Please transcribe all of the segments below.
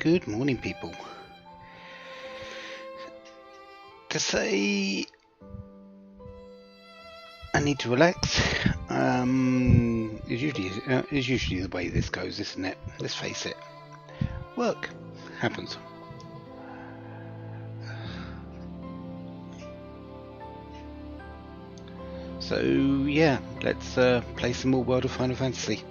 Good morning, people. To say I need to relax is usually the way this goes, isn't it? Let's face it. Work happens. So yeah, let's play some more World of Final Fantasy.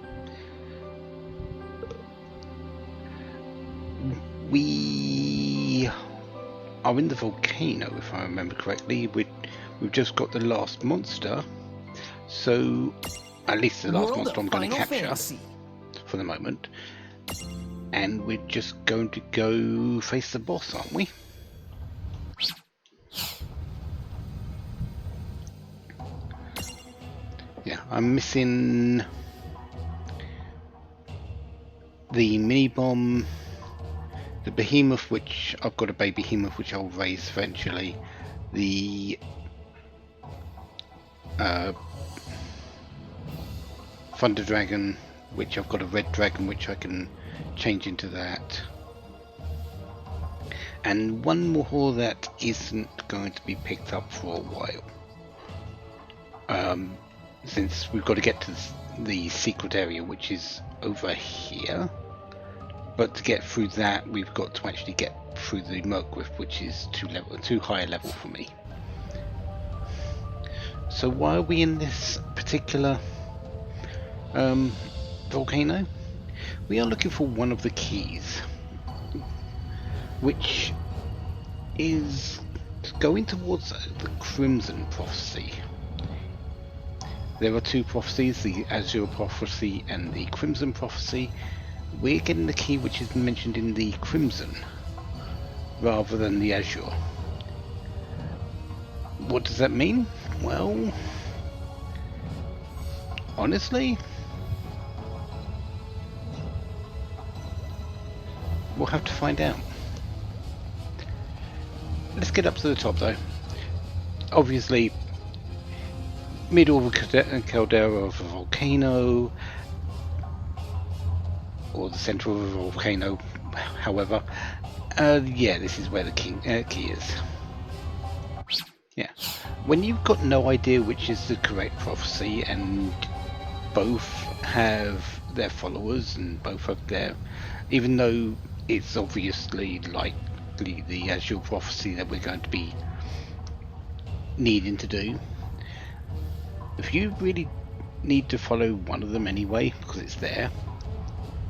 We are in the volcano, if I remember correctly. We've just got the last monster, so at least the last monster I'm going to capture for the moment, and we're just going to go face the boss, aren't we? Yeah, I'm missing the mini bomb, the behemoth, which I've got a baby behemoth which I'll raise eventually, the Thunder Dragon, which I've got a red dragon which I can change into that, and one more that isn't going to be picked up for a while, since we've got to get to the secret area, which is over here. But to get through that, we've got to actually get through the Mergriff, which is too high a level for me. So why are we in this particular volcano? We are looking for one of the keys, which is going towards the Crimson Prophecy. There are two prophecies, the Azure Prophecy and the Crimson Prophecy. We're getting the key which is mentioned in the Crimson rather than the Azure. What does that mean? Well, honestly, we'll have to find out. Let's get up to the top though. Obviously, middle of a caldera of a volcano, or the center of a volcano, however. Yeah, this is where the key is. Yeah, when you've got no idea which is the correct prophecy, and both have their followers and both have their, even though it's obviously likely the Azure Prophecy that we're going to be needing to do, if you really need to follow one of them anyway because it's there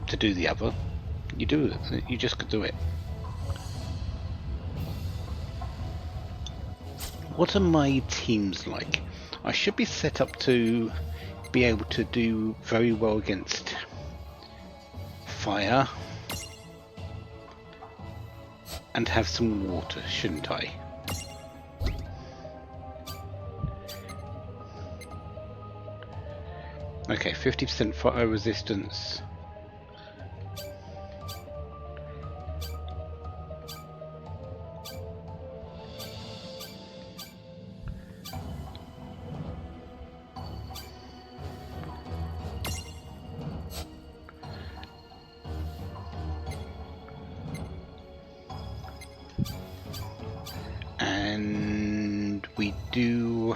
to do the other, you do it. You just could do it. What are my teams like? I should be set up to be able to do very well against fire and have some water, shouldn't I? Okay, 50% fire resistance. And we do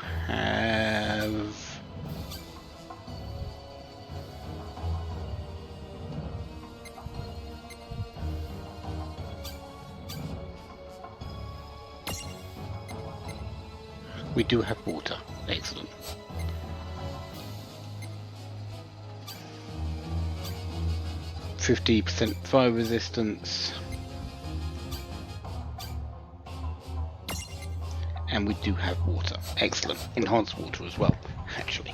have water. Excellent. %50 fire resistance. And we do have water. Excellent. Enhanced water as well, actually.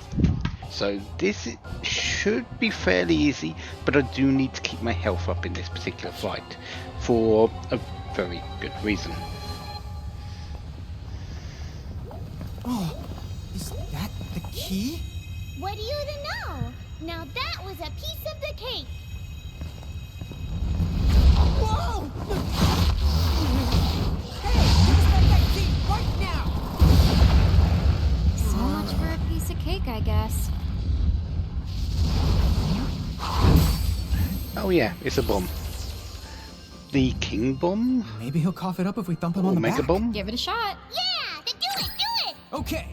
So this should be fairly easy, but I do need to keep my health up in this particular fight for a very good reason. Oh, is that the key? What do you know? Now that was a piece of the cake. Whoa! Hey, use that key right now! So much for a piece of cake, I guess. Oh yeah, it's a bomb. the king bomb Maybe he'll cough it up if we thump him or on the mega back. bomb. Give it a shot. Yeah, then do it! Okay.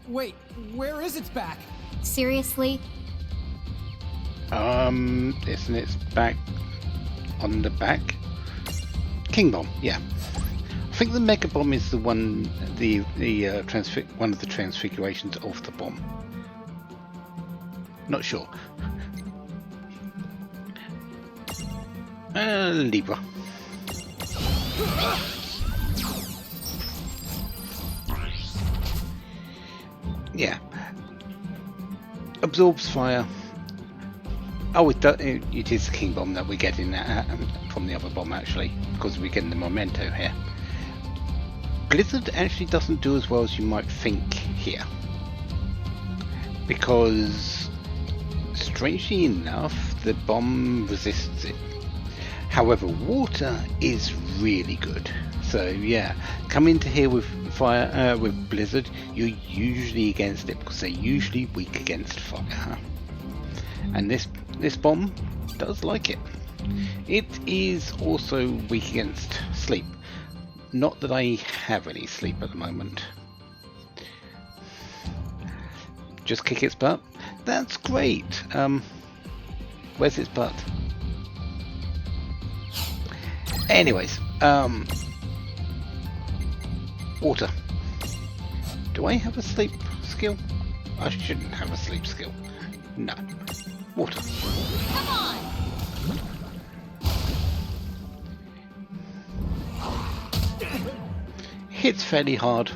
Wait, where is its back? Seriously? Isn't its back on the back? King bomb, yeah. I think the mega bomb is the one, one of the transfigurations of the bomb. Not sure. Libra. Yeah. Absorbs fire. Oh, it is the king bomb that we're getting from the other bomb actually, because we're getting the memento here. Blizzard actually doesn't do as well as you might think here, because strangely enough the bomb resists it. However, water is really good. So yeah, come into here with fire, with Blizzard, you're usually against it because they're usually weak against fire. And this bomb does like it. It is also weak against sleep. Not that I have any sleep at the moment. Just kick its butt. That's great. Where's its butt? Anyways, water. Do I have a sleep skill? I shouldn't have a sleep skill. No. Water. Come on! Hits fairly hard.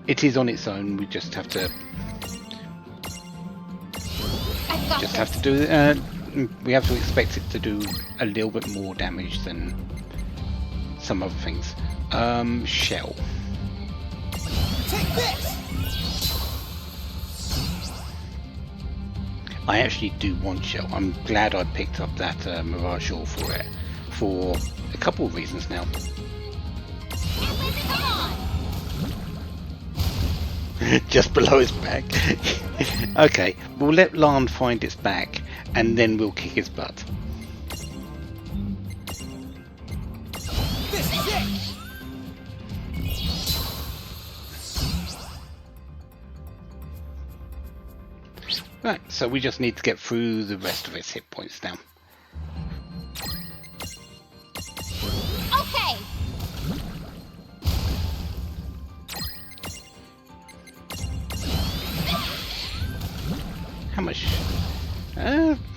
It is on its own. We just have to. I've got Just this. have to do. We have to expect it to do a little bit more damage than some other things. Shell. Take this! I actually do want shell. I'm glad I picked up that Mirage Ore for it, for a couple of reasons now. Come on! Just below its back. Okay, we'll let Lan find its back, and then we'll kick its butt. This is it! Right, so we just need to get through the rest of its hit points now. Okay! How much?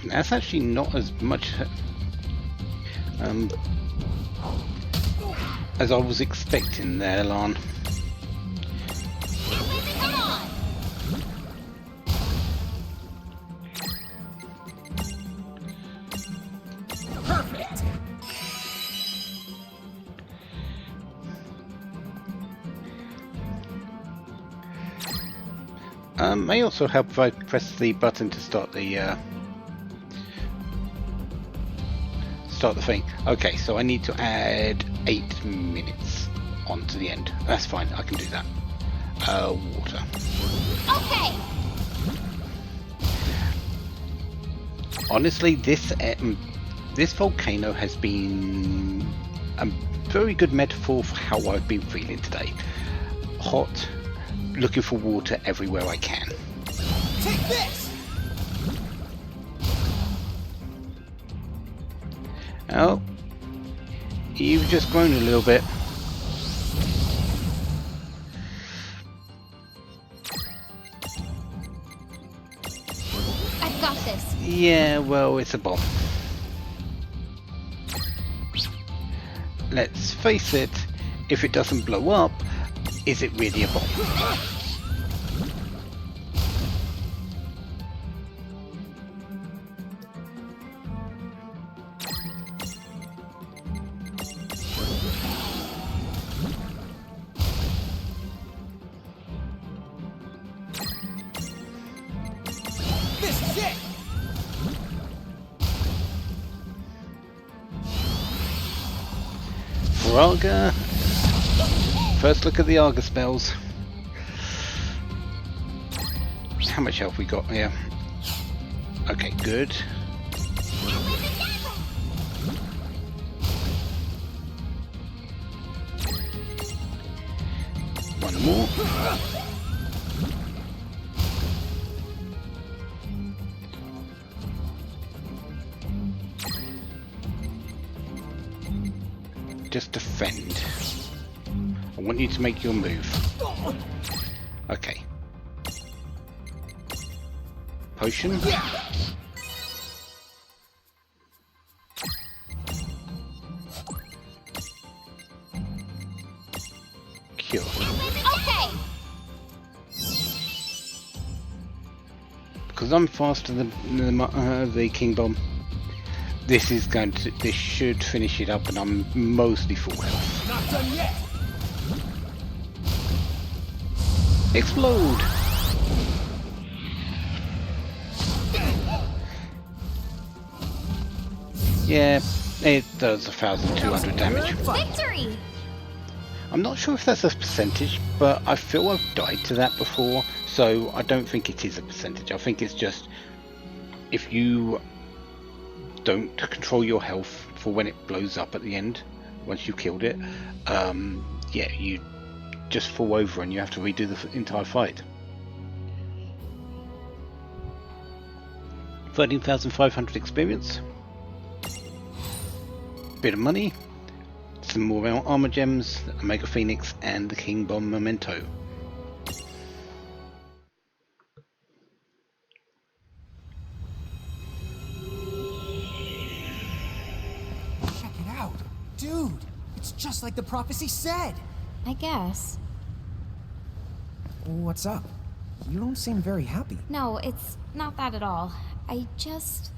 That's actually not as much as I was expecting there, Lan. Come on! Perfect! May also help if I press the button to start the thing. Okay, so I need to add 8 minutes onto the end. That's fine, I can do that. Water. Okay! Honestly, this volcano has been a very good metaphor for how I've been feeling today. Hot, looking for water everywhere I can. Take this! Oh, you've just grown a little bit. I've got this. Yeah, well, it's a bomb. Let's face it, if it doesn't blow up, is it really a bomb? This is it! For Arga, first look at the Arga spells. How much health we got here? Okay, good. One more. Just defend. I want you to make your move. Okay. Potion. Cure. Okay. Because I'm faster than the King Bomb. This should finish it up, and I'm mostly full health. Not done yet. Explode! Yeah, it does 1,200 damage. Victory! I'm not sure if that's a percentage, but I feel I've died to that before, so I don't think it is a percentage. I think it's just if you don't control your health for when it blows up at the end, once you've killed it, yeah, you just fall over and you have to redo the entire fight. 13,500 experience. Bit of money. Some more armor gems, a Mega Phoenix, and the King Bomb memento. Check it out. Dude, it's just like the prophecy said. I guess. What's up? You don't seem very happy. No, it's not that at all. I just...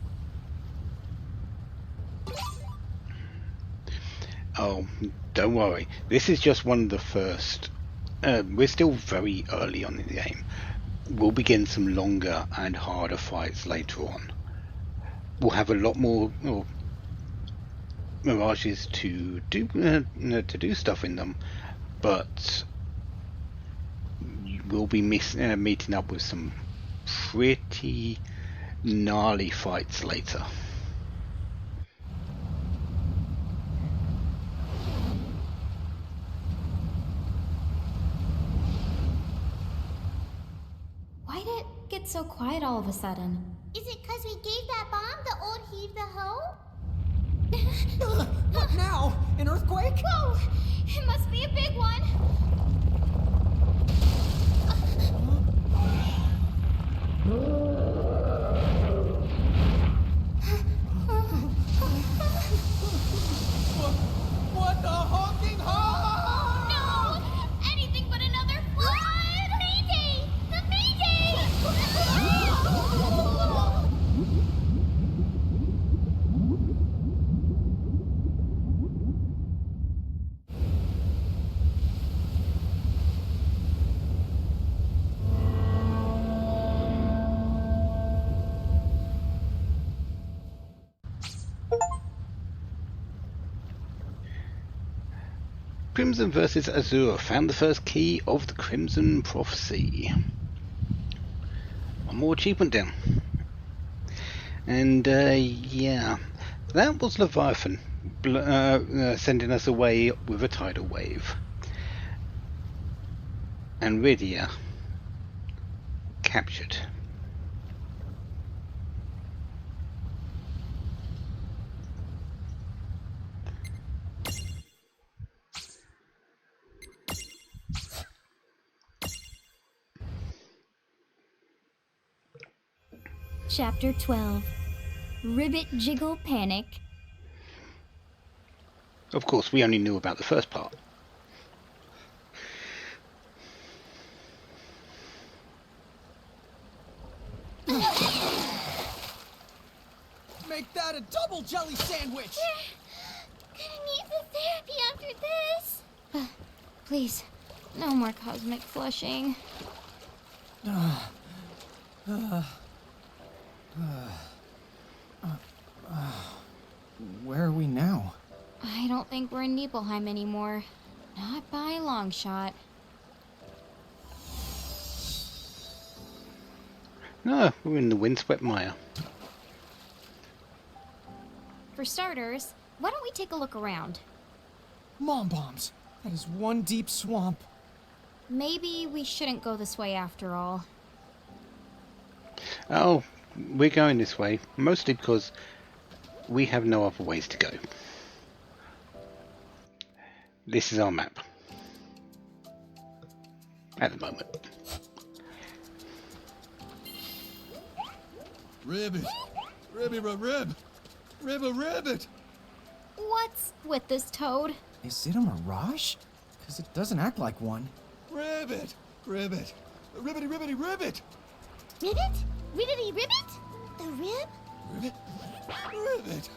Oh, don't worry. This is just one of the first. We're still very early on in the game. We'll begin some longer and harder fights later on. We'll have a lot more mirages to do stuff in them, but we'll be meeting up with some pretty gnarly fights later. Why did it get so quiet all of a sudden? Is it because we gave that bomb the old heave the ho? What now? An earthquake? Whoa! It must be a big one. What the honking honk? No! Anything but another flood! Mayday! The Mayday! Crimson versus Azure found the first key of the Crimson Prophecy. One more achievement down. And yeah, that was Leviathan sending us away with a tidal wave. And Rydia captured. Chapter 12. Ribbit Jiggle Panic. Of course, we only knew about the first part. Make that a double jelly sandwich! Gonna need the therapy after this. Please, no more cosmic flushing. Where are we now? I don't think we're in Nibelheim anymore. Not by a long shot. No, we're in the windswept mire. For starters, why don't we take a look around? Mom bombs. That is one deep swamp. Maybe we shouldn't go this way after all. Oh, we're going this way, mostly because we have no other ways to go. This is our map. At the moment. Ribbit! Rib! Ribbit! What's with this toad? Is it a mirage? Because it doesn't act like one. Ribbit! Ribbity ribbity ribbit! Ribbit? Ribbity ribbit? The rib? Ribbit!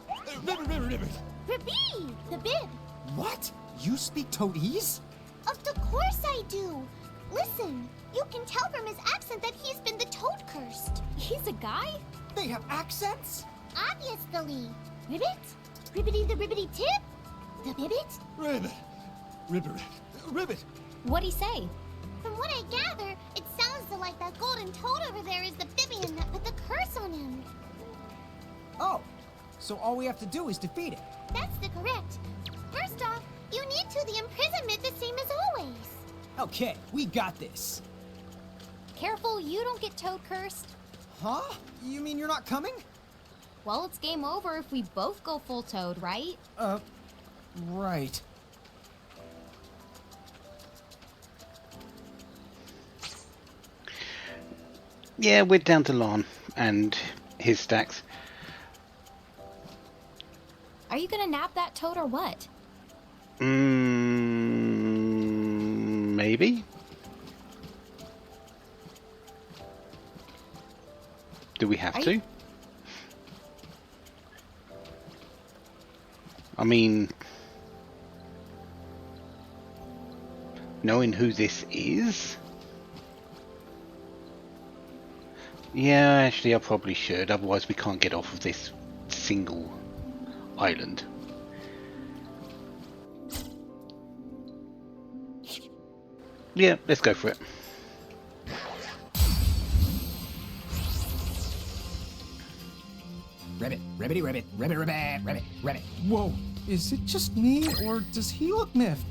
Ribbit! Ribby! The bib. What? You speak Toadese? Of the course I do. Listen, you can tell from his accent that he's been the toad cursed. He's a guy? They have accents? Obviously. Ribbit? Ribbity the ribbity tip? The bibbit? Ribbit! What'd he say? From what I gather, it sounds like that golden toad over there is the Bibian that put the curse on him. Oh, so all we have to do is defeat it. That's the correct. First off, you need to the imprisonment the same as always. Okay, we got this. Careful you don't get toad cursed. Huh? You mean you're not coming? Well, it's game over if we both go full toad, right? Right. Yeah, we're down to Lon and his stacks. Are you gonna nab that toad or what? Maybe? Do we have to? I mean, knowing who this is? Yeah, actually I probably should, otherwise we can't get off of this single island. Yeah, let's go for it. Ribbit. Whoa, is it just me, or does he look miffed?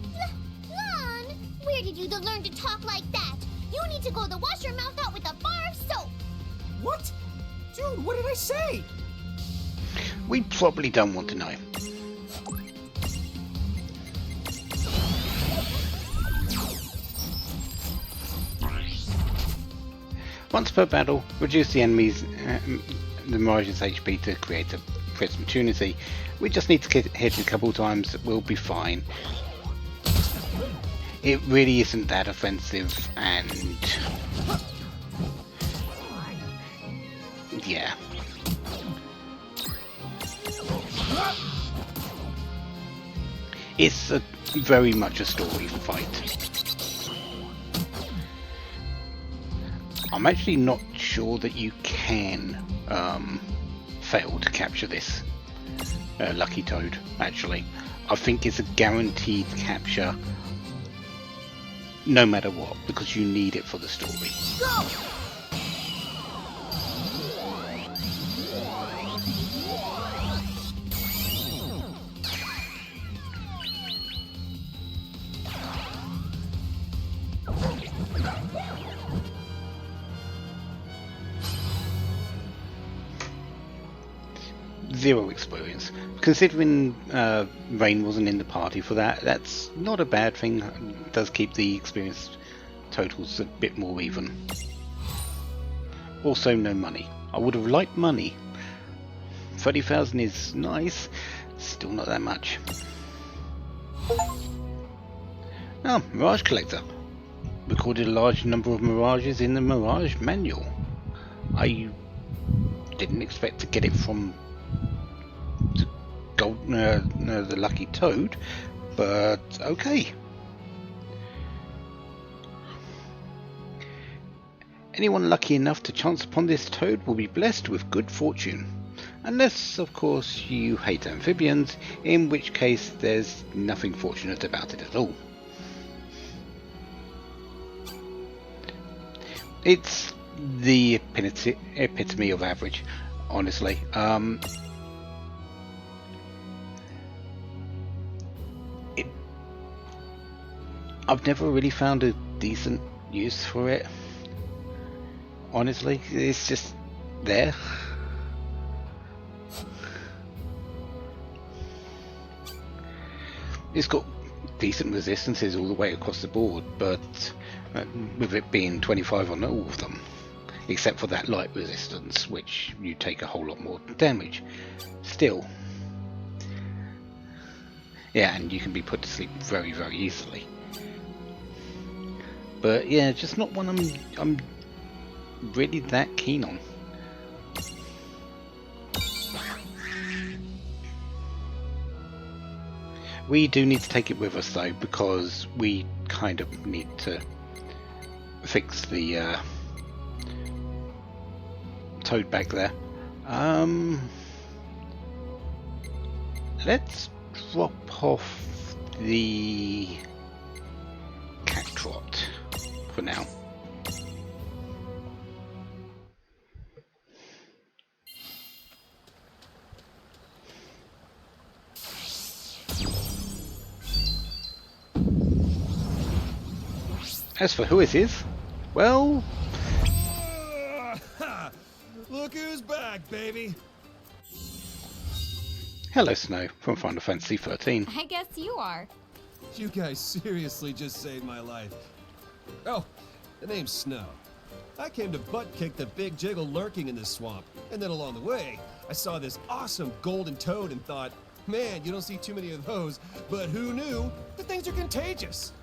Lon, where did you learn to talk like that? You need to go to wash your mouth out with a bar of soap. What? Dude, what did I say? We probably don't want to know. Once per battle, reduce the enemy's the Mirage's HP to create a threat opportunity. We just need to get hit a couple times, we'll be fine. It really isn't that offensive, and yeah. It's very much a story fight. I'm actually not sure that you can fail to capture this lucky toad, actually. I think it's a guaranteed capture no matter what, because you need it for the story. Go! Zero experience. Considering Rain wasn't in the party for that, that's not a bad thing. It does keep the experience totals a bit more even. Also, no money. I would have liked money. 30,000 is nice, still not that much. Oh, Mirage Collector. Recorded a large number of mirages in the Mirage manual. I didn't expect to get it from the Lucky Toad, but okay. Anyone lucky enough to chance upon this toad will be blessed with good fortune. Unless, of course, you hate amphibians, in which case there's nothing fortunate about it at all. It's the epitome of average, honestly. I've never really found a decent use for it. Honestly, it's just there. It's got decent resistances all the way across the board, but with it being 25 on all of them, except for that light resistance, which you take a whole lot more damage. Still, yeah, and you can be put to sleep very, very easily. But yeah, just not one I'm really that keen on. We do need to take it with us though, because we kind of need to fix the toad back there. Let's drop off the cat trot for now. As for who it is, well... Look who's back, baby! Hello, Snow, from Final Fantasy 13. I guess you are. You guys seriously just saved my life. Oh, the name's Snow. I came to butt kick the big jiggle lurking in this swamp, and then along the way, I saw this awesome golden toad and thought, man, you don't see too many of those, but who knew? The things are contagious.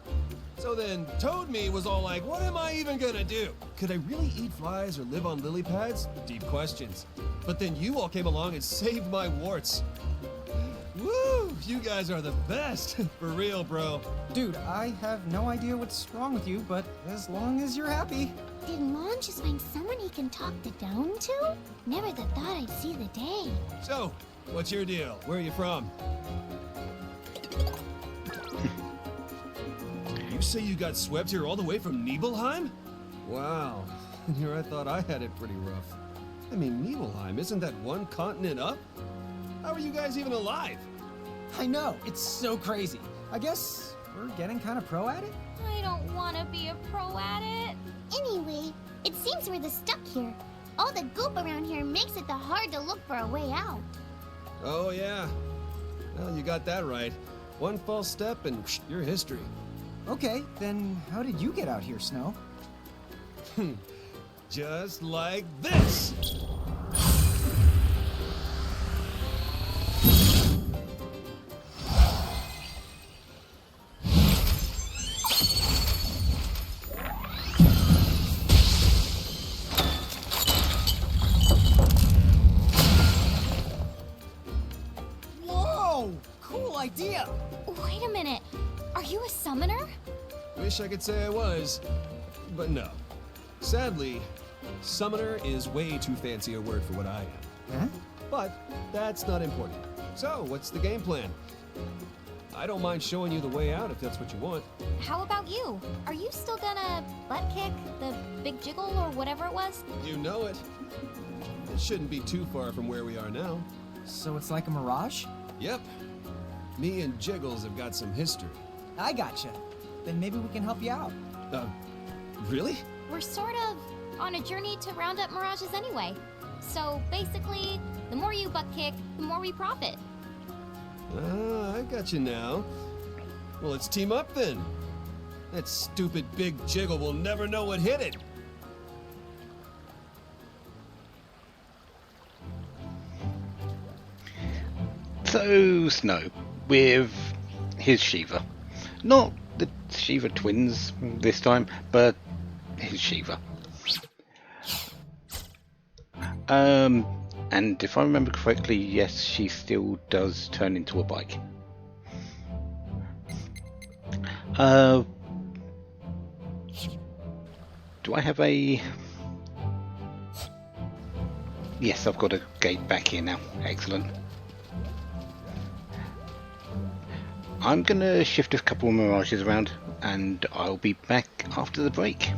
So then Toad Me was all like, what am I even gonna do? Could I really eat flies or live on lily pads? Deep questions. But then you all came along and saved my warts. Woo! You guys are the best. For real, bro. Dude, I have no idea what's wrong with you, but as long as you're happy. Did Lon just find someone he can talk the down to? Never thought I'd see the day. So, what's your deal? Where are you from? You say you got swept here all the way from Nibelheim? Wow. And here I thought I had it pretty rough. I mean, Nibelheim, isn't that one continent up? How are you guys even alive? I know, it's so crazy. I guess we're getting kind of pro at it? I don't want to be a pro at it. Anyway, it seems we're the stuck here. All the goop around here makes it hard to look for a way out. Oh, yeah. Well, you got that right. One false step and you're history. Okay, then how did you get out here, Snow? Just like this! Whoa! Cool idea! Wait a minute. Are you a summoner? Wish I could say I was, but no. Sadly, summoner is way too fancy a word for what I am. Huh? But that's not important. So, what's the game plan? I don't mind showing you the way out if that's what you want. How about you? Are you still gonna butt kick the big jiggle or whatever it was? You know it. It shouldn't be too far from where we are now. So it's like a mirage? Yep. Me and Jiggles have got some history. I gotcha. Then maybe we can help you out. Really? We're sort of on a journey to round up mirages anyway. So basically, the more you butt kick, the more we profit. Ah, I got you now. Well, let's team up then. That stupid big Jiggle will never know what hit it. So, Snow, with his Shiva. Not the Shiva twins this time, but his Shiva. And if I remember correctly, yes, she still does turn into a bike. Do I have a... Yes, I've got a gate back here now. Excellent. I'm gonna shift a couple of mirages around and I'll be back after the break.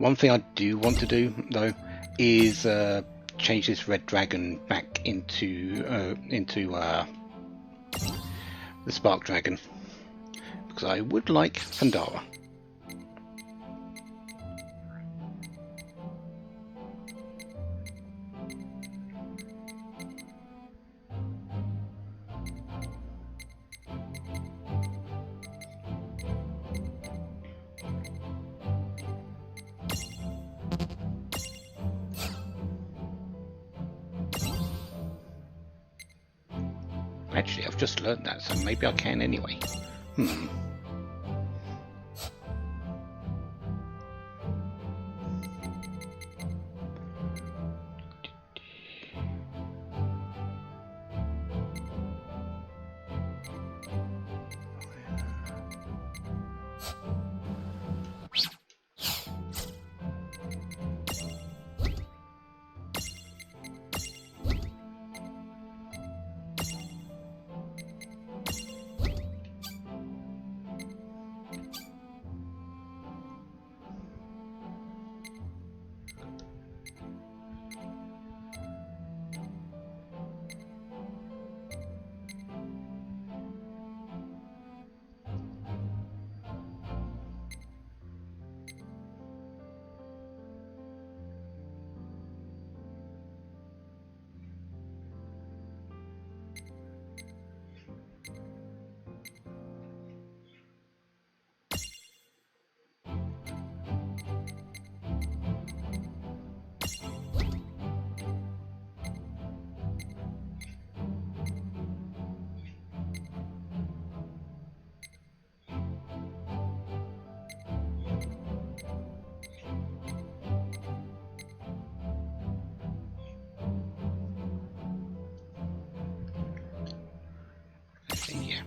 One thing I do want to do though is change this red dragon back into the spark dragon, because I would like Pandara. Actually, I've just learned that, so maybe I can anyway. Yeah.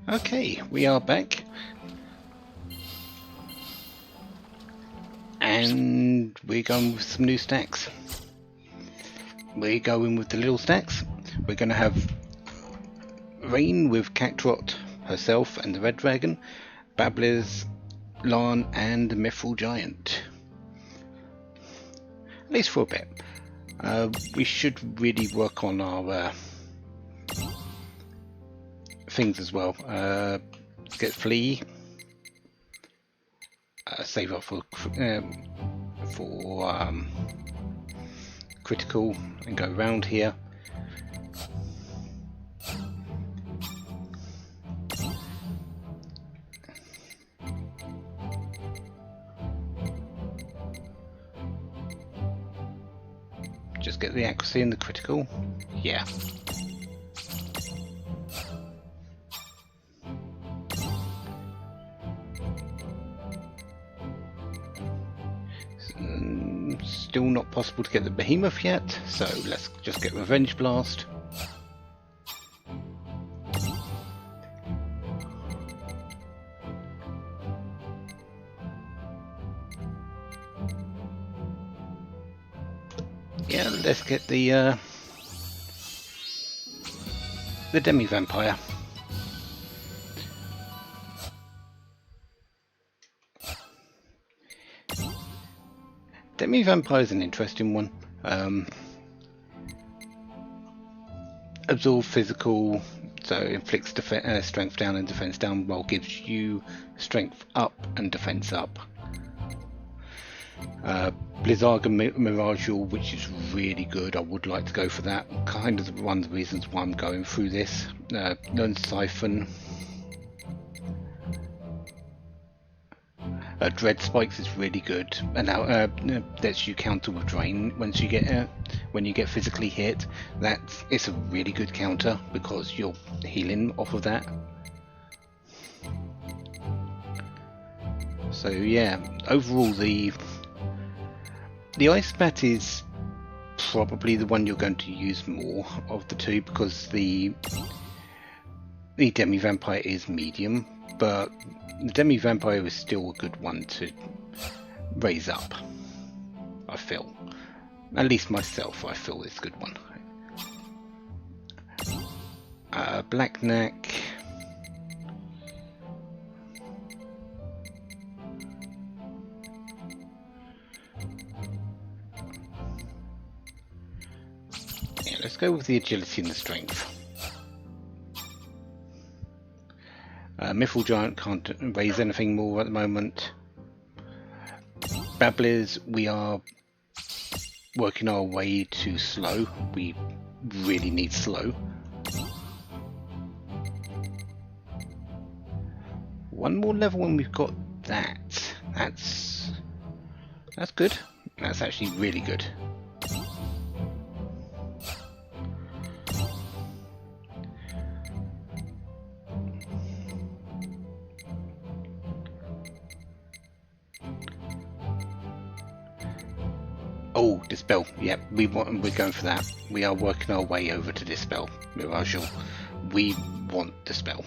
Okay, we are back. And we're going with some new stacks. We're going with the little stacks. We're going to have Rain with Cactrot herself and the Red Dragon, Babblers, Lan and the Mithril Giant. At least for a bit. We should really work on our things as well. Let's get Flea. Save up for critical and go around here. Just get the accuracy and the critical. Yeah. Still not possible to get the behemoth yet, so let's just get Revenge Blast. Yeah, let's get the demi-vampire. Demi-vampire is an interesting one. Absorb physical, so inflicts strength down and defense down, while gives you strength up and defense up. Blizzard and Miragel, which is really good. I would like to go for that. Kind of one of the reasons why I'm going through this. Learn Siphon. Dread Spikes is really good, and now lets you counter with Drain once you get when you get physically hit. It's a really good counter because you're healing off of that. So yeah, overall the Ice Bat is probably the one you're going to use more of the two, because the Demi-Vampire is medium, but the Demi-Vampire is still a good one to raise up, I feel. At least myself, I feel it's a good one. Black Knack. Yeah, let's go with the agility and the strength. Mithril Giant can't raise anything more at the moment. Babblers, we are working our way to slow. We really need slow. One more level when we've got that. That's good. That's actually really good. Oh, Dispel. Yep, we're going for that. We are working our way over to Dispel. Miragel. We want Dispel.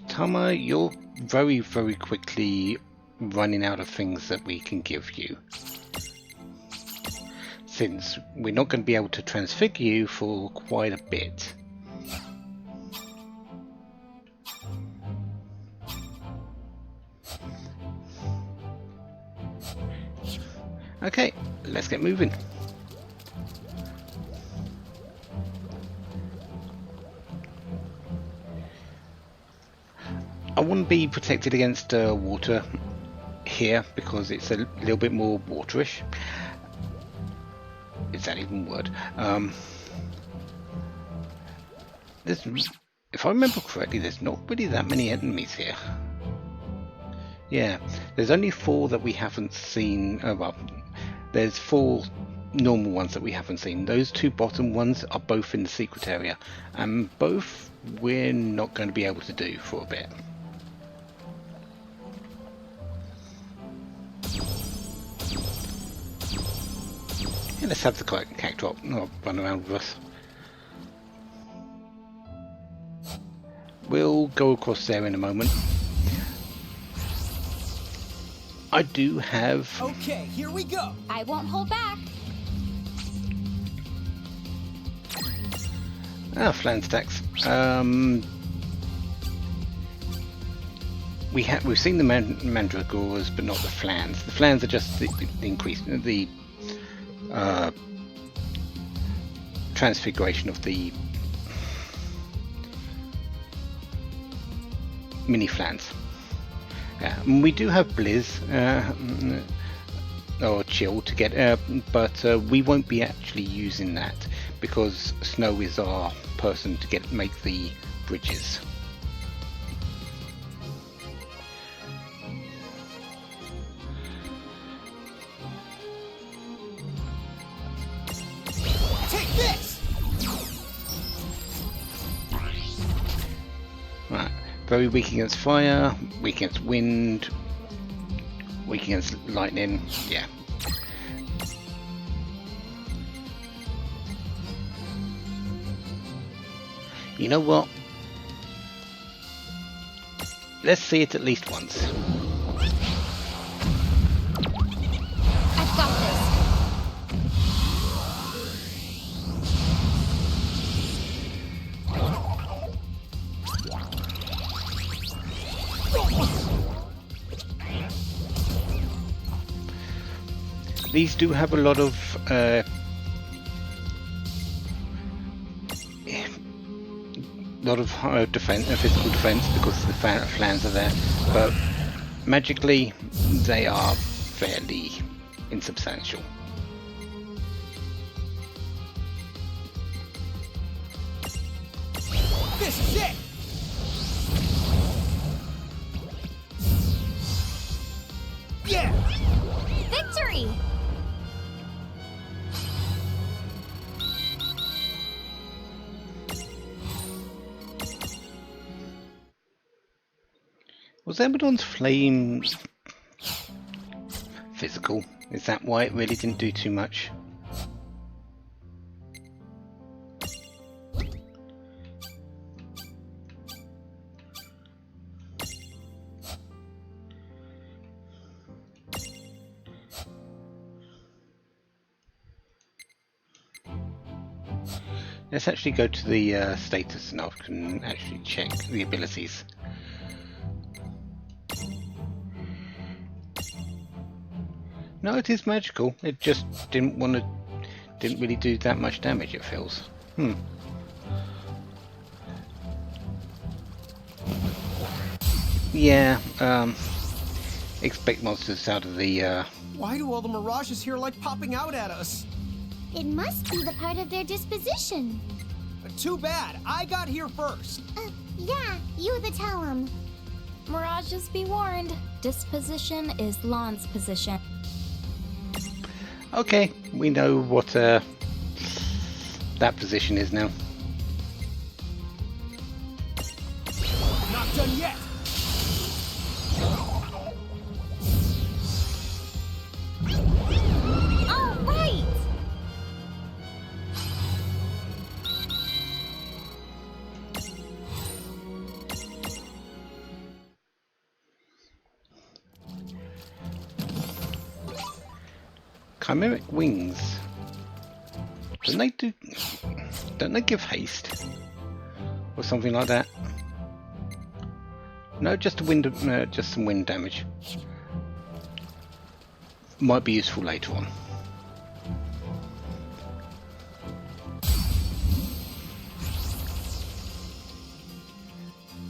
Tama, you're very, very quickly running out of things that we can give you, since we're not going to be able to transfigure you for quite a bit. Okay, let's get moving. I wouldn't be protected against water here because it's a little bit more waterish. Is that even a word? If I remember correctly, there's not really that many enemies here. Yeah, there's only 4 that we haven't seen. Well, there's 4 normal ones that we haven't seen. Those 2 bottom ones are both in the secret area, and both we're not going to be able to do for a bit. Yeah, let's have the cactuar run around with us. We'll go across there in a moment. I do have... Okay, here we go. I won't hold back. Flan stacks. We've seen the mandragoras, but not the flans. The flans are just the increase, the transfiguration of the mini flans. Yeah, and we do have Blizz or Chill to get, but we won't be actually using that because Snow is our person to make the bridges. Take this. Right. Very weak against fire, weak against wind, weak against lightning. Yeah. You know what? Let's see it at least once. I've got this. These do have a lot of defense, physical defense, because the flans are there, but magically they are fairly insubstantial. This is it! Yeah! Victory! Was Abaddon's flame physical? Is that why it really didn't do too much? Let's actually go to the status and I can actually check the abilities. No, it is magical. It just didn't really do that much damage, it feels. Yeah, expect monsters out of the Why do all the mirages here like popping out at us? It must be the part of their disposition. Too bad. I got here first. Yeah, you the tell 'em. Mirages be warned. Disposition is Lon's position. Okay, we know what that position is now. Not done yet. All right! Chimeric wings. Don't they give haste? Or something like that? No, just just some wind damage. Might be useful later on.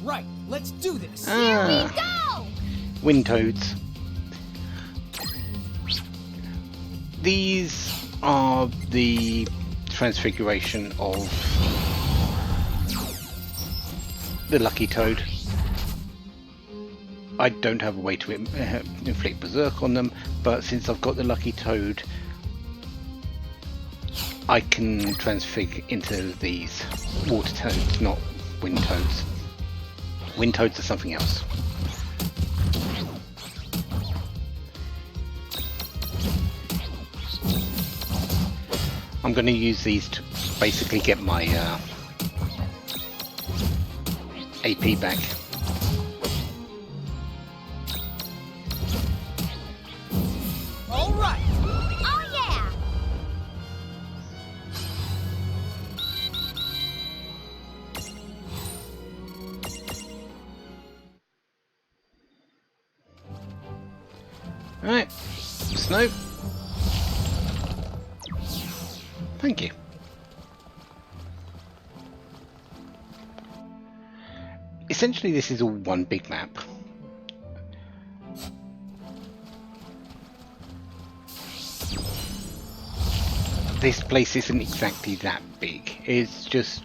Right, let's do this. Ah, Go! wind toads. These are the transfiguration of the lucky toad. I don't have a way to inflict berserk on them, but since I've got the lucky toad, I can transfig into these water toads, not wind toads. Wind toads are something else. I'm going to use these to basically get my AP back. All right. Oh yeah! Alright, Snow. Thank you. Essentially, this is all one big map. This place isn't exactly that big. It's just,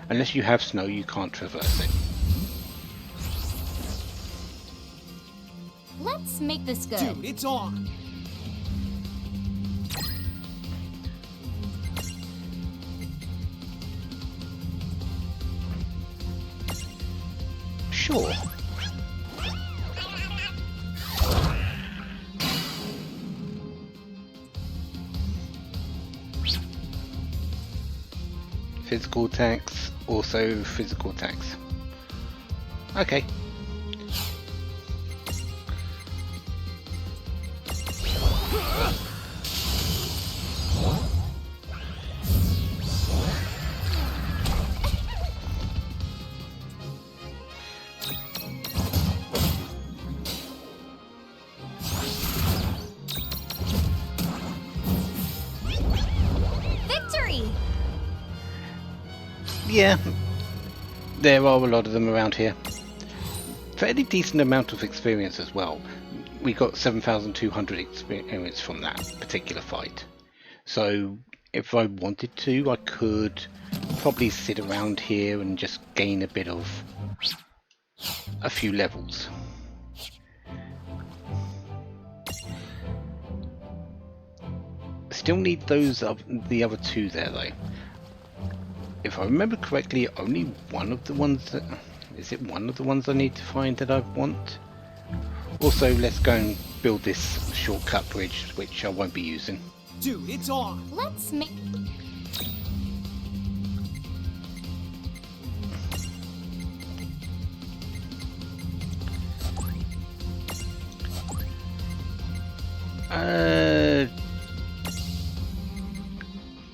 unless you have snow, you can't traverse it. Let's make this good. Dude, it's on. Sure. Physical attacks, also physical attacks. Okay. Victory! Yeah, there are a lot of them around here. Fairly decent amount of experience as well. We got 7,200 experience from that particular fight. So if I wanted to, I could probably sit around here and just gain a bit of a few levels. Still need those the other two there though. If I remember correctly, only one of the ones that... Is it one of the ones I need to find that I want? Also, let's go and build this shortcut bridge, which I won't be using. Dude, it's on. Let's make...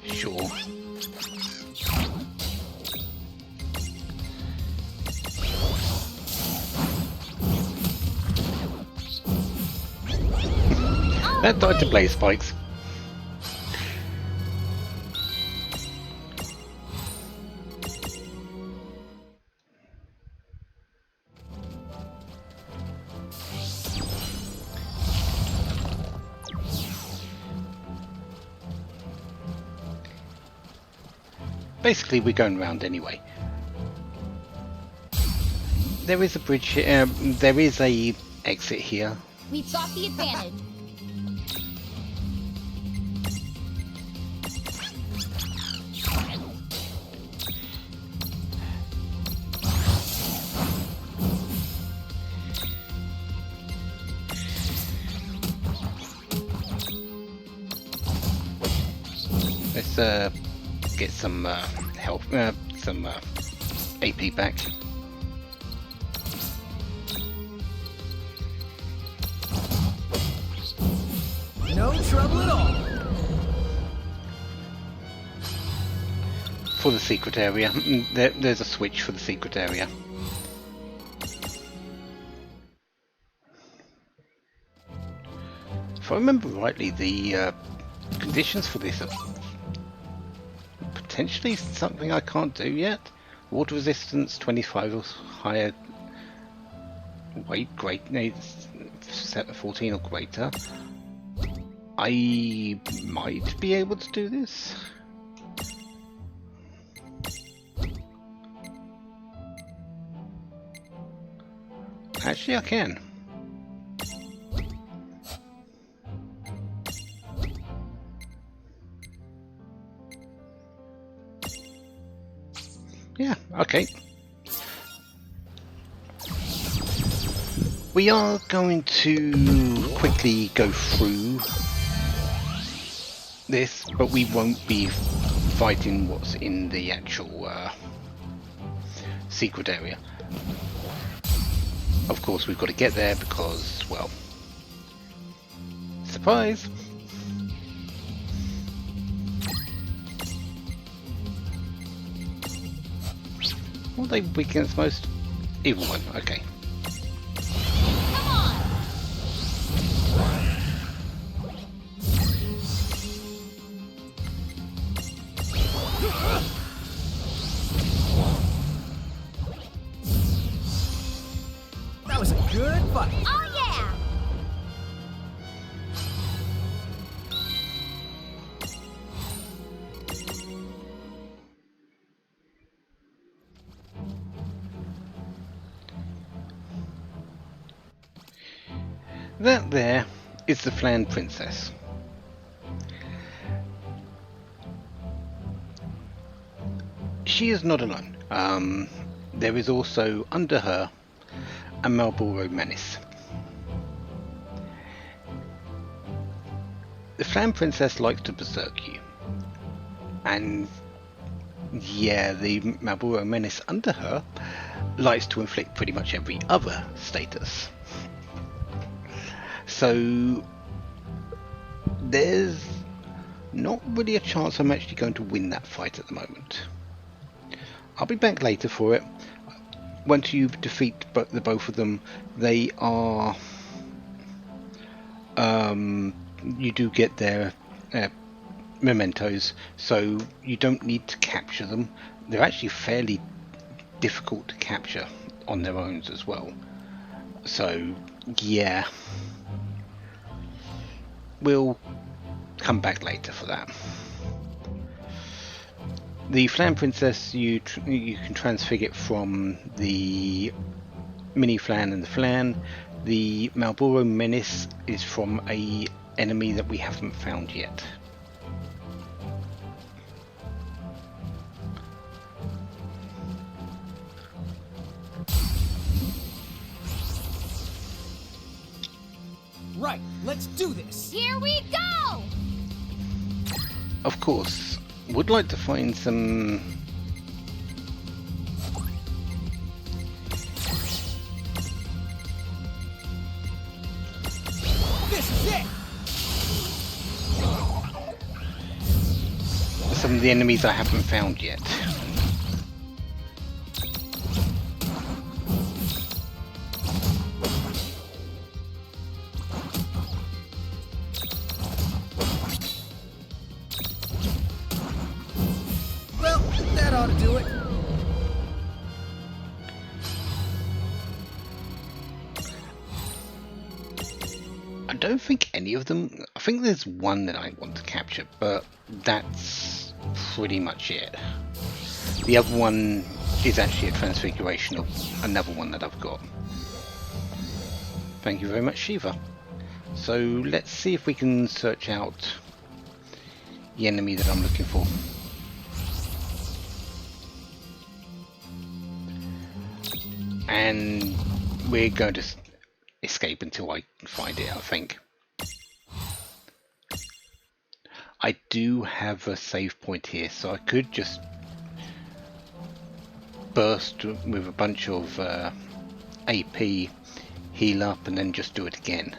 Sure. That died to blaze spikes. Basically, we're going round anyway. There is a bridge here. There is a exit here. We've got the advantage. Let's get some health, some AP back. No trouble at all. For the secret area. There's a switch for the secret area. If I remember rightly, the conditions for this are potentially something I can't do yet. Water resistance 25 or higher, weight great, 14 or greater. I might be able to do this. Actually, I can. Yeah, okay. We are going to quickly go through this, but we won't be fighting what's in the actual secret area. Of course, we've got to get there because, well, surprise! What are they weak against most? Evil one, okay. That was a good fight. Oh yeah! That there is the Flan Princess. She is not alone. There is also under her a Marlborough menace. The Flam Princess likes to berserk you, and yeah, the Marlborough menace under her likes to inflict pretty much every other status. So there's not really a chance I'm actually going to win that fight at the moment. I'll be back later for it. Once you defeat the both of them, they are you do get their mementos, so you don't need to capture them. They're actually fairly difficult to capture on their own as well. So yeah, we'll come back later for that. The Flan Princess, you can transfigure it from the Mini Flan and the Flan. The Marlborough Menace is from a enemy that we haven't found yet. Right, let's do this. Here we go! Of course, would like to find some This is it. some of the enemies I haven't found yet. Well, that ought to do it. I don't think any of them. I think there's one that I want to capture, but that's pretty much it. The other one is actually a transfiguration of another one that I've got. Thank you very much, Shiva. So let's see if we can search out the enemy that I'm looking for. And we're going to escape until I find it, I think. I do have a save point here, so I could just burst with a bunch of AP, heal up, and then just do it again.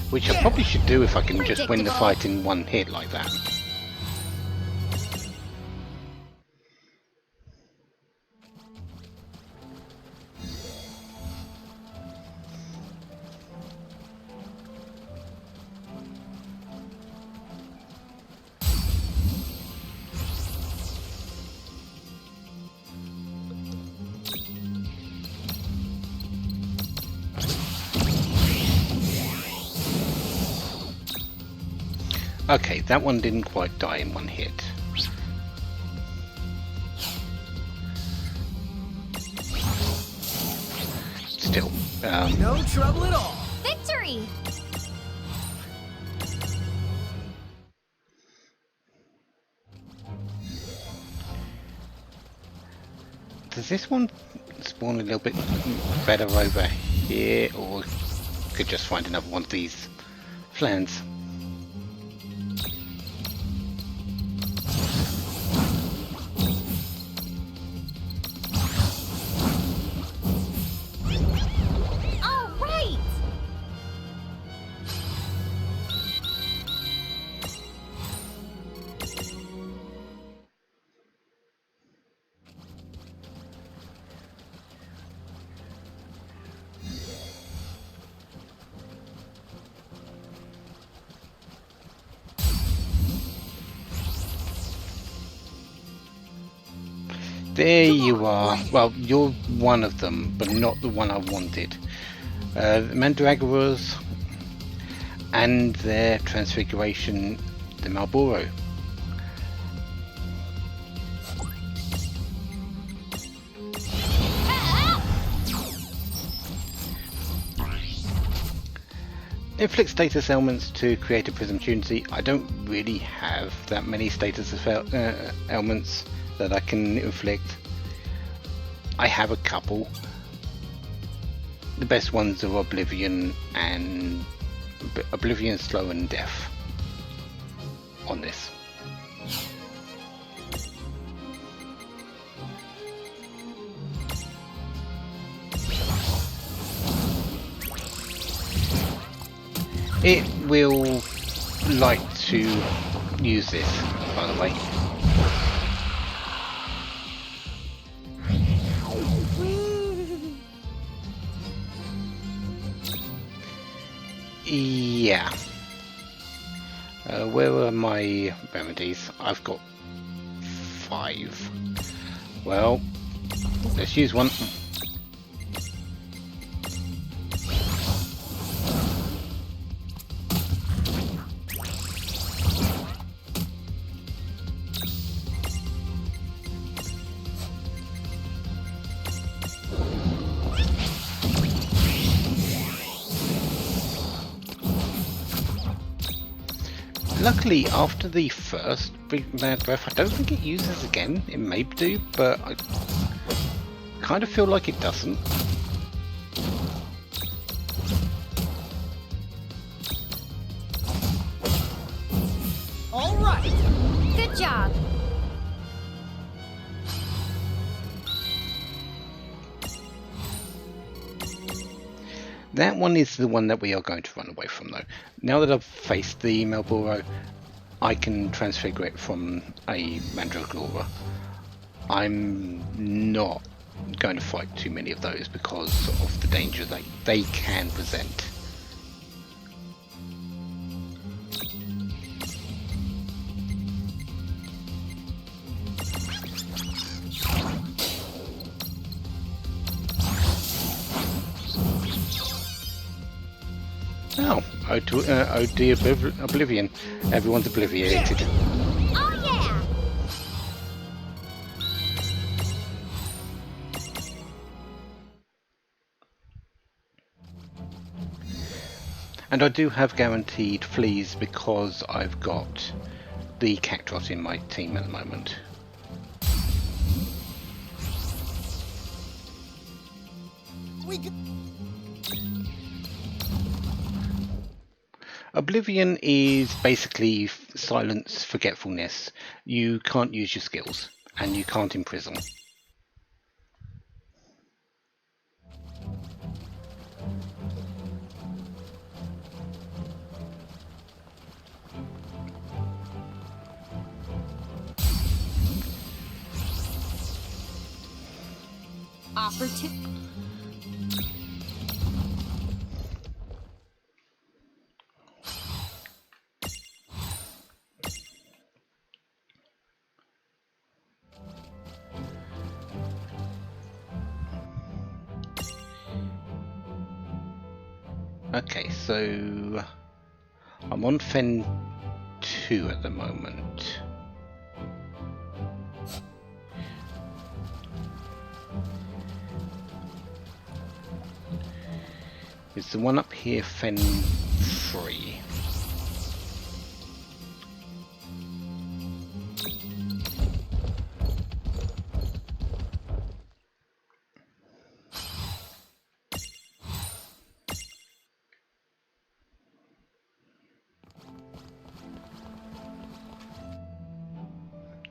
Which I probably should do if I can just win the fight in one hit like that. Okay, that one didn't quite die in one hit. Still, No trouble at all. Victory! does this one spawn a little bit better over here, or could just find another one of these flans? All right! There you are. Well, you're one of them, but not the one I wanted. The Mandragoras and their transfiguration, the Marlborough. Inflict status ailments to create a prism opportunity. I don't really have that many status ailments that I can inflict. I have a couple. The best ones are Oblivion, Slow, and Death on this. It will like to use this, by the way. Yeah. Where are my remedies? I've got 5. Well, let's use one. Luckily, after the first Big Mad Breath, I don't think it uses again. It may do, but I kind of feel like it doesn't. All right. Good job. That one is the one that we are going to run away from, though. Now that I've faced the Malboro, I can transfigure it from a Mandragora. I'm not going to fight too many of those because of the danger that they can present. Oh, OD Oblivion. Everyone's obliviated. Oh yeah! And I do have guaranteed fleas because I've got the Cactrot in my team at the moment. We could... Oblivion is basically silence forgetfulness. You can't use your skills and you can't imprison. Opportunity. Okay, so I'm on Fen 2 at the moment. Is the one up here Fen 3?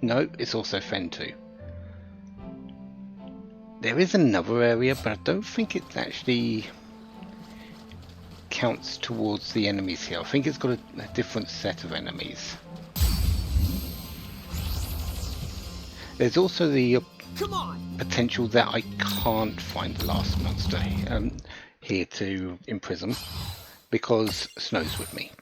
No, it's also Fen 2. There is another area, but I don't think it actually counts towards the enemies here. I think it's got a different set of enemies. There's also the Come on. potential that I can't find the last monster here to imprison because Snow's with me.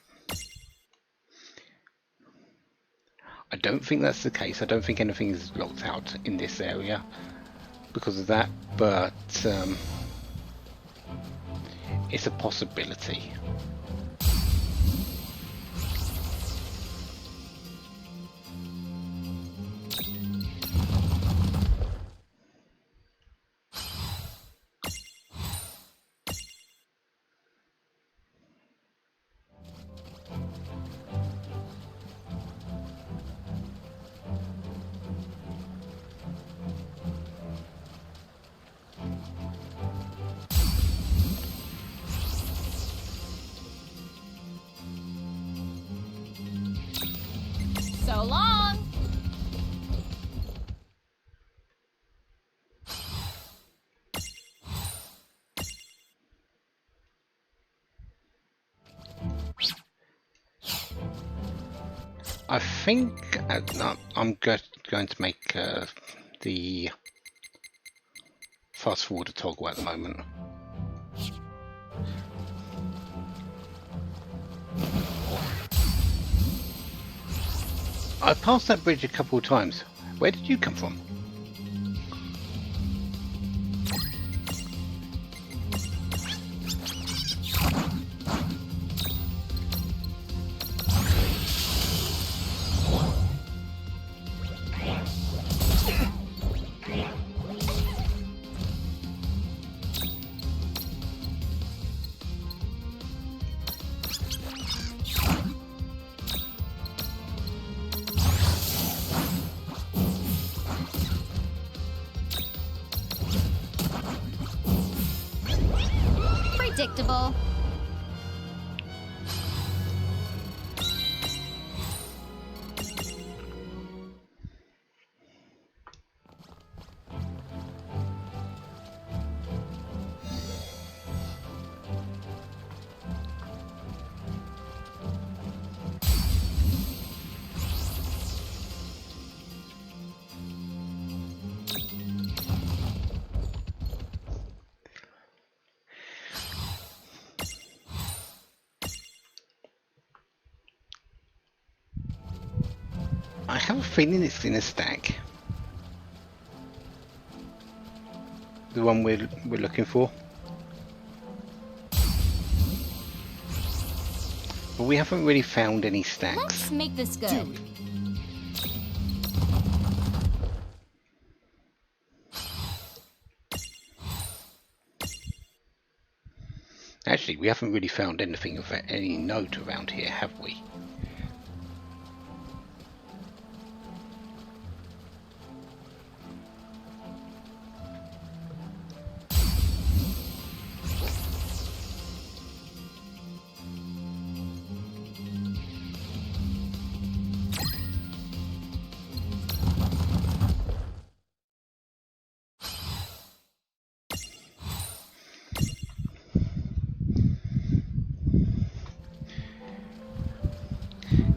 I don't think that's the case. I don't think anything is locked out in this area because of that, but it's a possibility. I think no, I'm going to make the fast forward toggle at the moment. I've passed that bridge a couple of times. Where did you come from? Predictable. I have a feeling it's in a stack. The one we're looking for. But we haven't really found any stacks. Let's make this good. Dude. Actually, we haven't really found anything of any note around here, have we?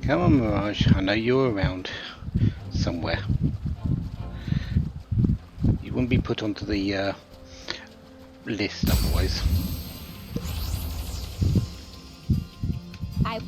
Come on, Mirage, I know you're around somewhere. You wouldn't be put onto the list otherwise. I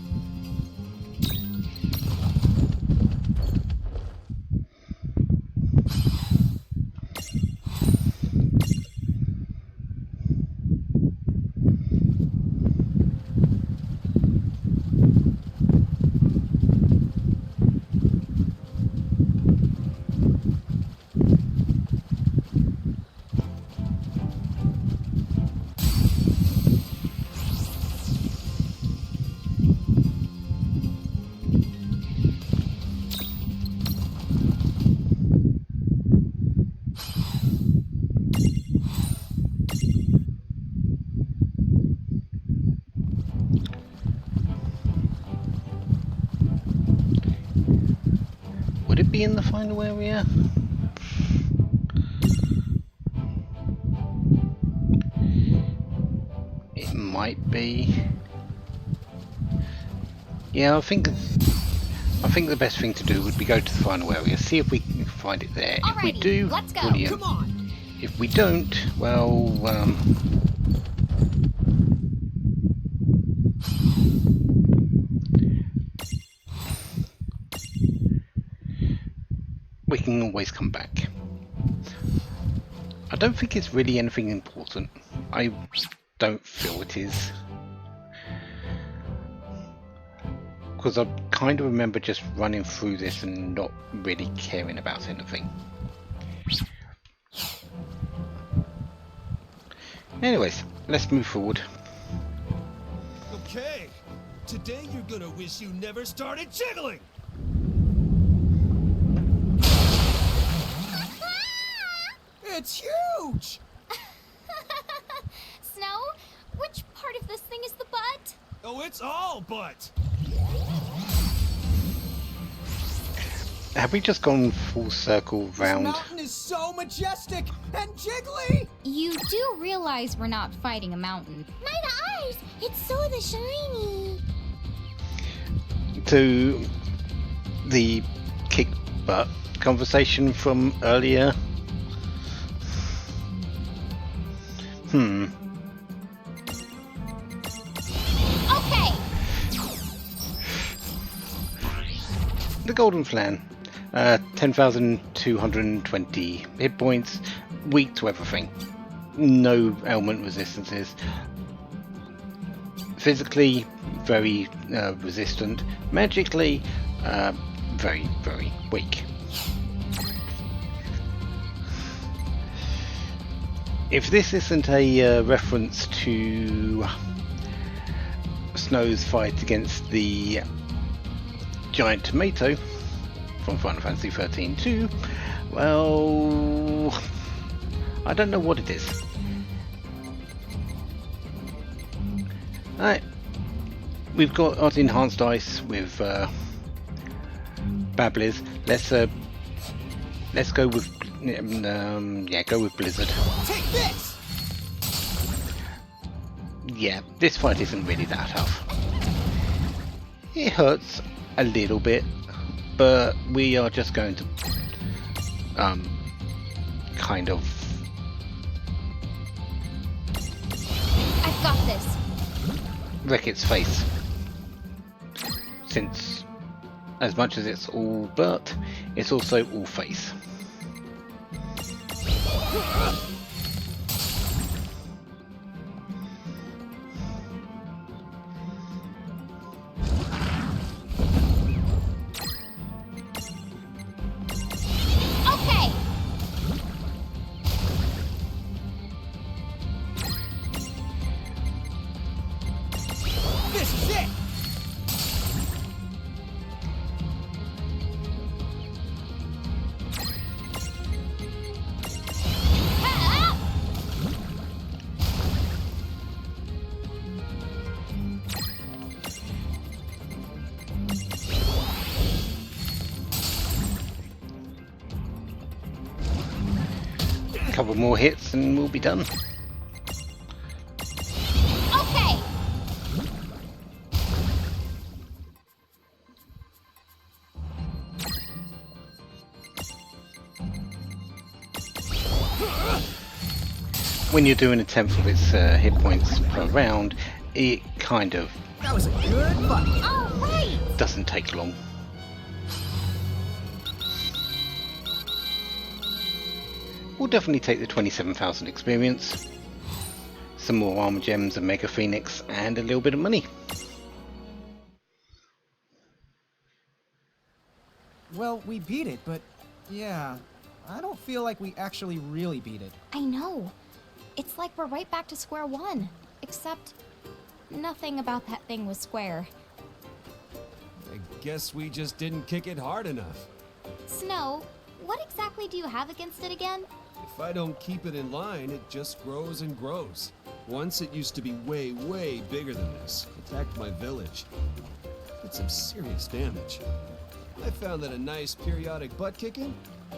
Would it be in the final area? It might be. Yeah, I think the best thing to do would be go to the final area, see if we can find it there. If we Alrighty, do, let's go. brilliant. Come on. If we don't, well, we can always come back. I don't think it's really anything important. I don't feel it is. Because I kind of remember just running through this and not really caring about anything. Anyways, let's move forward. Okay, today you're gonna wish you never started jiggling! It's huge! Snow, which part of this thing is the butt? Oh, it's all butt! Have we just gone full circle This round? mountain is so majestic and jiggly! You do realize we're not fighting a mountain. My eyes! It's so the shiny. To the kick butt conversation from earlier. Okay. The Golden Flan. 10,220 hit points, weak to everything. No ailment resistances. Physically, very resistant. Magically, very, very weak. If this isn't a reference to Snow's fight against the giant tomato from Final Fantasy 13-2, well, I don't know what it is. Alright, we've got our enhanced ice with Babblers. Let's go with go with Blizzard. Take this! Yeah, this fight isn't really that tough. It hurts a little bit, but we are just going to kind of. I've got this. Wreck its face. Since, as much as it's all butt, it's also all face. Okay. This is it! Ah! A couple more hits and we'll be done. Okay. When you're doing a tenth of its hit points per round, it kind of That was a good fight. All right. doesn't take long. We'll definitely take the 27,000 experience, some more armor gems, a mega phoenix, and a little bit of money. Well, we beat it, but yeah, I don't feel like we actually really beat it. I know. It's like we're right back to square one. Except, nothing about that thing was square. I guess we just didn't kick it hard enough. Snow, what exactly do you have against it again? If I don't keep it in line, it just grows and grows. Once it used to be way, way bigger than this. Attacked my village. Did some serious damage. I found that a nice periodic butt kicking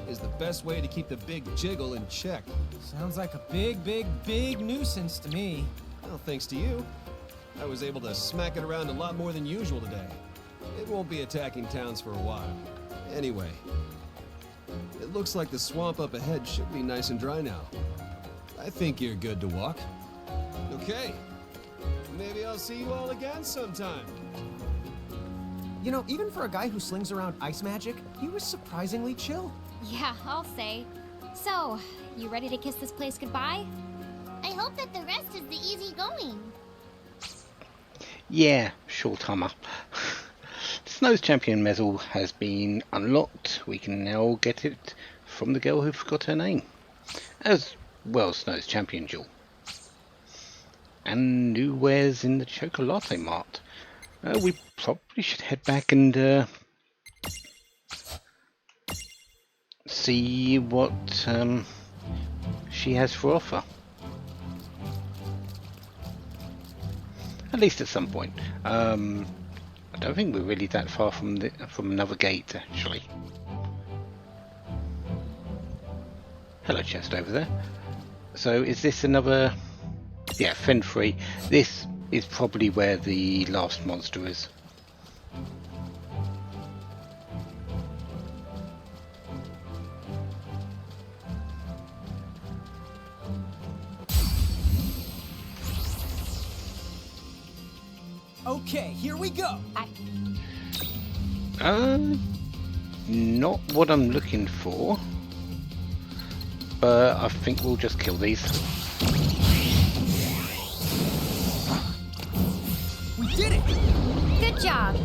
is the best way to keep the big jiggle in check. Sounds like a big, big, big nuisance to me. Well, thanks to you, I was able to smack it around a lot more than usual today. It won't be attacking towns for a while. Anyway, it looks like the swamp up ahead should be nice and dry now. I think you're good to walk. Okay. Maybe I'll see you all again sometime. You know, even for a guy who slings around ice magic, he was surprisingly chill. Yeah, I'll say. So, you ready to kiss this place goodbye? I hope that the rest is the easy going. Yeah, short hammer. Snow's champion medal has been unlocked. We can now get it from the girl who forgot her name, as well as Snow's champion jewel. And new wares in the Chocolate Mart. We probably should head back and see what she has for offer. At least at some point. I don't think we're really that far from another gate, actually. Hello, chest over there. So is this another? Yeah, Fen free. This is probably where the last monster is. Okay, here we go. Not what I'm looking for. But I think we'll just kill these. We did it! Good job.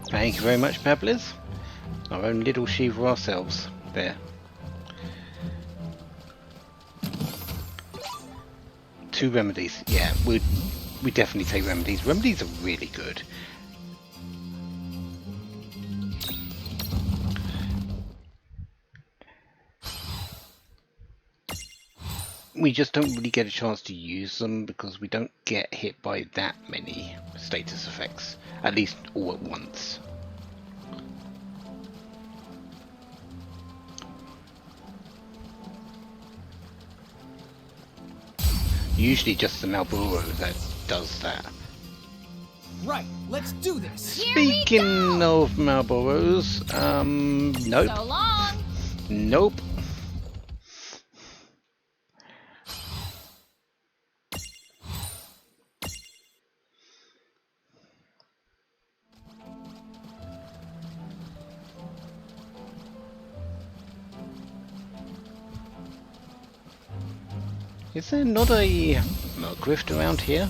Thank you very much, Babblers. Our own little Shiva ourselves. There. 2 remedies. Yeah, we definitely take remedies. Remedies are really good. We just don't really get a chance to use them because we don't get hit by that many status effects, at least all at once. Usually just the Malboro that does that. Right, let's do this. Speaking of Malboros, nope. So long. Nope. Is there not a Merc Rift around here?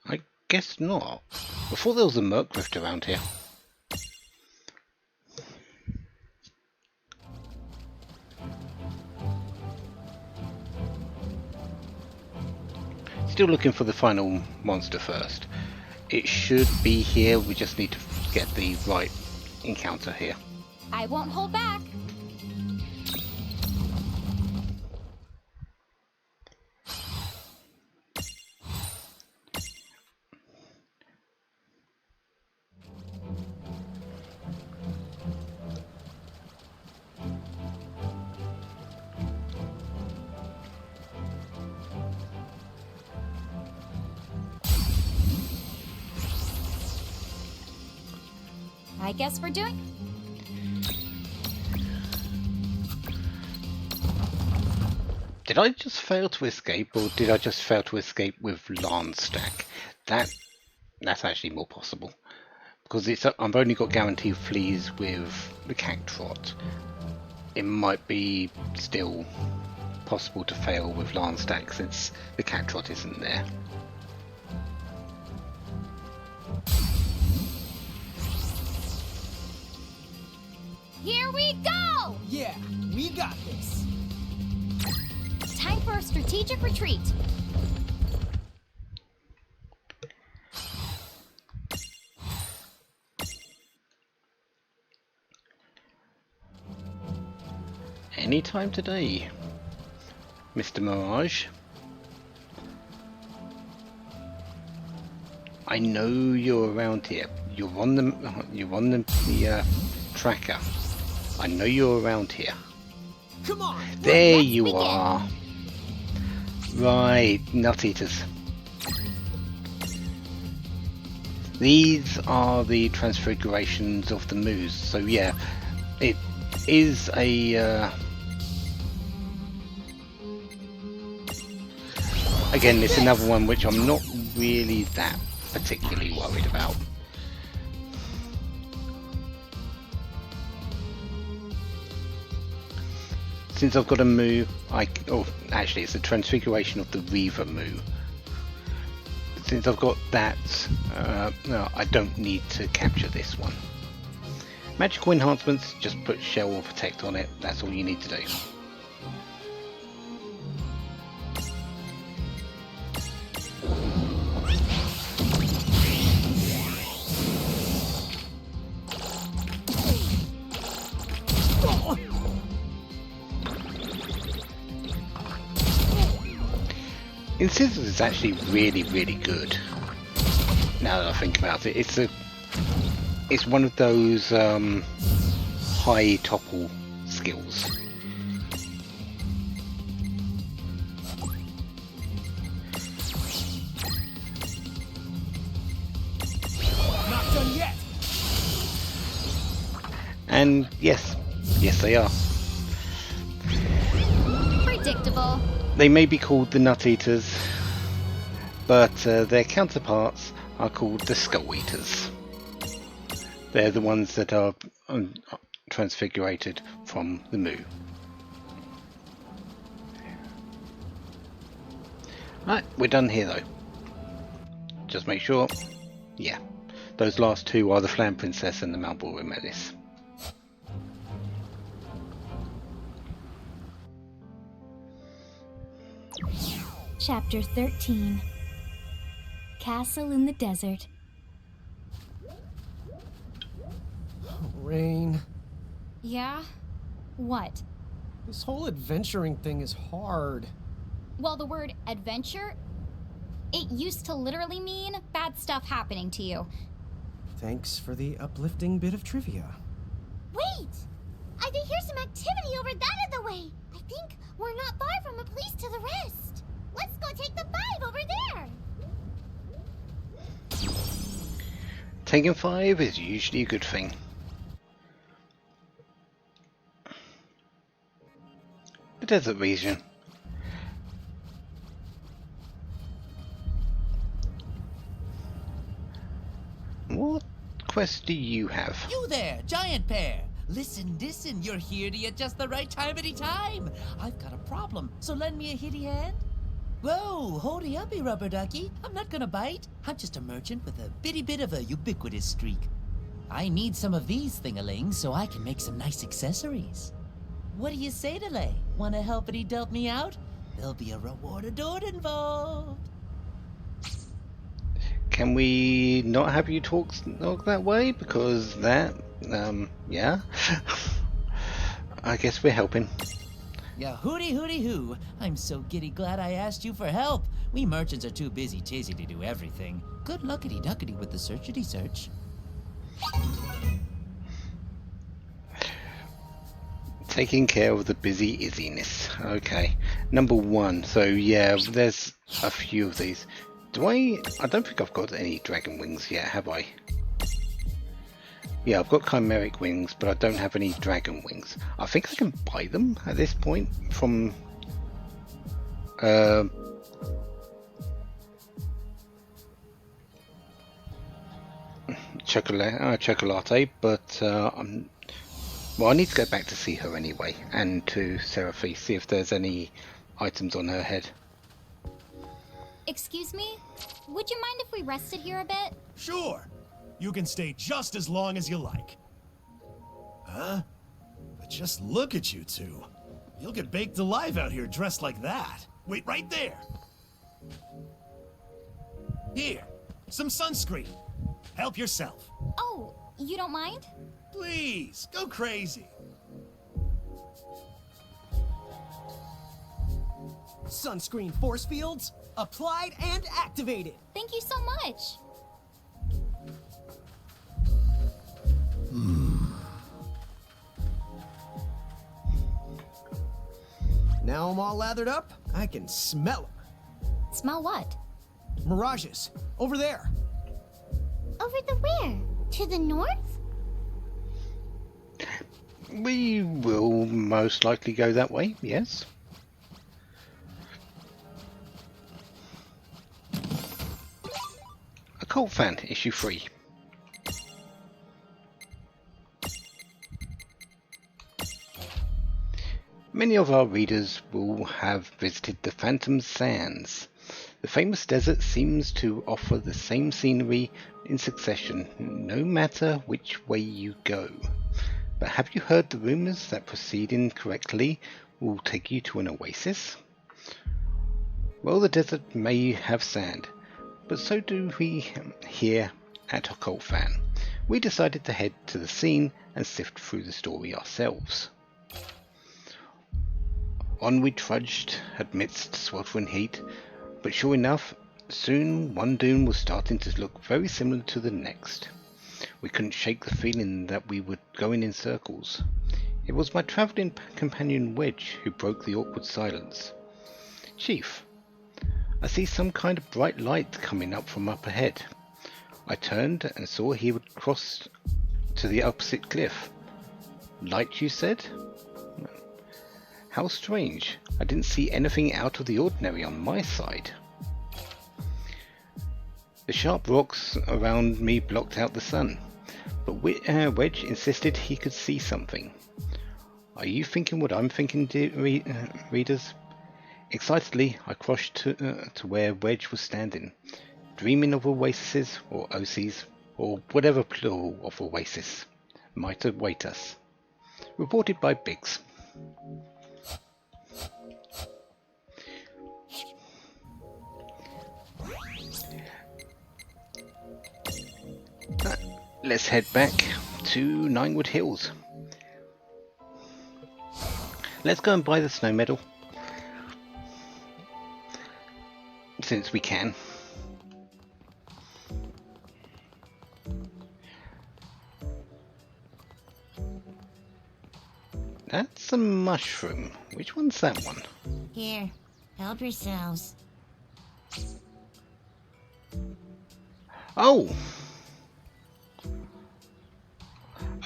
I guess not. I thought there was a Merc Rift around here. Still looking for the final monster first. It should be here, we just need to get the right encounter here. I won't hold back. I guess we're doing. Did I just fail to escape, or did I just fail to escape with Lance stack? That's actually more possible, because I've only got guaranteed fleas with the Cactrot. It might be still possible to fail with Lance stack since the Cactrot isn't there. Here we go! Yeah, we got this. Time for a strategic retreat. Anytime today, Mr. Mirage. I know you're around here. You're on the tracker. I know you're around here. Come on. There you are. Right, Nut Eaters. These are the transfigurations of the moose. So yeah, it is a again, it's another one which I'm not really that particularly worried about. Since I've got a moo, actually it's a transfiguration of the Reaver moo. Since I've got that, no, I don't need to capture this one. Magical enhancements, just put Shell or Protect on it, that's all you need to do. Incisors is actually really, really good. Now that I think about it, it's one of those high topple skills. Not done yet. And yes, they are. Predictable. They may be called the Nut Eaters, but their counterparts are called the Skull Eaters. They're the ones that are transfigurated from the Moo. Right, we're done here though. Just make sure. Yeah, those last two are the Flam Princess and the Malboro Menace. Chapter 13. Castle in the Desert. Rain, Yeah? What? this whole adventuring thing is hard. Well, the word adventure, it used to literally mean bad stuff happening to you. Thanks for the uplifting bit of trivia. Wait! I think here's some activity over that other way. I think we're not far from a place to the rest. Let's go take the 5 over there. Taking 5 is usually a good thing. The desert region. What quest do you have? You there, giant pear! Listen, you're here at just the right time. I've got a problem, so lend me a hitty hand. Whoa, holdy uppy, rubber ducky. I'm not gonna bite. I'm just a merchant with a bitty bit of a ubiquitous streak. I need some of these thingalings so I can make some nice accessories. What do you say, Delay? Wanna helpity delp me out? There'll be a reward adored involved. Can we not have you talk that way? Because that, yeah. I guess we're helping. Yeah, hooty hoo. I'm so giddy glad I asked you for help. We merchants are too busy tizzy to do everything. Good luckity duckity with the searchity search. Taking care of the busy izziness. Okay. Number 1. So yeah, there's a few of these. I don't think I've got any dragon wings yet, have I? Yeah, I've got chimeric wings, but I don't have any dragon wings. I think I can buy them at this point from Chocolate, but well, I need to go back to see her anyway, and to Seraphi, see if there's any items on her head. Excuse me? Would you mind if we rested here a bit? Sure. You can stay just as long as you like. Huh? But just look at you two. You'll get baked alive out here dressed like that. Wait right there. Here, some sunscreen. Help yourself. Oh, you don't mind? Please, go crazy. Sunscreen force fields, applied and activated. Thank you so much. Now I'm all lathered up, I can smell them. Smell what? Mirages, over there. Over the where? To the north? We will most likely go that way, yes. Occult Fan, issue 3. Many of our readers will have visited the Phantom Sands. The famous desert seems to offer the same scenery in succession, no matter which way you go. But have you heard the rumours that proceeding correctly will take you to an oasis? Well, the desert may have sand, but so do we here at Occult Fan. We decided to head to the scene and sift through the story ourselves. On we trudged amidst sweltering heat, but sure enough, soon one dune was starting to look very similar to the next. We couldn't shake the feeling that we were going in circles. It was my travelling companion Wedge who broke the awkward silence. Chief, I see some kind of bright light coming up from up ahead. I turned and saw he would cross to the opposite cliff. Light, you said? How strange. I didn't see anything out of the ordinary on my side. The sharp rocks around me blocked out the sun, but Wedge insisted he could see something. Are you thinking what I'm thinking, dear readers? Excitedly, I crossed to where Wedge was standing, dreaming of oases, or oases, or whatever plural of oasis might await us. Reported by Biggs. Let's head back to Ninewood Hills. Let's go and buy the snow medal, since we can. That's a mushroom. Which one's that one? Here, help yourselves. Oh!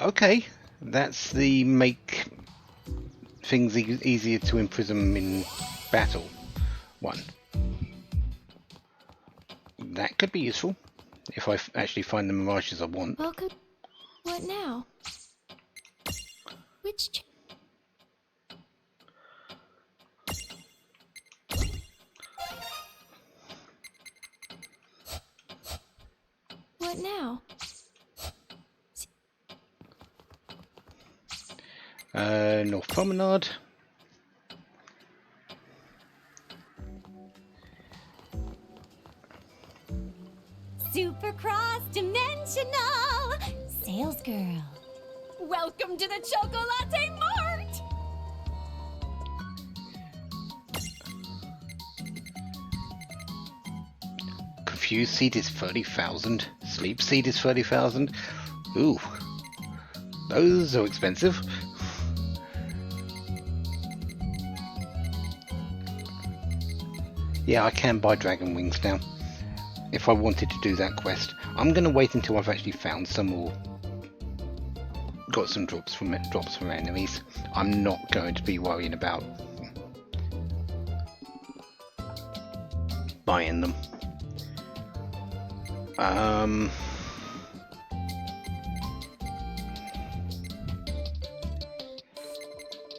Okay, that's the make things easier to imprison in battle one. That could be useful if I actually find the mirages I want. Welcome. What now? Which What now? North Promenade. Super cross-dimensional sales girl. Welcome to the Chocolate Mart! Confused seed is 30,000. Sleep seed is 30,000. Ooh, those are expensive. Yeah, I can buy dragon wings now, if I wanted to do that quest. I'm going to wait until I've actually found some or got some drops from enemies. I'm not going to be worrying about buying them.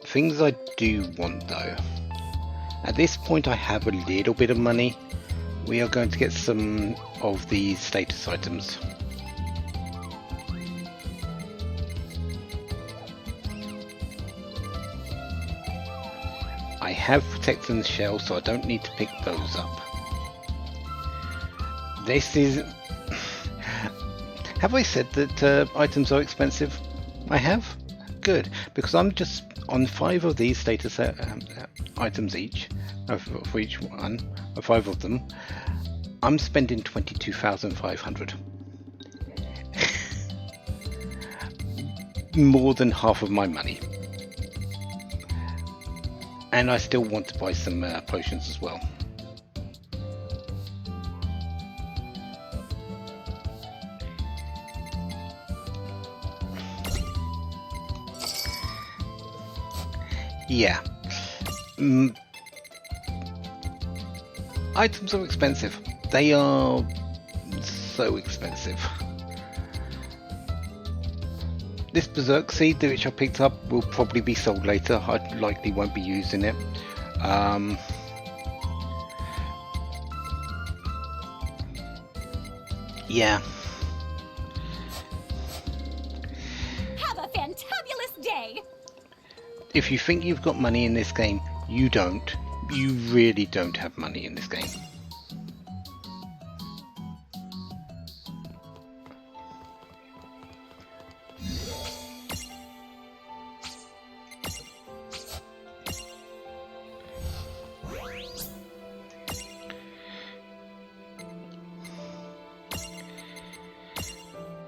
Things I do want though. At this point I have a little bit of money. We are going to get some of the status items. I have Protecton's shell, so I don't need to pick those up. This is... Have I said that items are expensive? I have? Good, because I'm just on 5 of these status items each, for each one, 5 of them. I'm spending 22,500. More than half of my money. And I still want to buy some potions as well. Yeah. Items are expensive. They are so expensive. This Berserk Seed which I picked up will probably be sold later. I likely won't be using it. Yeah. Have a fantabulous day! If you think you've got money in this game, you don't. You really don't have money in this game.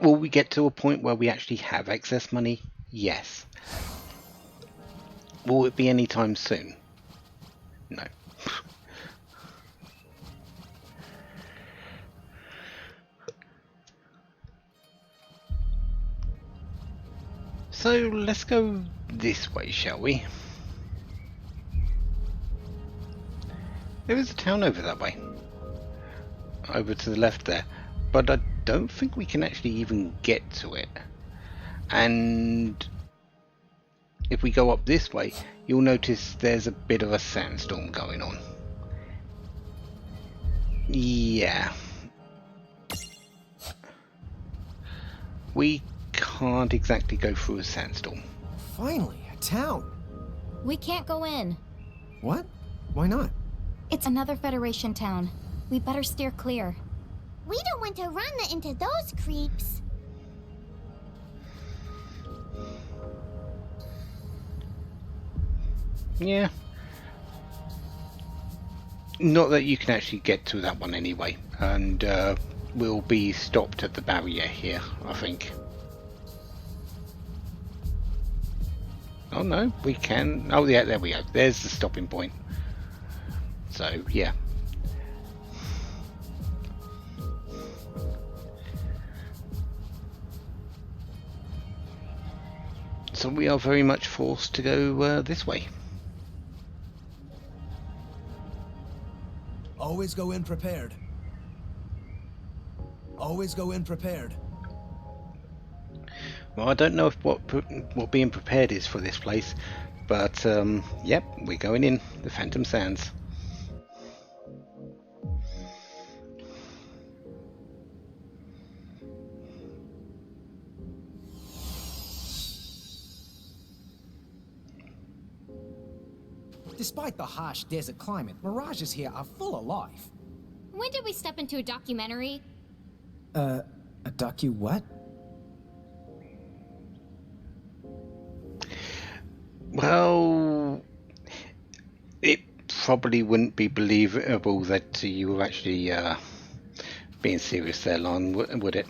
Will we get to a point where we actually have excess money? Yes. Will it be anytime soon? No. So let's go this way, shall we? There is a town over that way. Over to the left there. But I don't think we can actually even get to it. And if we go up this way, you'll notice there's a bit of a sandstorm going on. Yeah. We can't exactly go through a sandstorm. Finally, a town. We can't go in. What? Why not? It's another Federation town. We better steer clear. We don't want to run into those creeps. Yeah. Not that you can actually get to that one anyway. And we'll be stopped at the barrier here, I think. Oh no, we can. Oh yeah, there we go. There's the stopping point. So yeah. So we are very much forced to go this way. Always go in prepared. Always go in prepared. Well, I don't know if what being prepared is for this place, but yep, we're going in the Phantom Sands. Despite the harsh desert climate, mirages here are full of life. When did we step into a documentary? A docu what? Well, it probably wouldn't be believable that you were actually being serious there, Lon, would it?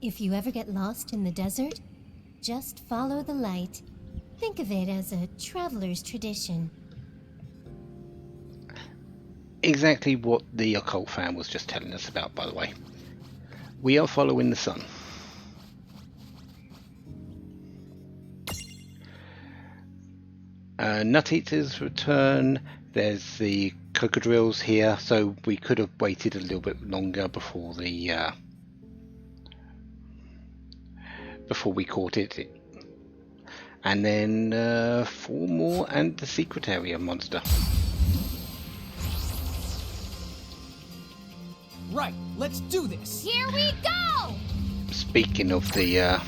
If you ever get lost in the desert, just follow the light. Think of it as a traveler's tradition. Exactly what the occult fan was just telling us about, by the way. We are following the sun. Nut Eaters return. There's the crocodiles here, so we could have waited a little bit longer before the before we caught it. And then 4 more and the secret area monster. Right, let's do this. Here we go! Speaking of the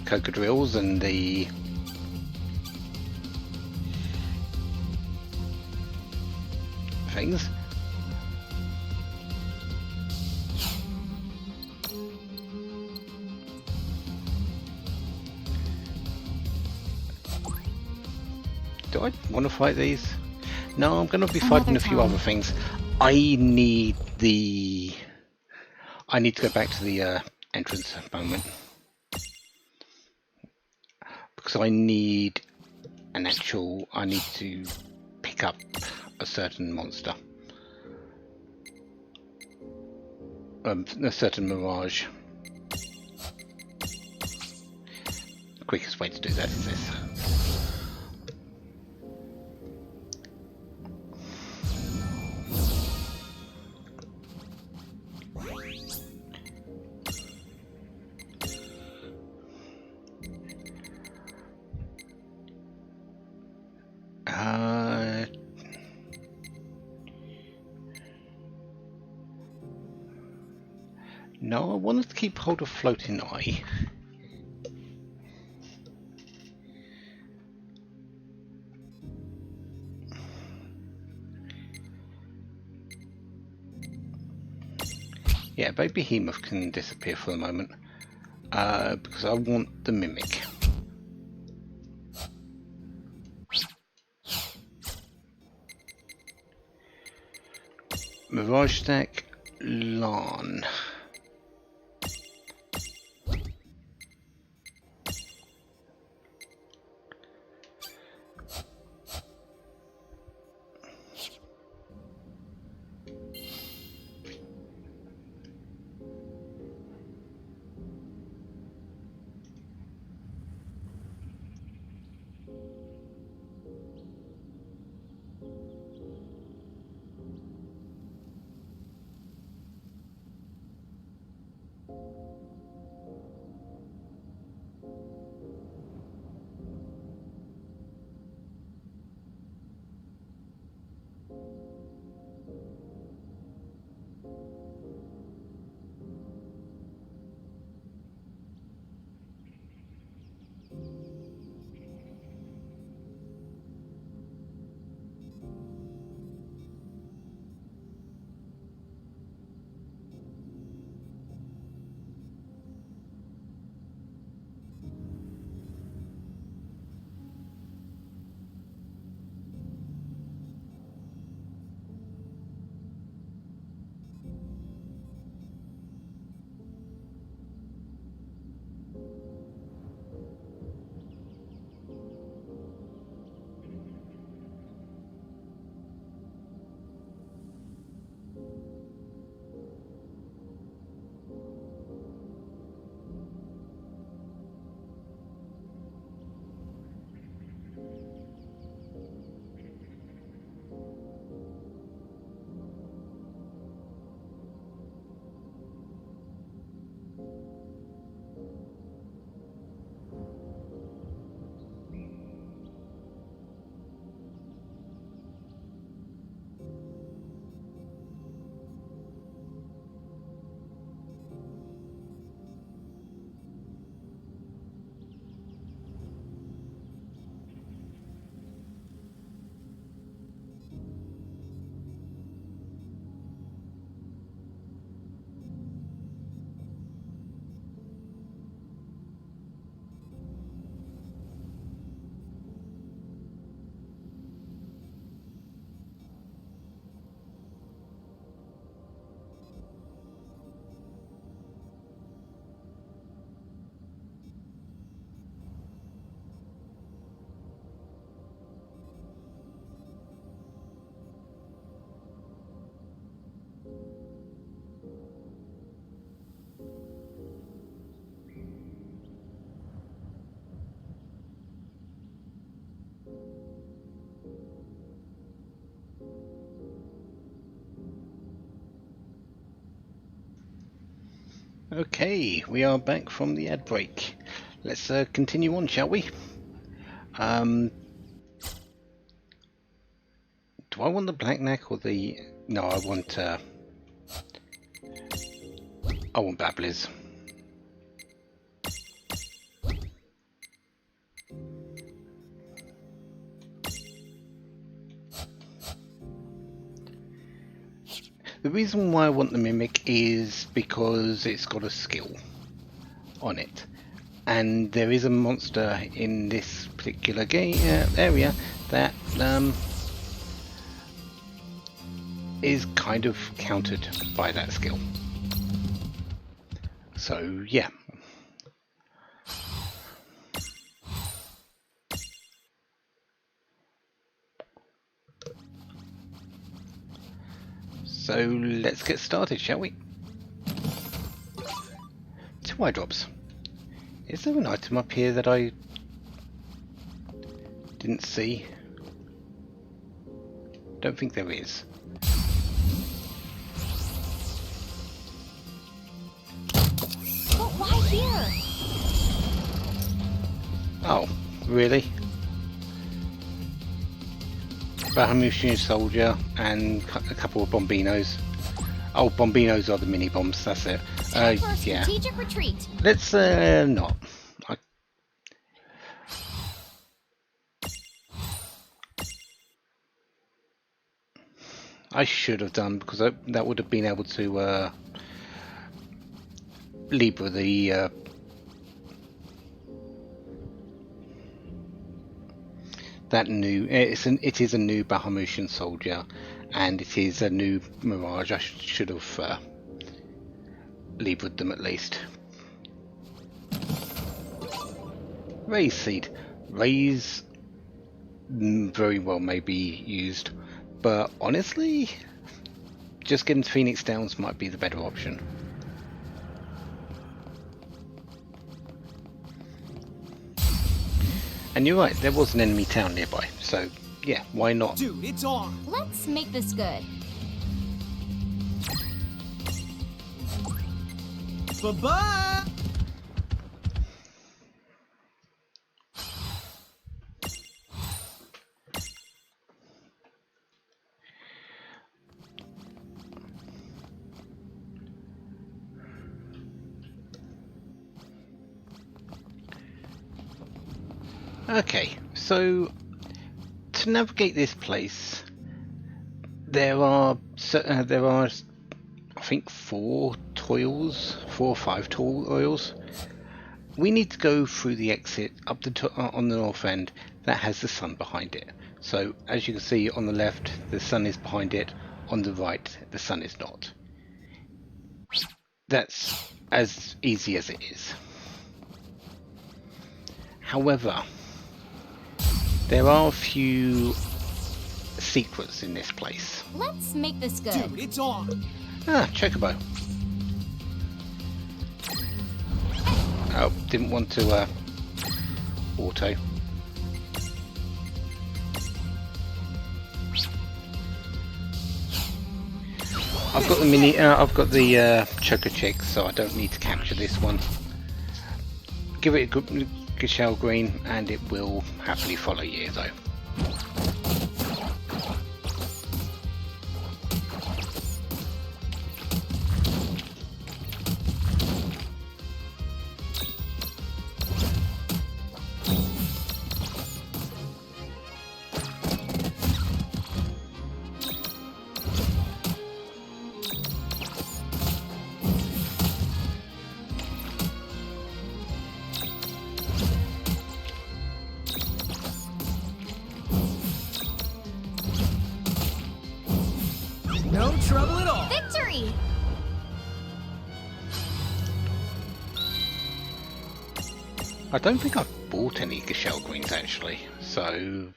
crocodiles and the things. Do I want to fight these? No, I'm going to be fighting a few other things. I need to go back to the entrance moment. Because I need to pick up a certain monster. A certain mirage. The quickest way to do that is this. No, I wanted to keep hold of Floating Eye. Yeah, Baby Behemoth can disappear for the moment. Because I want the Mimic. Mirage Stack, Lan. Okay, we are back from the ad break. Let's continue on, shall we? Do I want the black neck or the... No, I want Babblers. The reason why I want the Mimic is because it's got a skill on it. And there is a monster in this particular area that is kind of countered by that skill. So yeah. So let's get started, shall we? 2 eye drops. Is there an item up here that I didn't see? Don't think there is. But why here? Oh, really? Bahamutian soldier and a couple of bombinos. Oh, bombinos are the mini bombs. That's it. Time for a Yeah. strategic retreat. Let's not. I should have done, because that would have been able to Libra the that new. It is a new Bahamutian soldier, and it is a new Mirage. I should have Libra'd them at least. Raise seed. Raise very well may be used, but honestly, just getting Phoenix Downs might be the better option. And you're right, there was an enemy town nearby, so yeah, why not? Dude, it's on. Let's make this good. Bye-bye! Okay, so to navigate this place, there are I think 4 or 5 toils. We need to go through the exit up on the north end that has the sun behind it. So as you can see on the left, the sun is behind it. On the right, the sun is not. That's as easy as it is. However, there are a few secrets in this place. Let's make this good. Dude, it's on. Ah, Chocobo. Oh, didn't want to auto. I've got the I've got the Choco Chick, so I don't need to capture this one. Give it a good shell green, and it will happily follow you, though. No trouble at all. Victory! I don't think I've bought any Gashelle Greens actually, so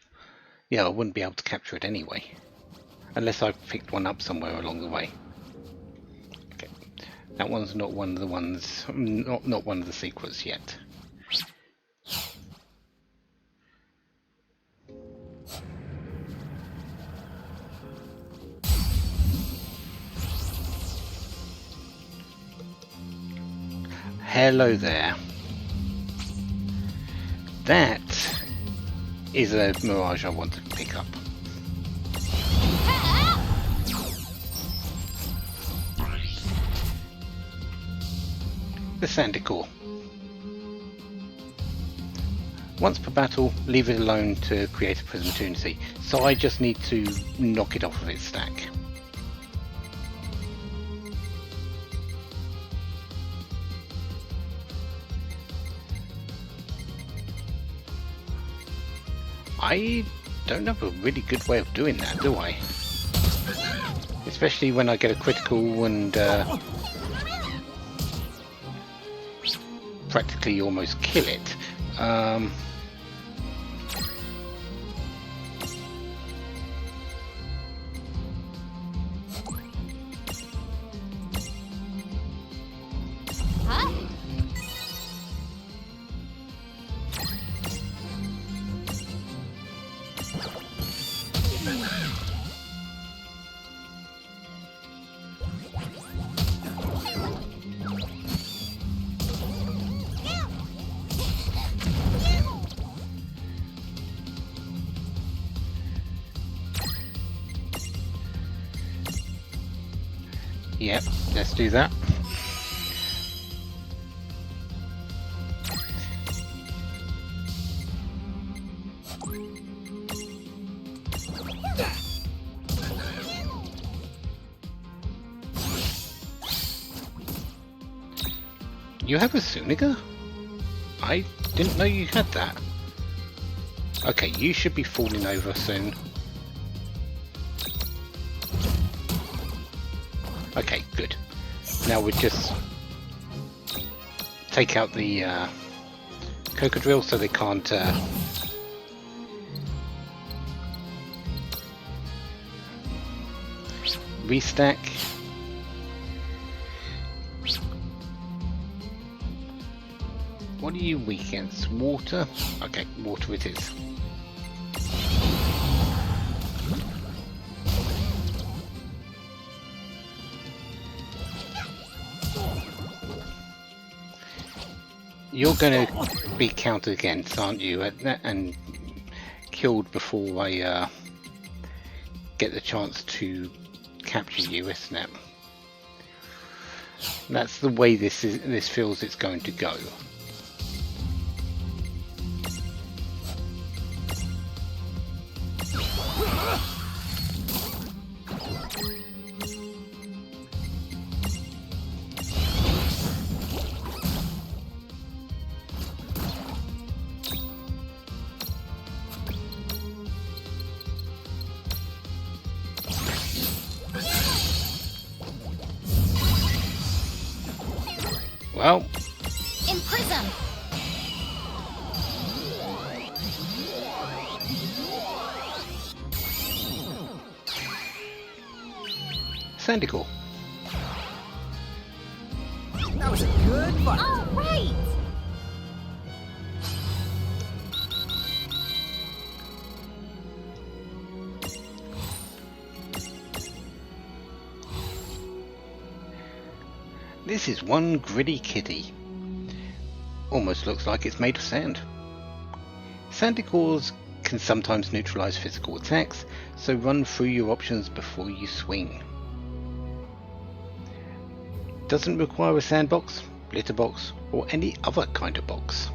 yeah, I wouldn't be able to capture it anyway. Unless I picked one up somewhere along the way. Okay. That one's not one of the ones, not one of the secrets yet. hello there. That is a mirage I want to pick up. The Sandicore. Once per battle, leave it alone to create a opportunity. So I just need to knock it off of its stack. I don't have a really good way of doing that, do I? Especially when I get a critical and practically almost kill it. Yep, let's do that. You have a Suniga? I didn't know you had that. Okay, you should be falling over soon. Okay, good. Now we just take out the Cocodrill so they can't restack. What are you weak against? Water? Okay, water it is. You're going to be counted against, aren't you? And killed before I get the chance to capture you, isn't it? That's the way this feels it's going to go. Well, Imprison! Sandicore. That was a good fight. All right! This is one gritty kitty. Almost looks like it's made of sand. Sandicores can sometimes neutralize physical attacks, so run through your options before you swing. Doesn't require a sandbox, litter box, or any other kind of box.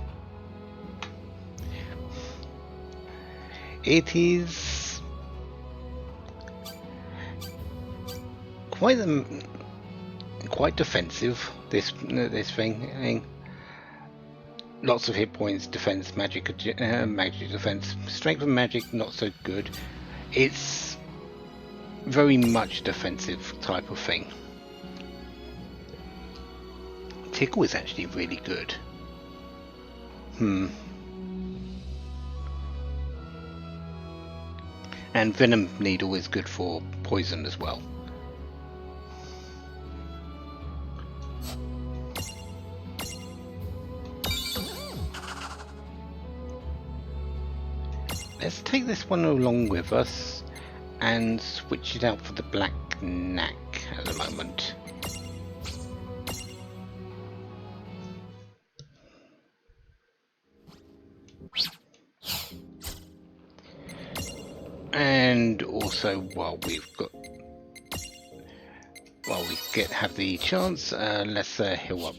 It is quite defensive. This thing. Lots of hit points, defense, magic defense, strength and magic not so good. It's very much defensive type of thing. Tickle is actually really good. And Venom Needle is good for poison as well. Let's take this one along with us and switch it out for the Black Knack at the moment. And also, while we have the chance, let's heal up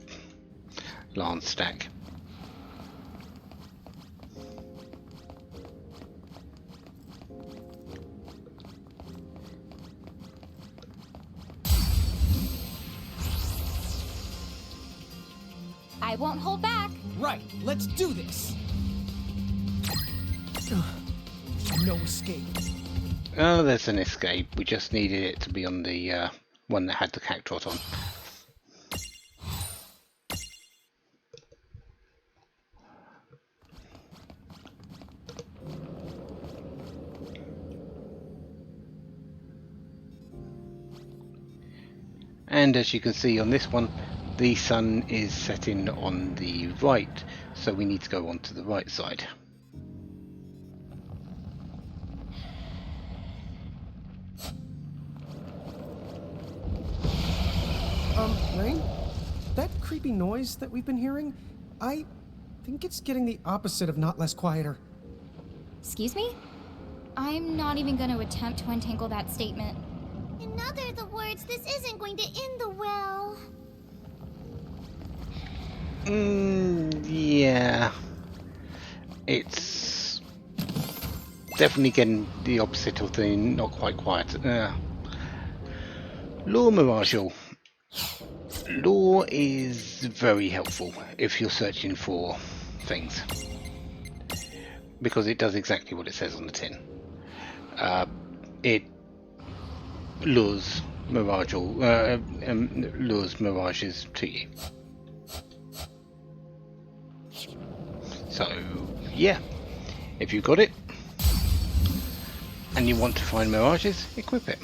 Lance stack. I won't hold back. Right, let's do this. No escape. Oh, there's an escape. We just needed it to be on the one that had the cactrot on. And as you can see on this one, the sun is setting on the right, so we need to go on to the right side. Rain? That creepy noise that we've been hearing, I think it's getting the opposite of not less quieter. Excuse me? I'm not even going to attempt to untangle that statement. In other words, this isn't going to end the well. Yeah. It's definitely getting the opposite of the not quite quiet. Lure Mirage. Lure is very helpful if you're searching for things, because it does exactly what it says on the tin. It lures mirages to you. So yeah, if you've got it and you want to find mirages, equip it.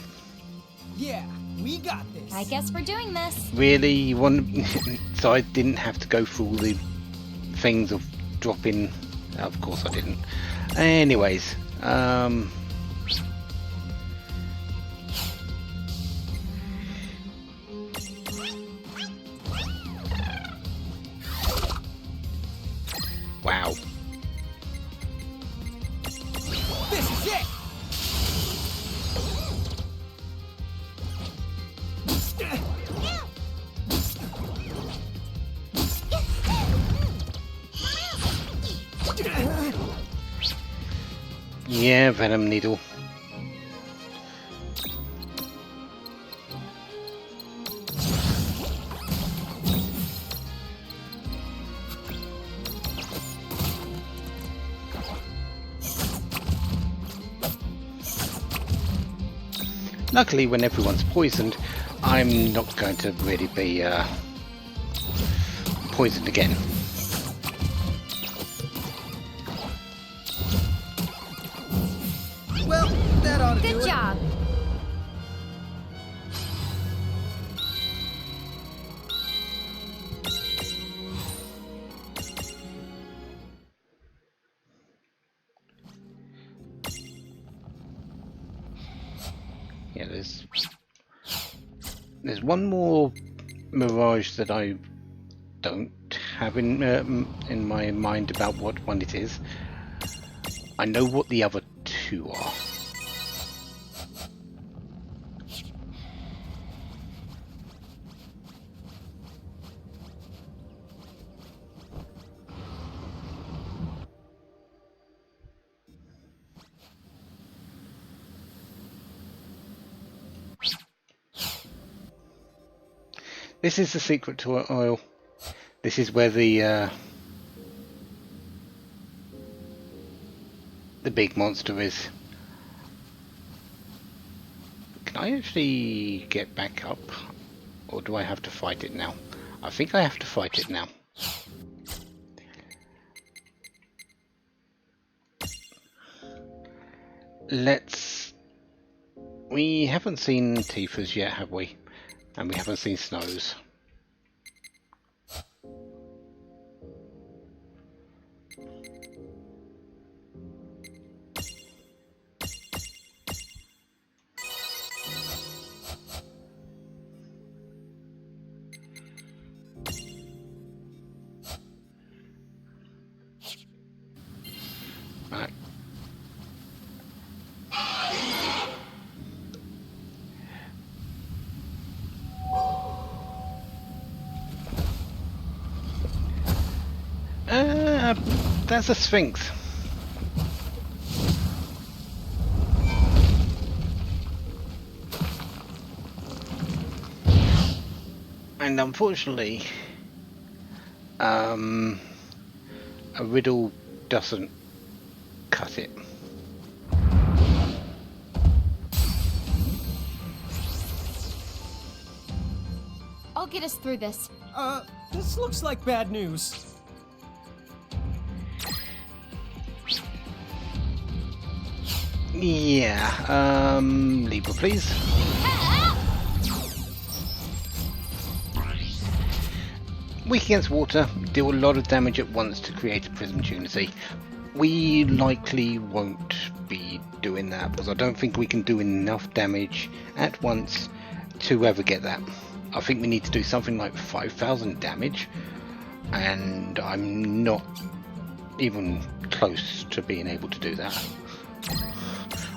Yeah, we got this. I guess we're doing this. Really, you want? So I didn't have to go through all the things of dropping. Of course I didn't. Anyways, wow. This is it. Yeah, Venom Needle. Luckily, when everyone's poisoned, I'm not going to really be poisoned again. Well, that ought to do Good it. job. Yeah, there's one more mirage that I don't have in my mind about what one it is. I know what the other two are. This is the secret to oil. This is where the big monster is. Can I actually get back up, or do I have to fight it now? I think I have to fight it now. We haven't seen Tifa's yet, have we? And we haven't seen Snow's. Right. That's a Sphinx. And unfortunately, a riddle doesn't cut it. I'll get us through this. This looks like bad news. Yeah, Libra, please. Weak against water, deal a lot of damage at once to create a prism trinity. We likely won't be doing that because I don't think we can do enough damage at once to ever get that. I think we need to do something like 5,000 damage, and I'm not even close to being able to do that.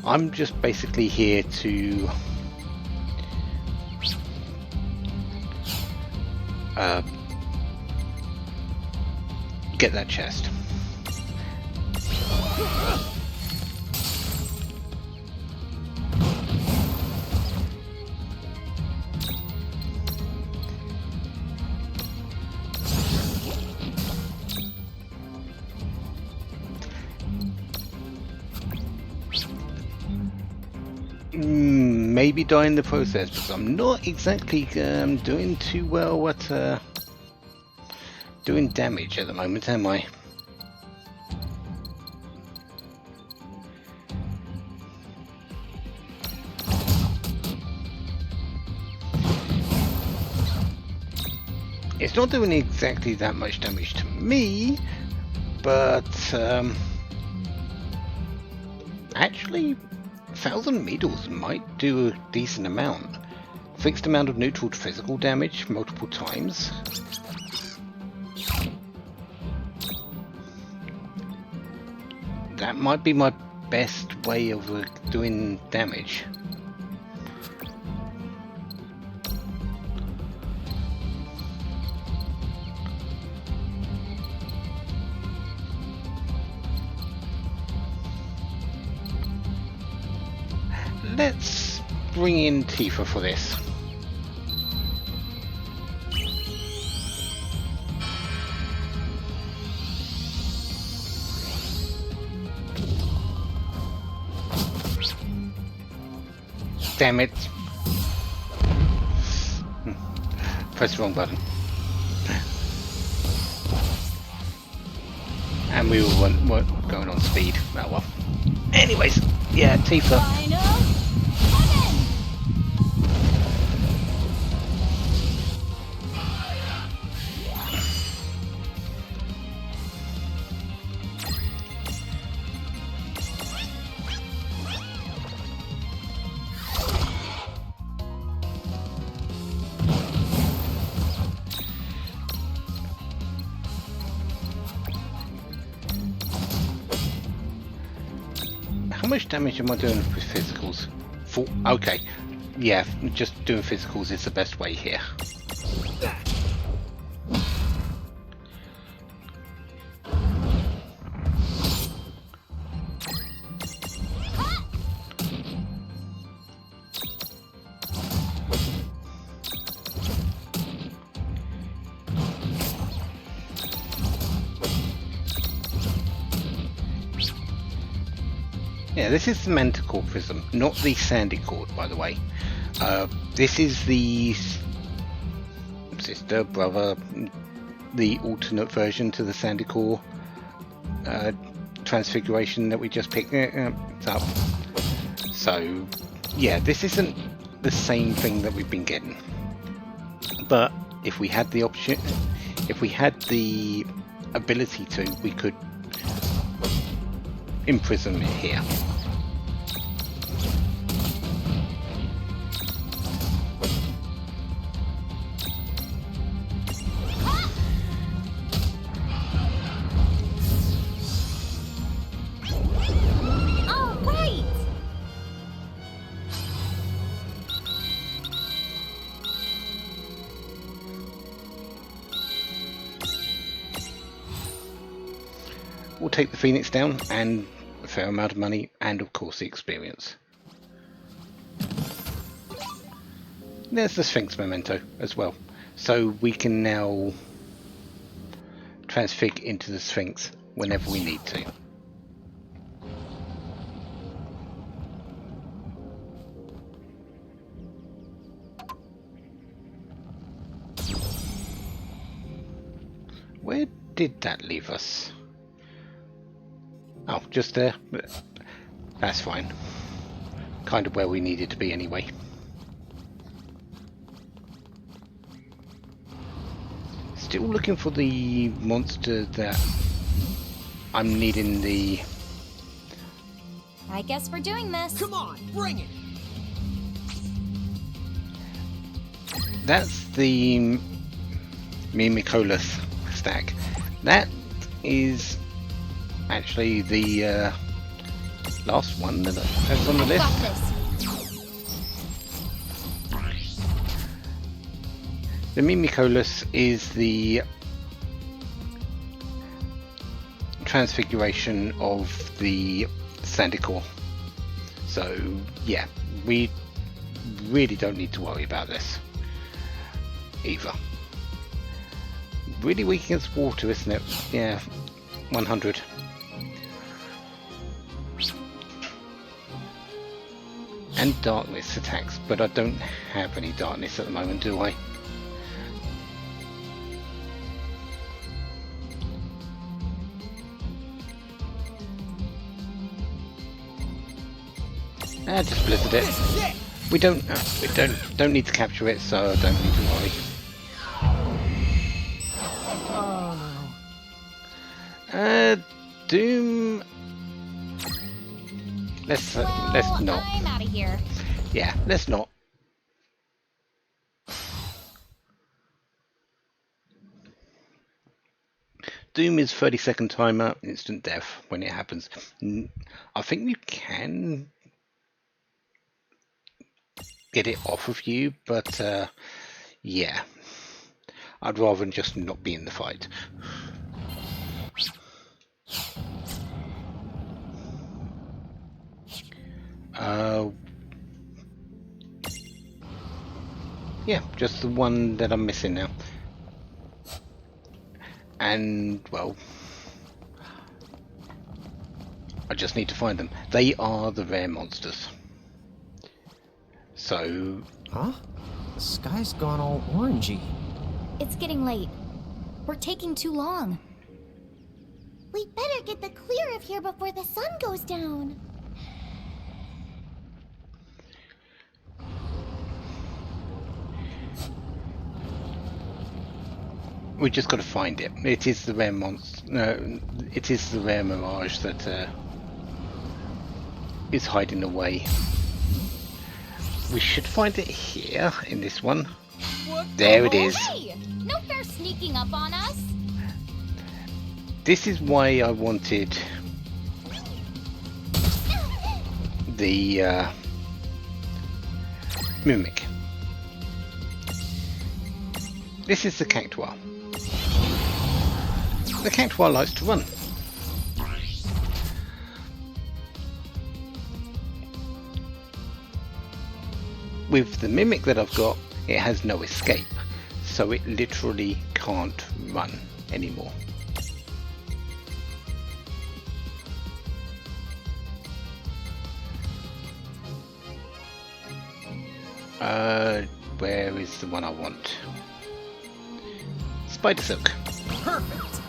I'm just basically here to get that chest. Maybe die in the process, because I'm not exactly doing too well at doing damage at the moment, am I? It's not doing exactly that much damage to me, but actually 1,000 needles might do a decent amount. Fixed amount of neutral to physical damage multiple times. That might be my best way of doing damage. Let's bring in Tifa for this. Damn it. Press the wrong button. And we weren't going on speed. Oh well. Anyways, yeah, Tifa. How much damage am I doing with physicals? Okay, yeah, just doing physicals is the best way here. Yeah, this is the Manticore Prism, not the Sandy Cord, by the way. This is the sister, brother, the alternate version to the Sandy Core transfiguration that we just picked up. So, yeah, this isn't the same thing that we've been getting. But if we had the option, if we had the ability to, we could imprison it here. we'll take the Phoenix down and a fair amount of money and of course the experience. There's the Sphinx memento as well, so we can now transfig into the Sphinx whenever we need to. Where did that leave us? Oh, just there. That's fine. Kind of where we needed to be anyway. Still looking for the monster that I'm needing the... I guess we're doing this. Come on, bring it! That's the Mimicolith stack. That is actually the last one that's on the list. Got this. The Mimicolith is the transfiguration of the Sandicore. So yeah, we really don't need to worry about this either. Really weak against water, isn't it? Yeah, 100. And darkness attacks, but I don't have any darkness at the moment, do I? Just blizzard it. We don't need to capture it, so I don't need to worry. Doom. Let's not. I'm out of here. Yeah, let's not. Doom is 30-second timer, instant death when it happens. I think you can get it off of you, but yeah, I'd rather just not be in the fight. Yeah, just the one that I'm missing now. And, well, I just need to find them. They are the rare monsters. So... Huh? The sky's gone all orangey. It's getting late. We're taking too long. We better get the clear of here before the sun goes down. We just got to find it. It is the rare monster. No, it is the rare mirage that is hiding away. We should find it here in this one. There it is. Hey! No fair sneaking up on us. This is why I wanted the mimic. This is the cactuar. The cactuar likes to run. With the mimic that I've got, it has no escape, so it literally can't run anymore. Where is the one I want? Spider silk. Perfect.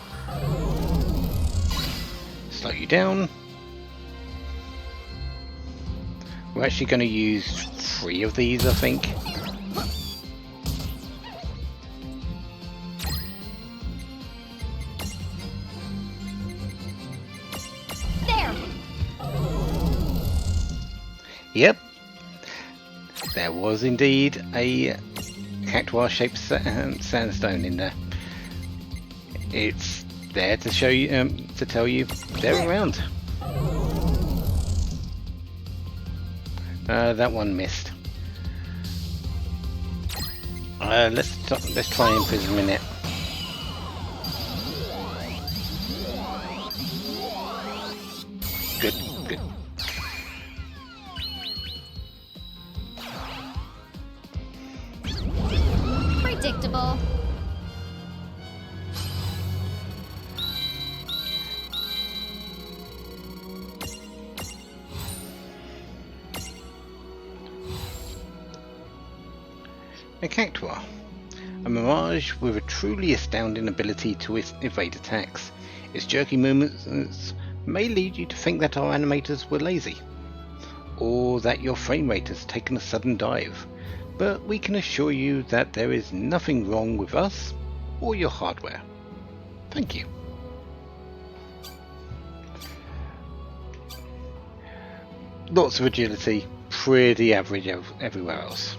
Slow you down. We're actually going to use 3 of these, I think. There. Yep. There was indeed a cactuar shaped sandstone in there. It's there to show you, to tell you they're around. That one missed. Let's try imprisonment it. A Cactuar. A mirage with a truly astounding ability to evade attacks. Its jerky movements may lead you to think that our animators were lazy, or that your frame rate has taken a sudden dive, but we can assure you that there is nothing wrong with us or your hardware. Thank you. Lots of agility, pretty average everywhere else.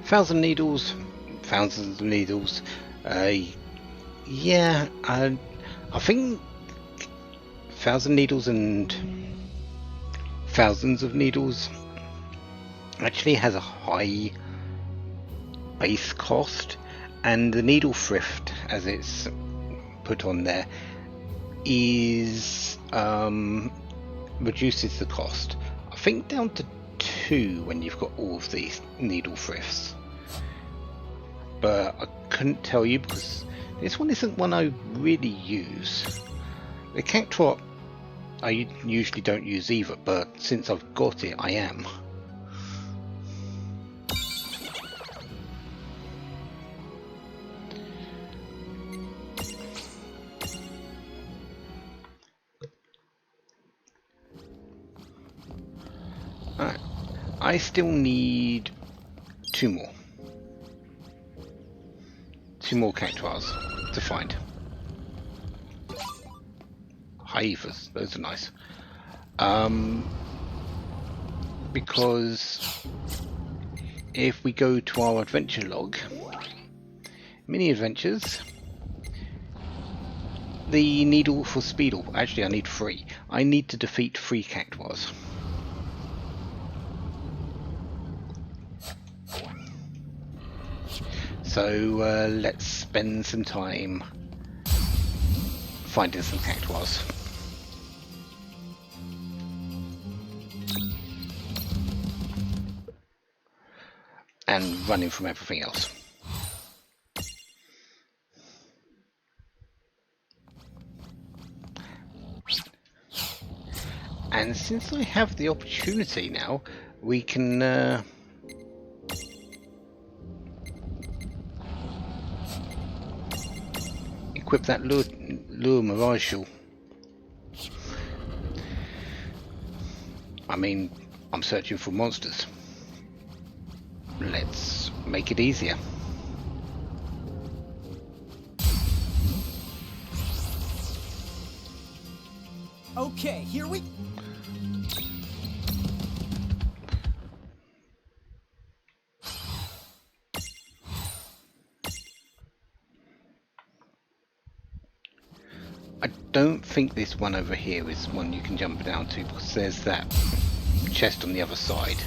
Thousand needles, thousands of needles. Yeah, I think thousand needles and thousands of needles actually has a high base cost, and the needle thrift, as it's put on there, is reduces the cost. I think down to 2 when you've got all of these needle thrifts. But I couldn't tell you because this one isn't one I really use. The Cactuar I usually don't use either, but since I've got it, I am. Alright, I still need 2 more. 2 more Cactuars to find. Hyevas, those are nice. Because if we go to our adventure log, mini adventures, the needle for Speedle, actually I need 3. I need to defeat 3 Cactuars. So let's spend some time finding some Cactuars. And running from everything else. And since I have the opportunity now, we can equip that lure mirage shell. I mean, I'm searching for monsters. Let's make it easier. Okay, here we... I don't think this one over here is one you can jump down to because there's that chest on the other side.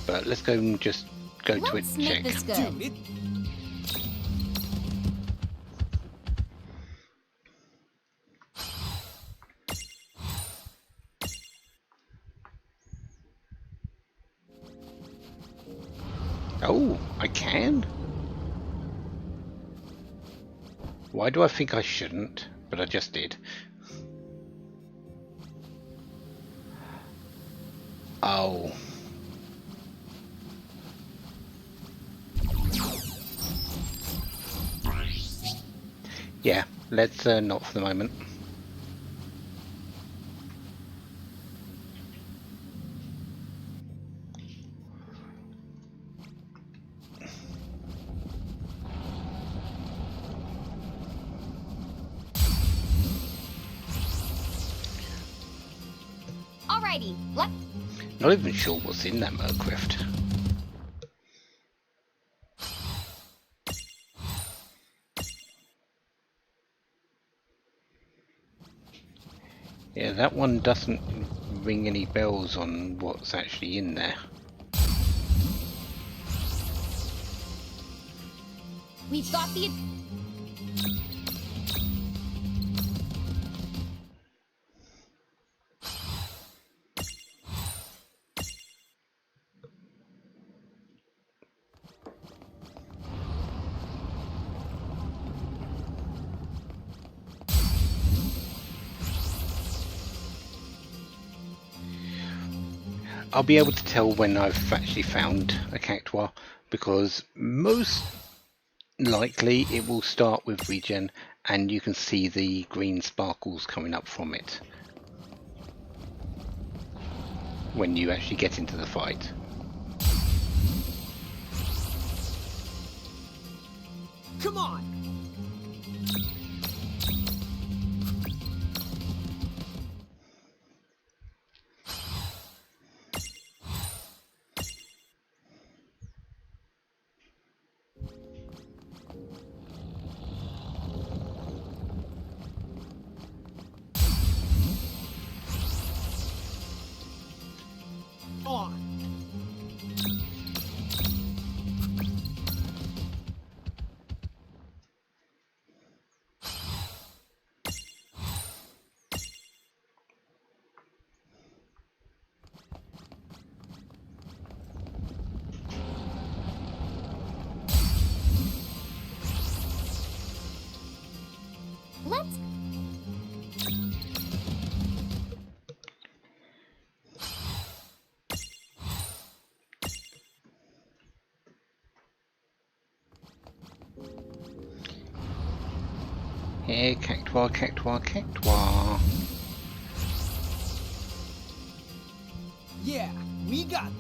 But let's go and just go to it and check. This good. Dude, Oh, I can? Why do I think I shouldn't? But I just did. Oh. Yeah, let's not for the moment. Alrighty, let. Not even sure what's in that Mercrypt. Yeah, that one doesn't ring any bells on what's actually in there. We've got the. I'll be able to tell when I've actually found a cactuar, because most likely it will start with regen and you can see the green sparkles coming up from it when you actually get into the fight. Come on! On! Let's. Here, cactuar, cactuar, cactuar. Yeah, we got.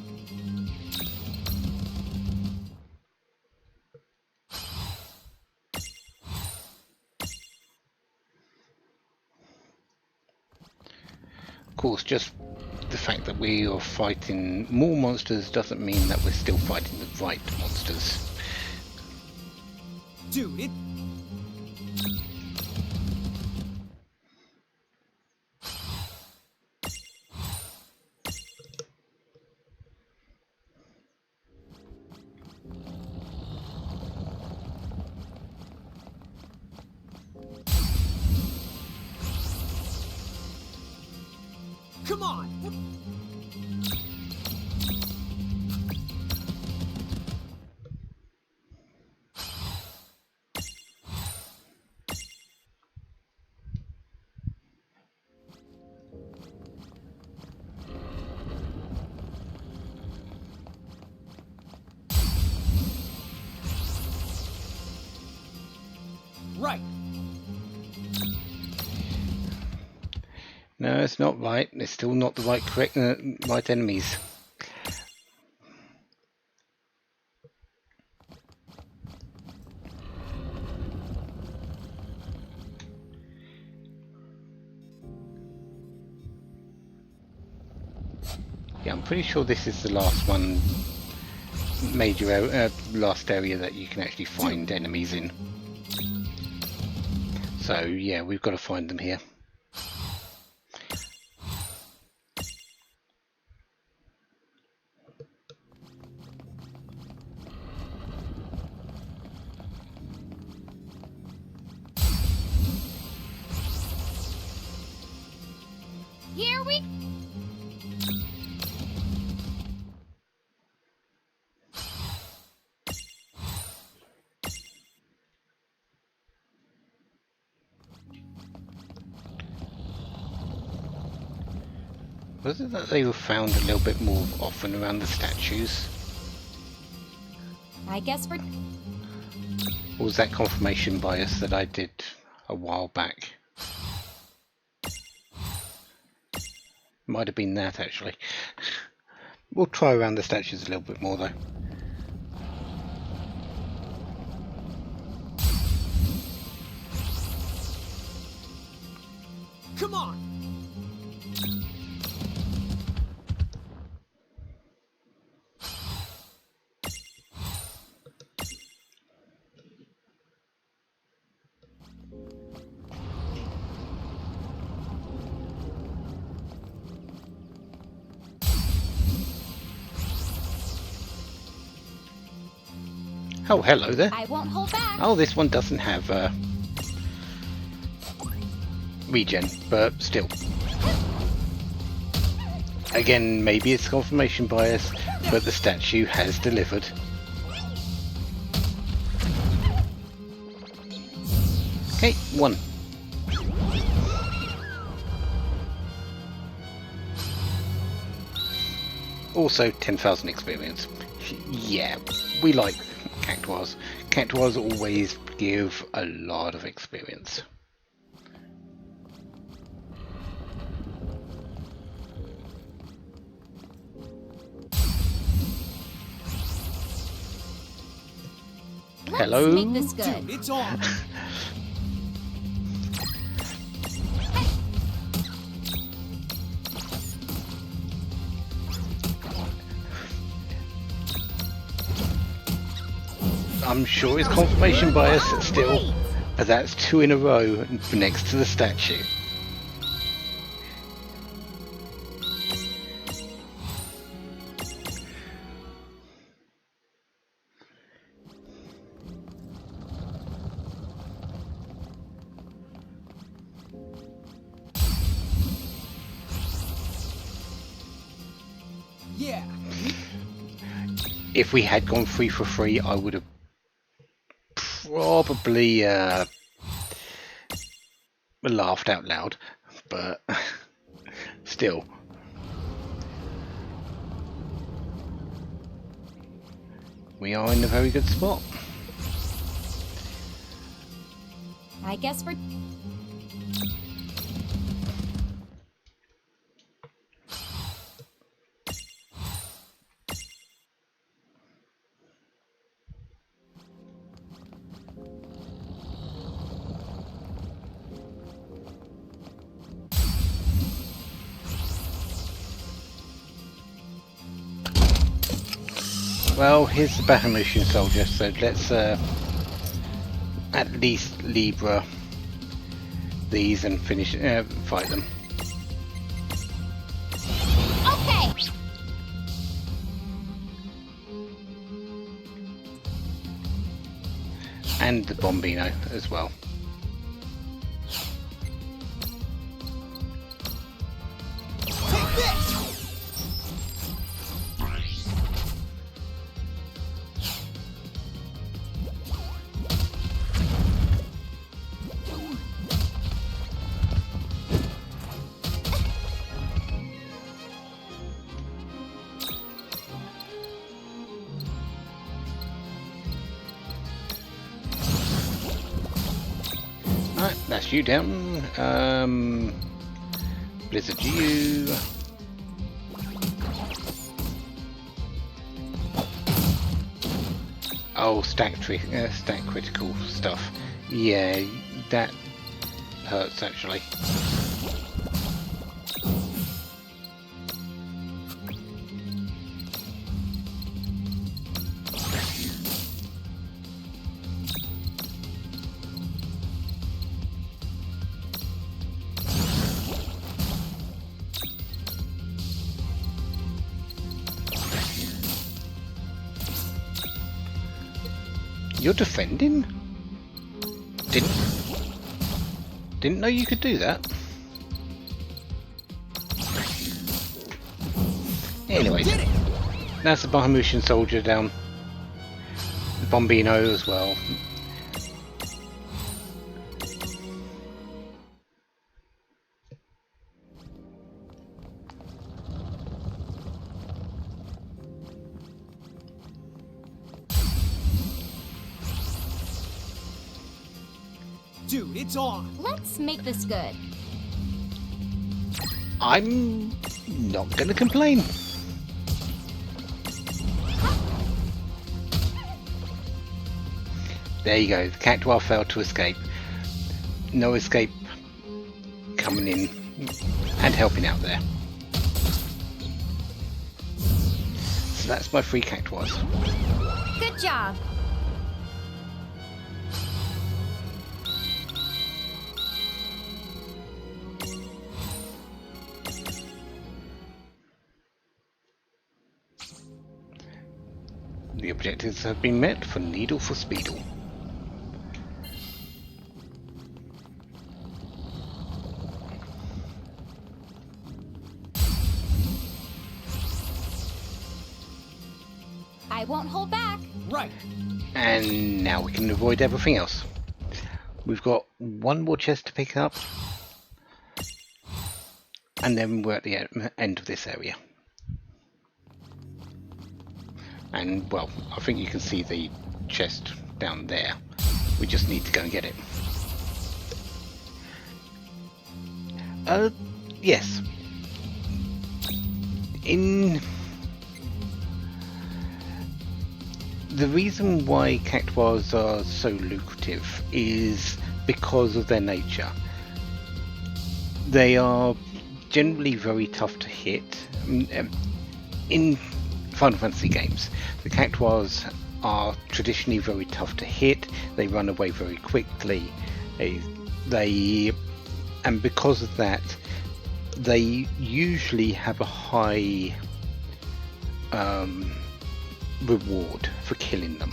Of course, just the fact that we are fighting more monsters doesn't mean that we're still fighting the right monsters. Dude, it. Come on! Right. No, it's not right. It's still not the right enemies. Yeah, I'm pretty sure this is the last one, last area that you can actually find enemies in. So yeah, we've got to find them here. Here we. Was it that they were found a little bit more often around the statues? I guess we're. Or was that confirmation bias that I did a while back? Might have been that actually. We'll try around the statues a little bit more though. Come on! Oh, hello there. I won't hold back. Oh, this one doesn't have regen, but still. Again, maybe it's confirmation bias, but the statue has delivered. Okay, one. Also 10,000 experience. Yeah, we like cactuars. Cactuars always give a lot of experience. Let's Hello? make this good. Dude, it's on. I'm sure it's confirmation bias still, but that's 2 in a row next to the statue. Yeah. If we had gone 3 for 3, I would have probably laughed out loud, but still. We are in a very good spot. I guess we're... Well, here's the Bahamutian soldier, so let's at least Libra these and finish fight them. Okay! And the Bombino as well. Take this! Alright, that's you down. Blizzard you. Oh, stack critical stuff. Yeah, that hurts actually. You're defending? Didn't know you could do that. Anyways, that's the Bahamutian soldier down. The Bombino as well. Dude, it's on. Let's make this good. I'm not gonna complain. There you go, the Cactuar failed to escape. No escape coming in and helping out there. So that's my 3 Cactuars. Good job. The objectives have been met for Needle for Speedle. I won't hold back. Right. And now we can avoid everything else. We've got one more chest to pick up. And then we're at the end of this area. And well, I think you can see the chest down there. We just need to go and get it. Yes. The reason why cactuars are so lucrative is because of their nature. They are generally very tough to hit. In Final Fantasy games, the cactuars are traditionally very tough to hit. They run away very quickly. And because of that, they usually have a high reward for killing them.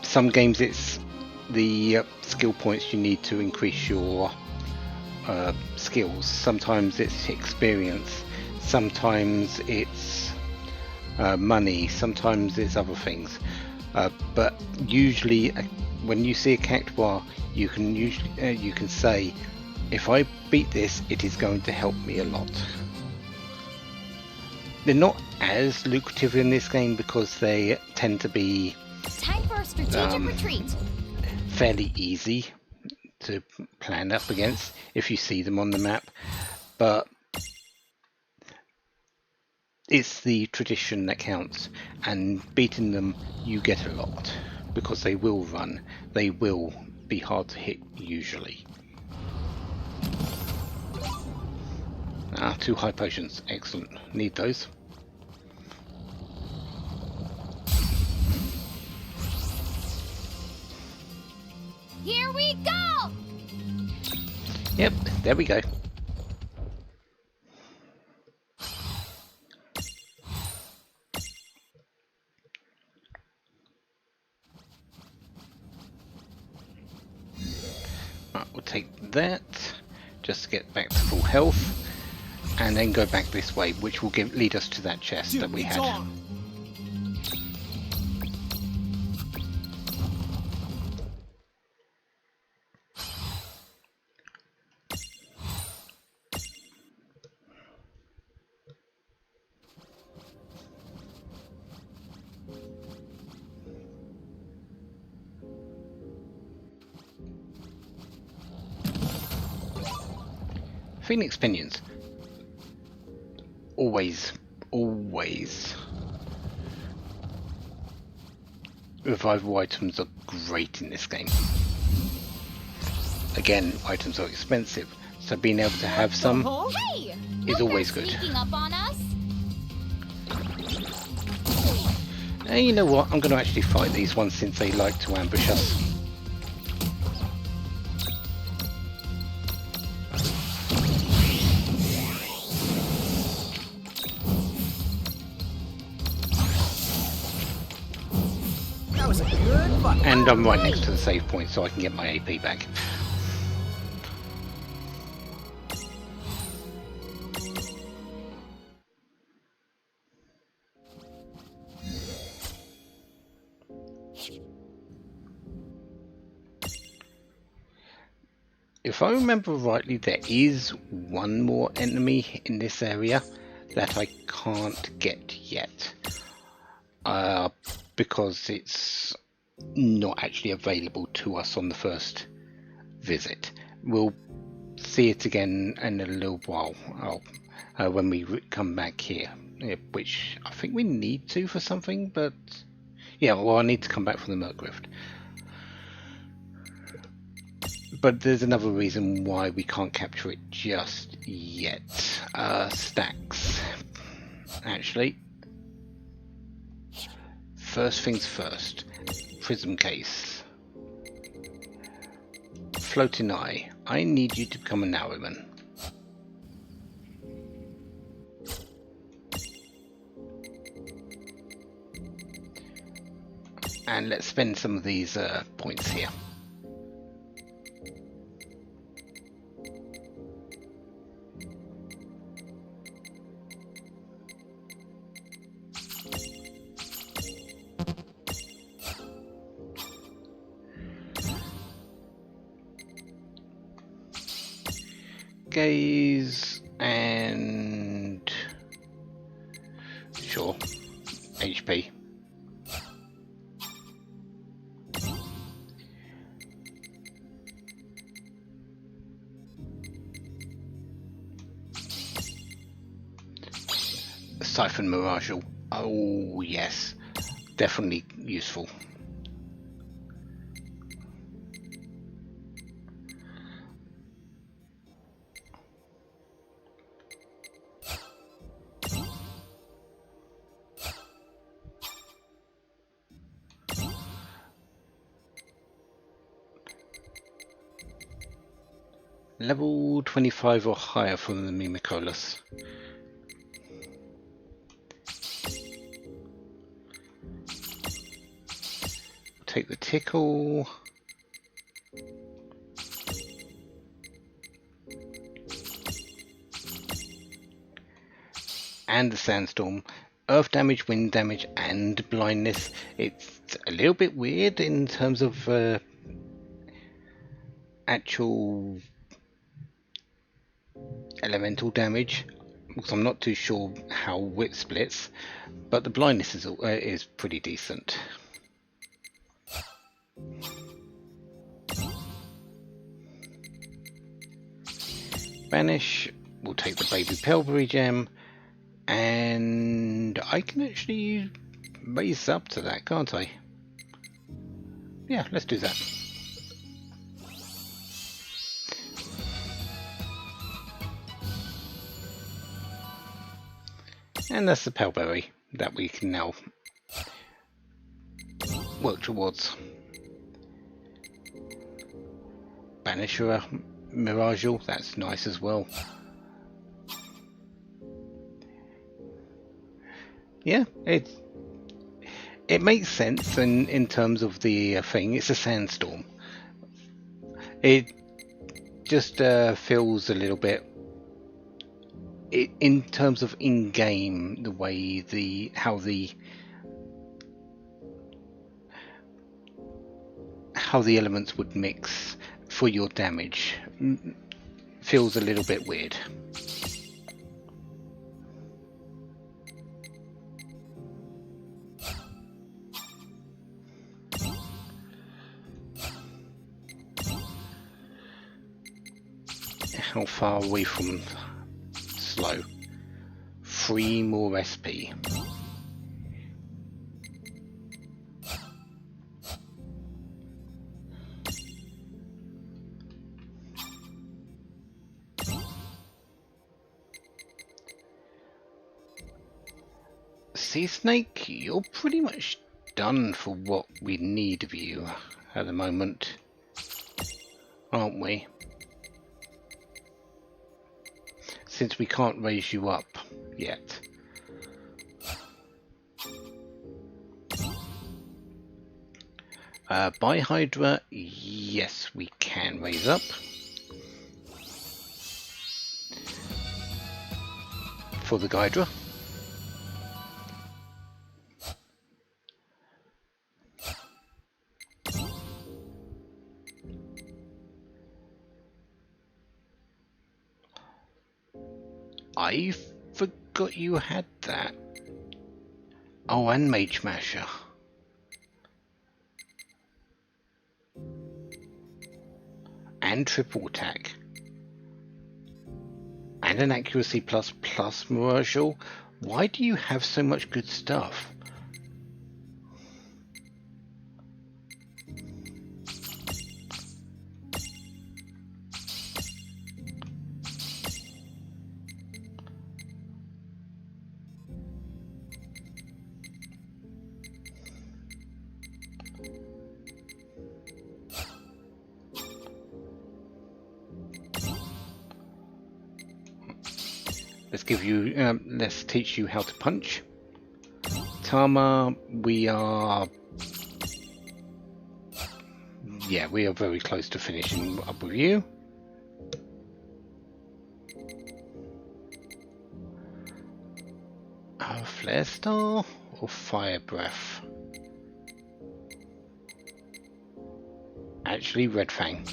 Some games it's the skill points you need to increase your skills. Sometimes it's experience, sometimes it's money, sometimes it's other things. But usually, when you see a cactuar, you can say, if I beat this, it is going to help me a lot. They're not as lucrative in this game because they tend to be Time for a strategic retreat. fairly easy to plan up against if you see them on the map, but it's the tradition that counts, and beating them you get a lot because they will run, they will be hard to hit usually. 2 high potions, excellent, need those. Here we go! Yep, there we go. Right, we'll take that just to get back to full health, and then go back this way, which will lead us to that chest that we had. Phoenix Pinions. Always revival items are great in this game. Again, items are expensive, so being able to have some Hey! is always good. Sneaking up on us? And you know what? I'm going to actually fight these ones since they like to ambush us. That was a good fight. And I'm right next to the save point, so I can get my AP back. If I remember rightly, there is one more enemy in this area that I can't get yet. Because it's not actually available to us on the first visit. We'll see it again in a little while when we come back here, which I think we need to for something, but yeah, well, I need to come back from the Merc Rift. But there's another reason why we can't capture it just yet. Stacks, actually. First things first, prism case. Floating eye, I need you to become a Narrowman. And let's spend some of these points here. Gaze and HP. Siphon Mirage. Oh yes, definitely useful. Level 25 or higher from the Mimicolas. Take the tickle. And the sandstorm. Earth damage, wind damage, and blindness. It's a little bit weird in terms of actual elemental damage, because I'm not too sure how wit splits, but the blindness is pretty decent. Banish. We'll take the baby Pelbury gem, and I can actually raise up to that, can't I? Yeah, let's do that. And that's the Pelberry that we can now work towards. Banisher Mirage, that's nice as well. Yeah, it makes sense in terms of the thing. It's a sandstorm. It just feels a little bit, in terms of in-game, the way how the elements would mix for your damage feels a little bit weird. How far away from slow? 3 more SP. Sea Snake, you're pretty much done for what we need of you at the moment, aren't we? Since we can't raise you up yet. Bihydra, yes, we can raise up. For the Gydra. I forgot you had that. Oh, and Mage Masher. And triple attack. And an accuracy plus Marshall. Why do you have so much good stuff? Let's teach you how to punch. Tama, we are very close to finishing up with you. Flare Star or Fire Breath? Actually, Red Fang.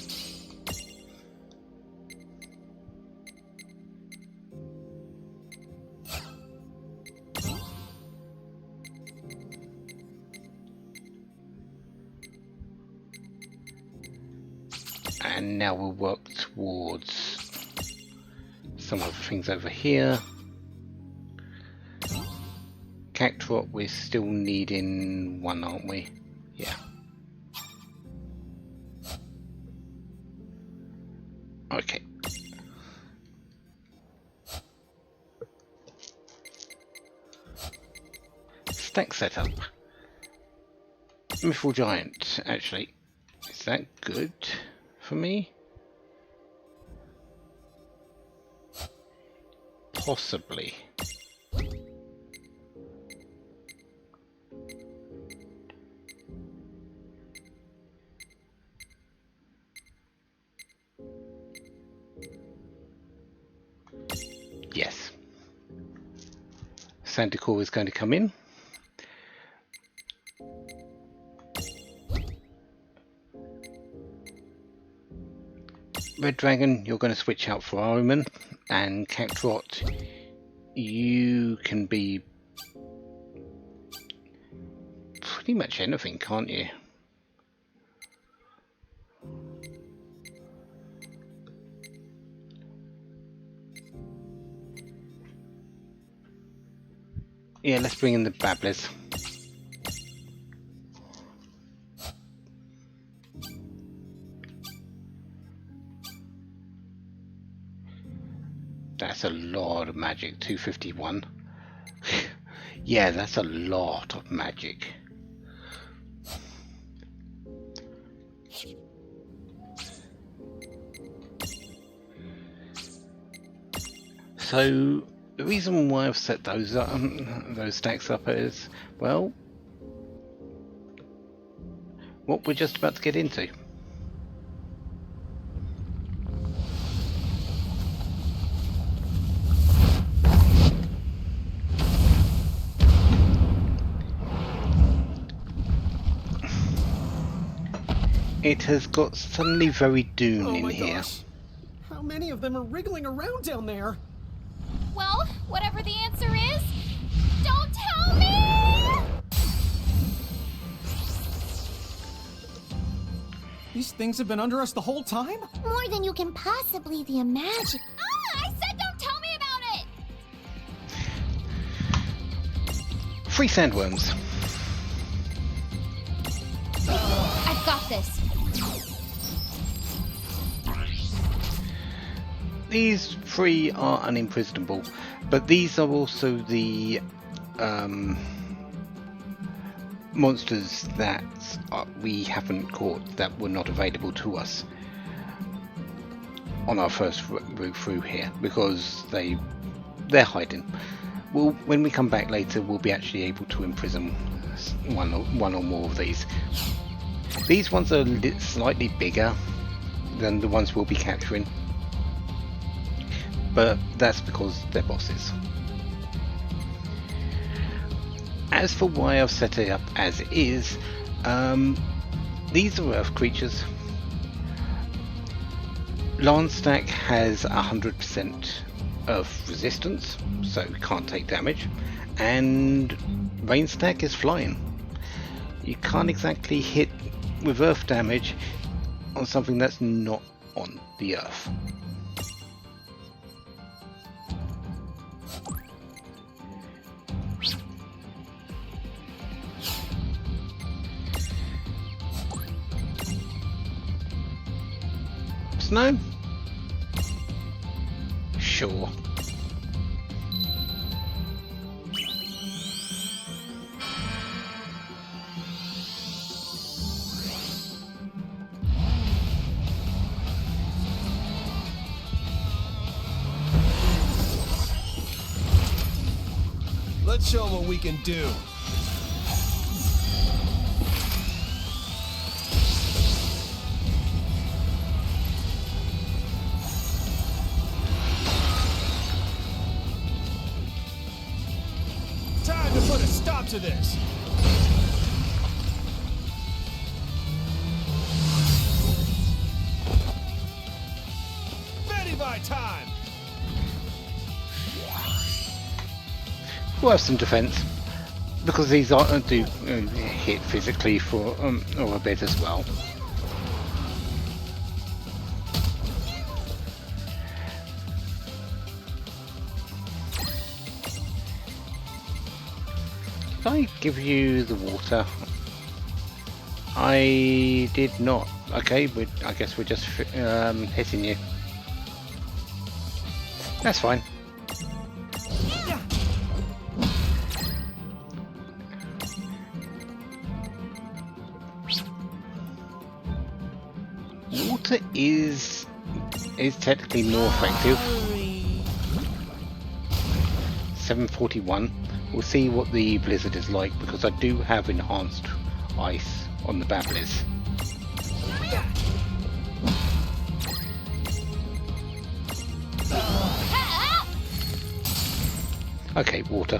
And now we'll work towards some of the things over here. Cactrot, we're still needing one, aren't we? Yeah. Okay. Stack setup. Mythful Giant, actually. Is that good for me? Possibly. Yes. Sandicore is going to come in. Red Dragon, you're going to switch out for Omen, and Cactrot, you can be pretty much anything, can't you? Yeah, let's bring in the Babblers. That's a lot of magic, 251. Yeah, that's a lot of magic. So the reason why I've set those stacks up is, well, what we're just about to get into. It has got suddenly very Dune Oh in my here. gosh! How many of them are wriggling around down there? Well, whatever the answer is, don't tell me! These things have been under us the whole time? More than you can possibly imagine. Ah, I said don't tell me about it! 3 sandworms. I've got this. These 3 are unimprisonable, but these are also the monsters that we haven't caught, that were not available to us on our first route through here, because they're hiding. Well, when we come back later, we'll be actually able to imprison one or more of these. These ones are slightly bigger than the ones we'll be capturing, but that's because they're bosses. As for why I've set it up as it is, these are earth creatures. Landstack has 100% earth resistance, so can't take damage, and Rainstack is flying. You can't exactly hit with earth damage on something that's not on the earth. Snow? Sure. Let's show them what we can do. Time to put a stop to this. Betty by time. We'll have some defense, because these do hit physically for or a bit as well. Did I give you the water? I did not. Okay, I guess we're just hitting you. That's fine. Water is technically more effective. 741. We'll see what the blizzard is like because I do have enhanced ice on the Babblers. Okay, water.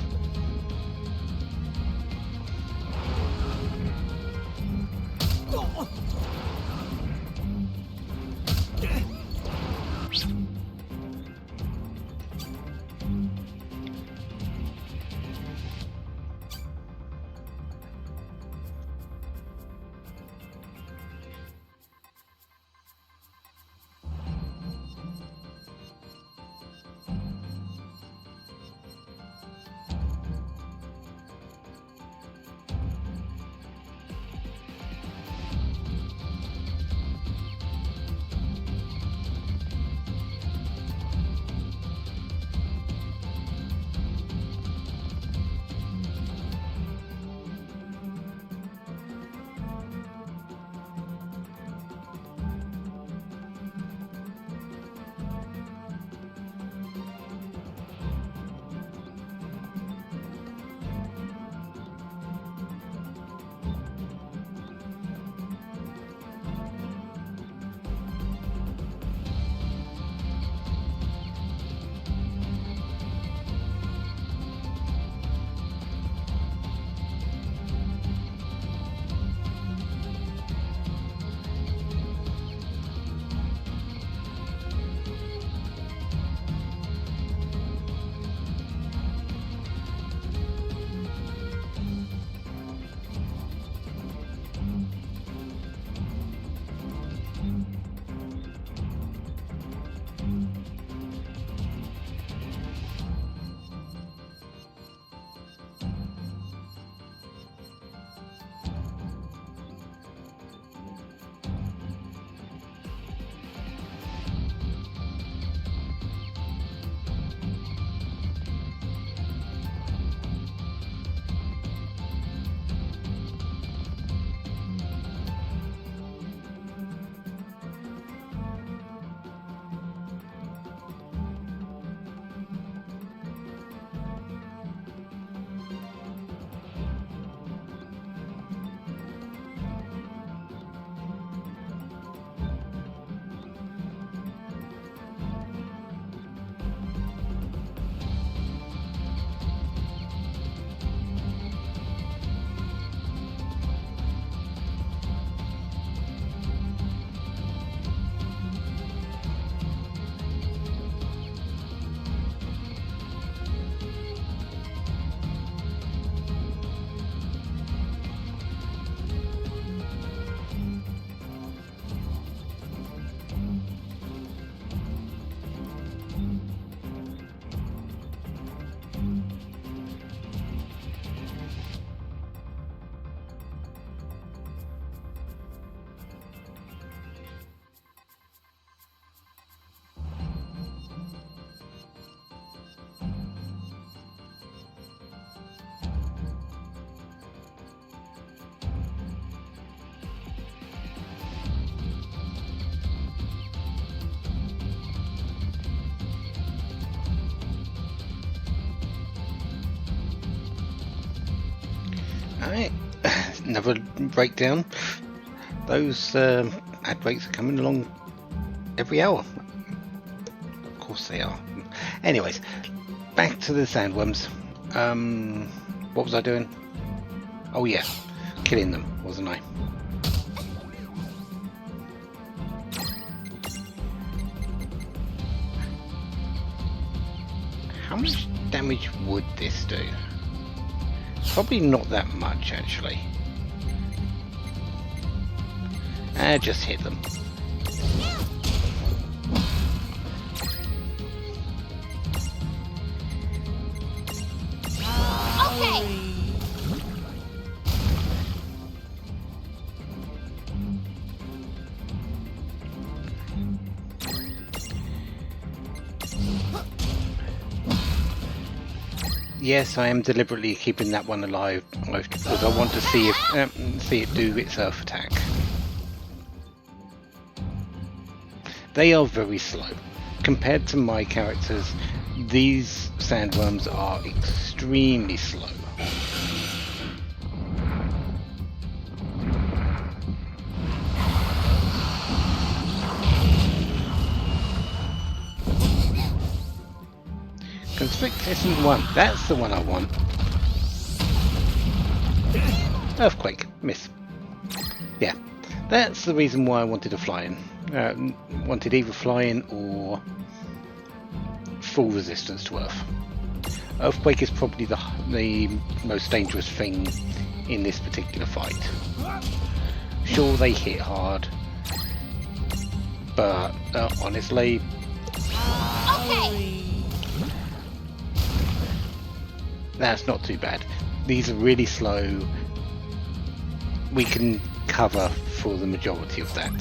Alright, another breakdown. Those ad breaks are coming along every hour. Of course they are. Anyways, back to the sandworms. What was I doing? Oh yeah, killing them, wasn't I? How much damage would this do? Probably not that much, actually. Just hit them. Okay. Yes, I am deliberately keeping that one alive because I want to see if see it do its earth attack. They are very slow. Compared to my characters, these sandworms are extremely slow. Constrict isn't one. That's the one I want. Earthquake. Miss. Yeah. That's the reason why I wanted a fly-in. Wanted either fly-in or full resistance to earth. Earthquake is probably the most dangerous thing in this particular fight. Sure, they hit hard, but honestly... Okay! That's not too bad. These are really slow. We can cover for the majority of that.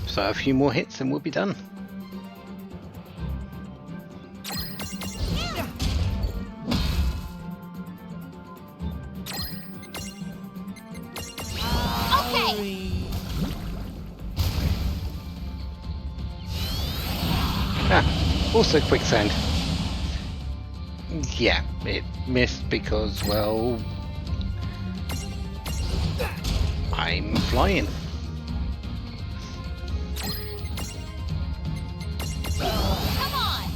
So a few more hits and we'll be done. Okay! Ah, also quicksand. Yeah, it missed because, well, I'm flying. Come on!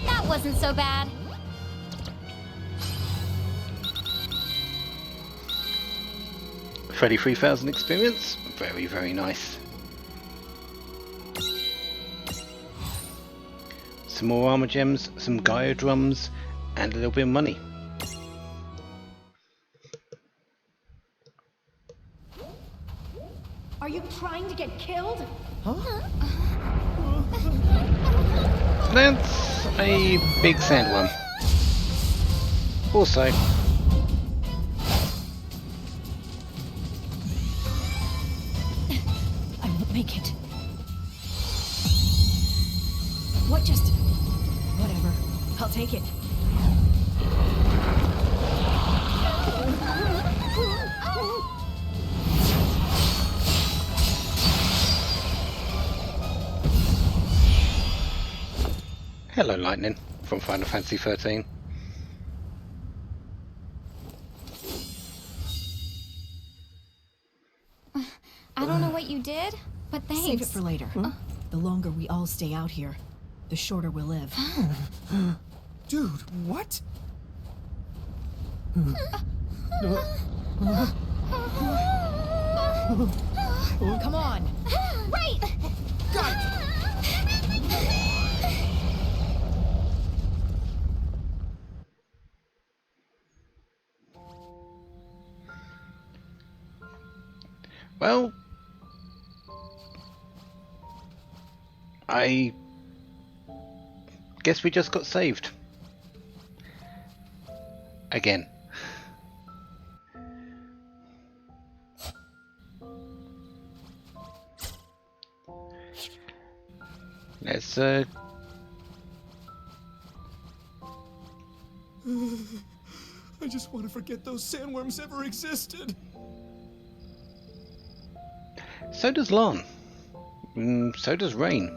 That wasn't so bad. Freddy 3000 experience. Very, very nice. Some more armor gems, some Gaia drums, and a little bit of money. Are you trying to get killed? That's a big sandworm. Also, I won't make it. What just... Whatever. I'll take it. hello Lightning from Final Fantasy 13. I don't know what you did, but thanks. Save it for later. The longer we all stay out here, the shorter we'll live. Dude, what? Come on! Right! Got it! Well, I guess we just got saved. Again. Let's I just want to forget those sandworms ever existed. so does Lon. So does Rain.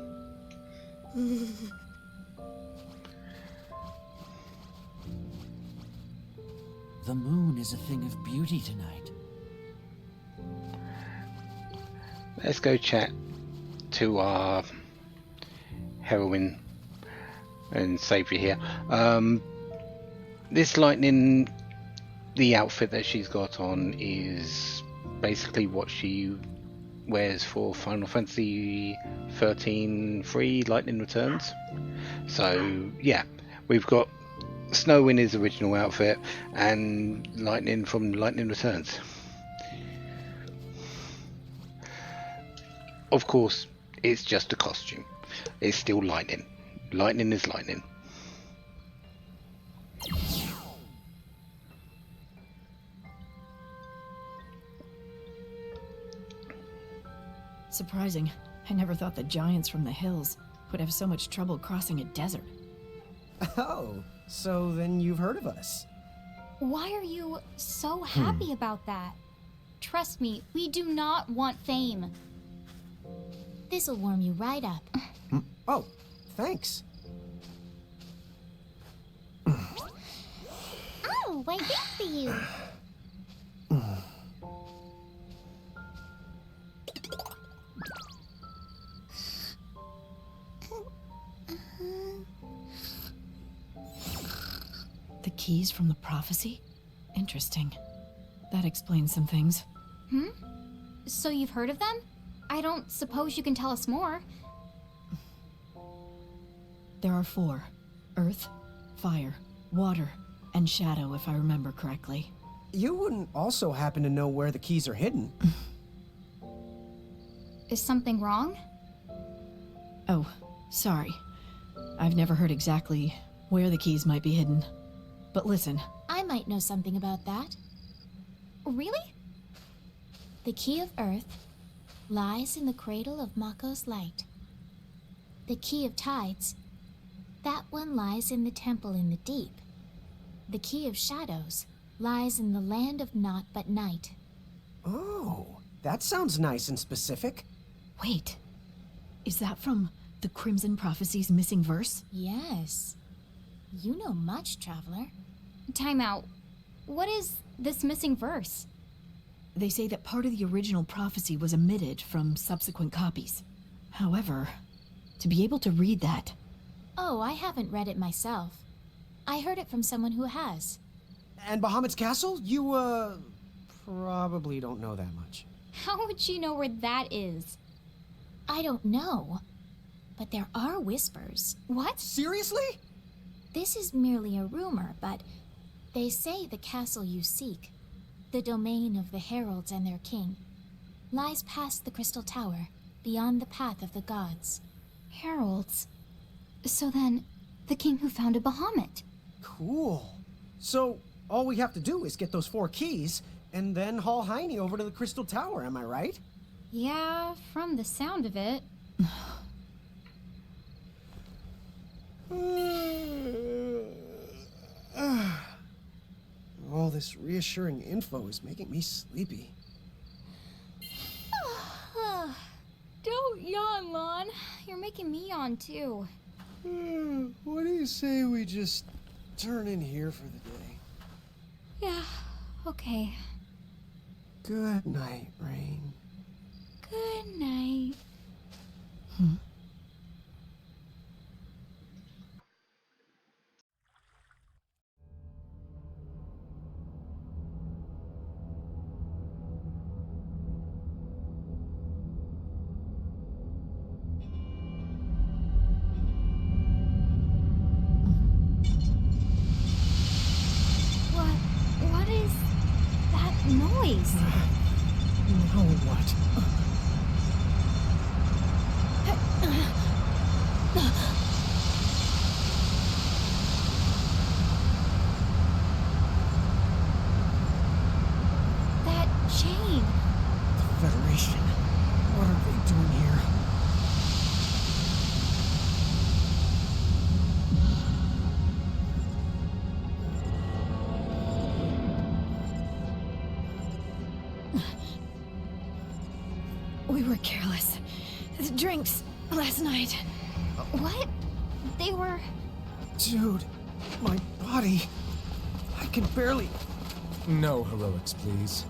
The moon is a thing of beauty tonight. let's go chat to our heroine and savior here. This lightning, the outfit that she's got on is basically what she wears for Final Fantasy 13 3 Lightning Returns. So yeah, we've got Snow in his original outfit and Lightning from Lightning Returns. Of course, it's just a costume. It's still lightning. Lightning is lightning. Surprising. I never thought the giants from the hills would have so much trouble crossing a desert. Oh, so then you've heard of us. Why are you so happy about that? Trust me, we do not want fame. This'll warm you right up. Oh, thanks. Oh, I think for you. The keys from the prophecy? Interesting. That explains some things. So you've heard of them? I don't suppose you can tell us more. There are 4. Earth, fire, water, and shadow, if I remember correctly. You wouldn't also happen to know where the keys are hidden? Is something wrong? Oh, sorry. I've never heard exactly where the keys might be hidden. But listen, I might know something about that. Really? The key of Earth lies in the cradle of Mako's light. The key of tides, that one lies in the temple in the deep. The key of shadows lies in the land of naught but night. Oh, that sounds nice and specific. wait. Is that from the Crimson Prophecy's missing verse? Yes. You know much, traveler. Time out. What is this missing verse? They say that part of the original prophecy was omitted from subsequent copies. However, to be able to read that... Oh, I haven't read it myself. I heard it from someone who has. And Bahamut's castle? You, probably don't know that much. How would you know where that is? I don't know. But there are whispers. What? Seriously? This is merely a rumor, but they say the castle you seek, the domain of the heralds and their king, lies past the Crystal Tower, beyond the path of the gods. Heralds. So then, the king who founded Bahamut. Cool. So, all we have to do is get those 4 keys, and then haul Heine over to the Crystal Tower, am I right? Yeah, from the sound of it. All this reassuring info is making me sleepy. Don't yawn, Lon. You're making me yawn, too. What do you say we just turn in here for the day? Yeah, okay. Good night, Rain. Good night. What is that noise? Now what? That chain. The Federation. What are they doing here? We were careless. The drinks last night. What? They were... Dude, my body. I can barely. No heroics, please.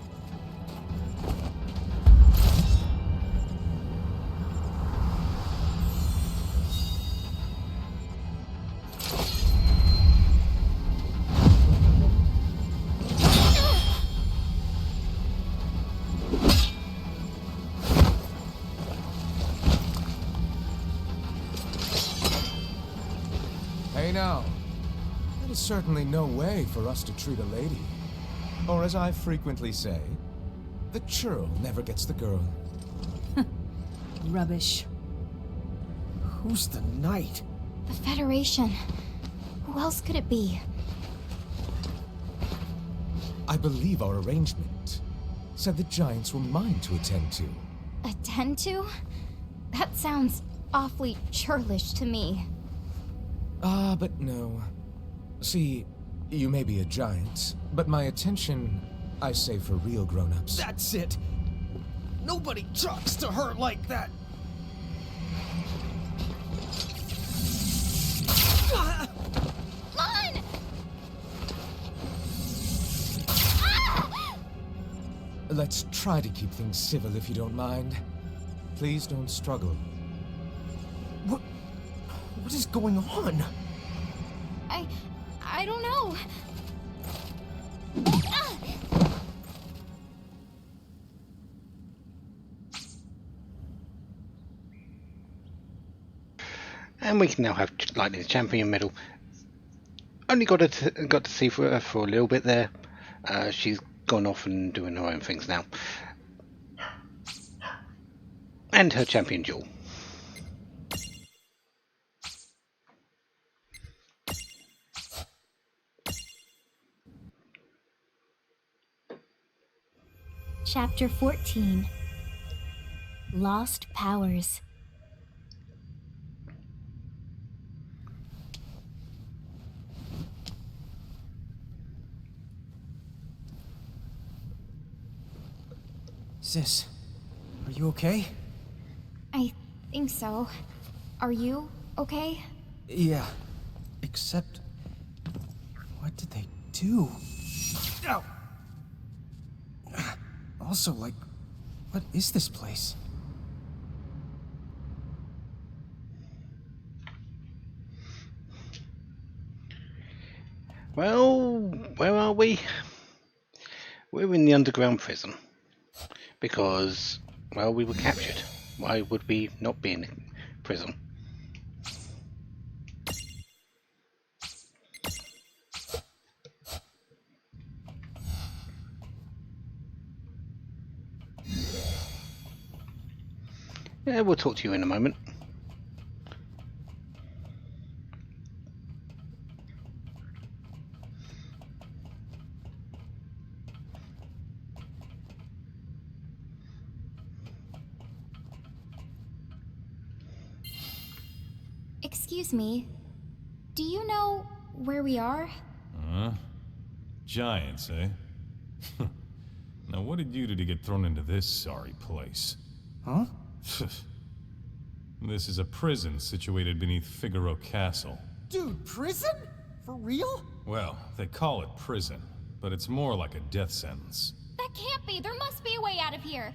know. That is certainly no way for us to treat a lady. Or as I frequently say, the churl never gets the girl. Rubbish. Who's the knight? The Federation. Who else could it be? I believe our arrangement said the giants were mine to attend to. Attend to? That sounds awfully churlish to me. Ah, but no. See, you may be a giant, but my attention I save for real grown-ups. That's it. Nobody talks to her like that. Lon! Let's try to keep things civil if you don't mind. Please don't struggle. What is going on? I don't know. And we can now have Lightning the Champion medal. Only got to see her for a little bit there. She's gone off and doing her own things now. And her champion jewel. Chapter 14. Lost Powers. Sis, are you okay? I think so. Are you okay? Yeah. Except... what did they do? Ow! Also, like, what is this place? Well, where are we? We're in the underground prison. Because, well, we were captured. Why would we not be in prison? Yeah, we'll talk to you in a moment. Excuse me. Do you know where we are? Giants, eh? Now what did you do to get thrown into this sorry place? Huh? This is a prison situated beneath Figaro Castle. Dude, prison? For real? Well, they call it prison, but it's more like a death sentence. That can't be. There must be a way out of here.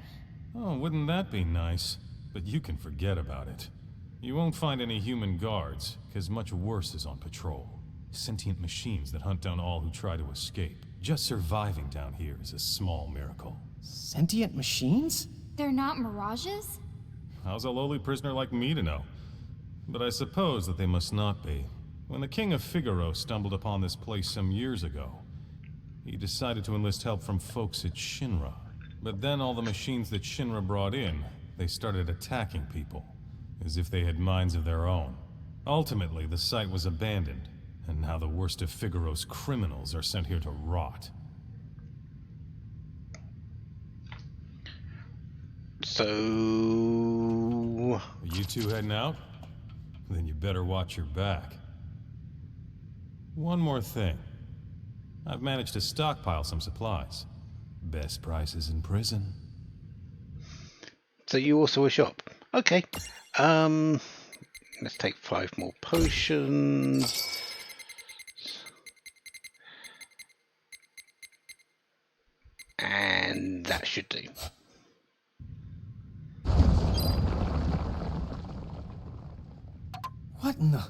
Oh, wouldn't that be nice? But you can forget about it. You won't find any human guards, because much worse is on patrol. Sentient machines that hunt down all who try to escape. Just surviving down here is a small miracle. Sentient machines? They're not mirages? How's a lowly prisoner like me to know? But I suppose that they must not be. When the King of Figaro stumbled upon this place some years ago, he decided to enlist help from folks at Shinra. But then all the machines that Shinra brought in, they started attacking people, as if they had minds of their own. Ultimately, the site was abandoned, and now the worst of Figaro's criminals are sent here to rot. So... Are you two heading out? Then you better watch your back. One more thing. I've managed to stockpile some supplies. Best prices in prison. So you also a shop? Okay. Let's take 5 more potions. And that should do. What in the...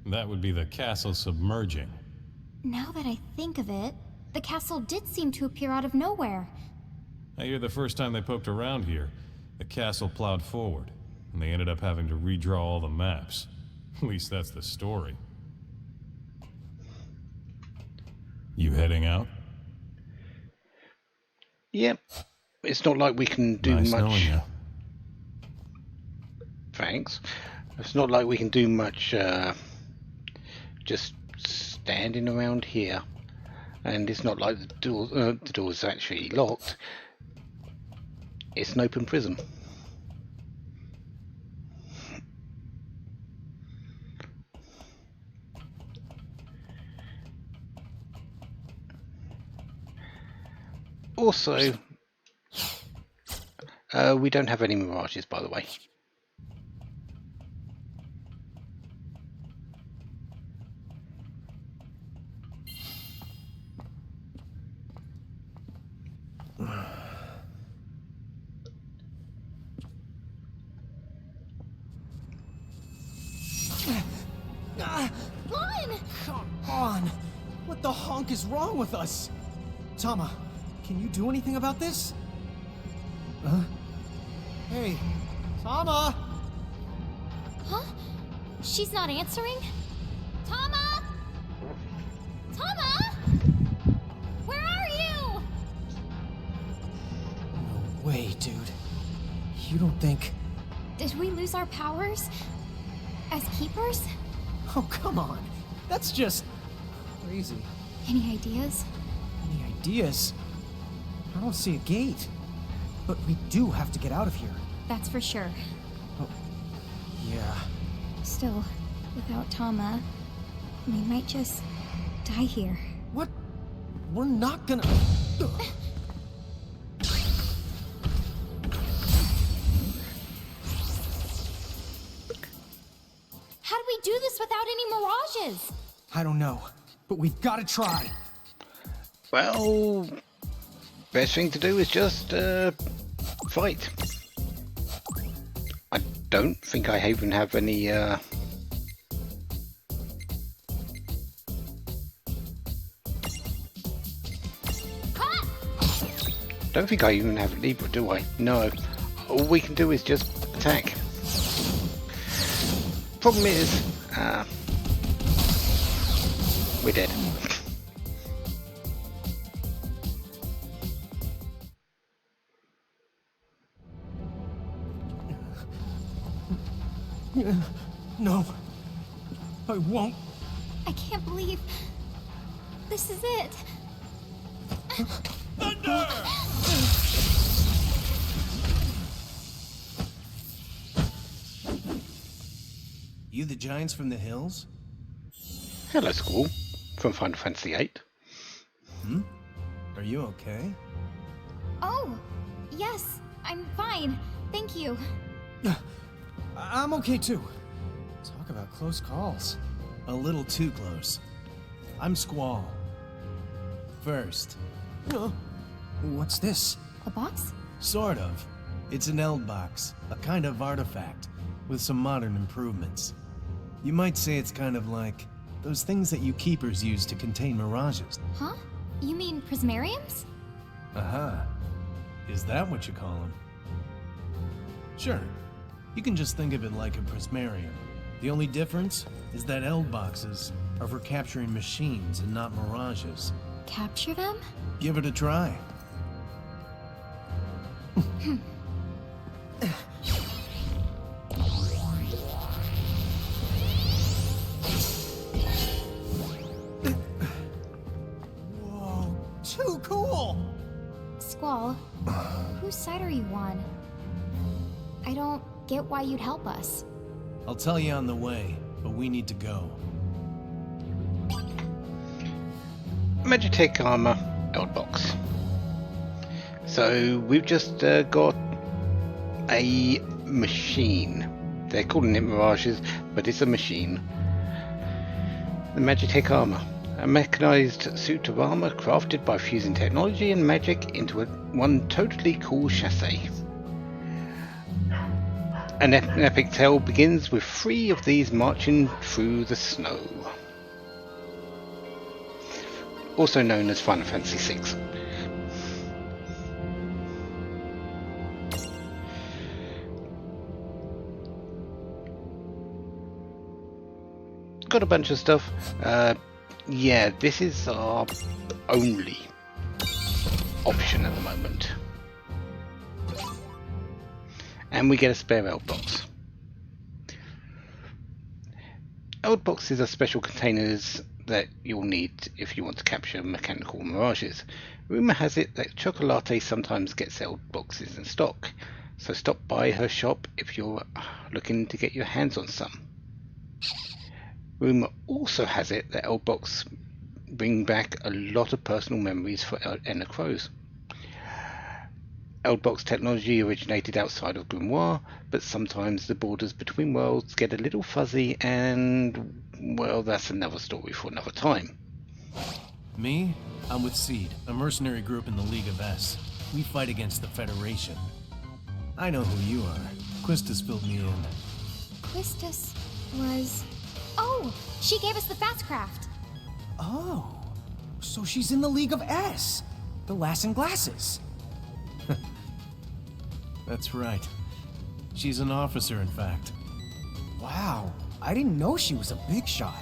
That would be the castle submerging. Now that I think of it, the castle did seem to appear out of nowhere. I hear the first time they poked around here, the castle plowed forward, and they ended up having to redraw all the maps. At least that's the story. You heading out? Yep. It's not like we can do Nice knowing much. you. Thanks. It's not like we can do much just standing around here. And it's not like the door's actually locked. It's an open prison. Also, we don't have any mirages, by the way. Come on! What the honk is wrong with us? Tama, can you do anything about this? Huh? Hey, Tama! Huh? She's not answering? Tama! Tama! Where are you? No way, dude. You don't think... Did we lose our powers? As keepers? Oh, come on. That's just... crazy. Any ideas? Any ideas? I don't see a gate. But we do have to get out of here. That's for sure. Oh, yeah. Still, without Tama, we might just die here. What? We're not gonna... How do we do this without any mirages? I don't know, but we've got to try. Well, best thing to do is just fight. I don't think I even have any don't think I even have a Libra, do I? No. All we can do is just attack. Problem is, we're dead. No. I won't. I can't believe this is it. Thunder! You the giants from the hills? Hello, Squall, from Final Fantasy VIII. Are you okay? Oh, yes, I'm fine. Thank you. I'm okay too. Talk about close calls. A little too close. I'm Squall. First. What's this? A box? Sort of. It's an Eld box, a kind of artifact, with some modern improvements. You might say it's kind of like those things that you keepers use to contain mirages. Huh? You mean prismariums? Aha. Is that what you call them? Sure. You can just think of it like a prismarium. The only difference is that Eld boxes are for capturing machines and not mirages. Capture them? Give it a try. Whoa, too cool! Squall, whose side are you on? I don't get why you'd help us. I'll tell you on the way, but we need to go. Magitech armor, Eld box. So we've just got a machine. They're calling it mirages, but it's a machine. The Magitech armor, a mechanized suit of armor crafted by fusing technology and magic into one totally cool chassis. An epic tale begins with 3 of these marching through the snow. Also known as Final Fantasy VI. Got a bunch of stuff. Yeah, this is our only option at the moment. And we get a spare eld box. Eld boxes are special containers that you'll need if you want to capture mechanical mirages. Rumour has it that Chocolate sometimes gets eld boxes in stock, so stop by her shop if you're looking to get your hands on some. Rumour also has it that eld box bring back a lot of personal memories for Enna Crows. Eldbox technology originated outside of Grimoire, but sometimes the borders between worlds get a little fuzzy and, well, that's another story for another time. Me? I'm with Seed, a mercenary group in the League of S. We fight against the Federation. I know who you are. Quistis filled me in. Quistis was... Oh! She gave us the Fastcraft! Oh, so she's in the League of S. The Lass and Glasses. That's right. She's an officer, in fact. Wow, I didn't know she was a big shot.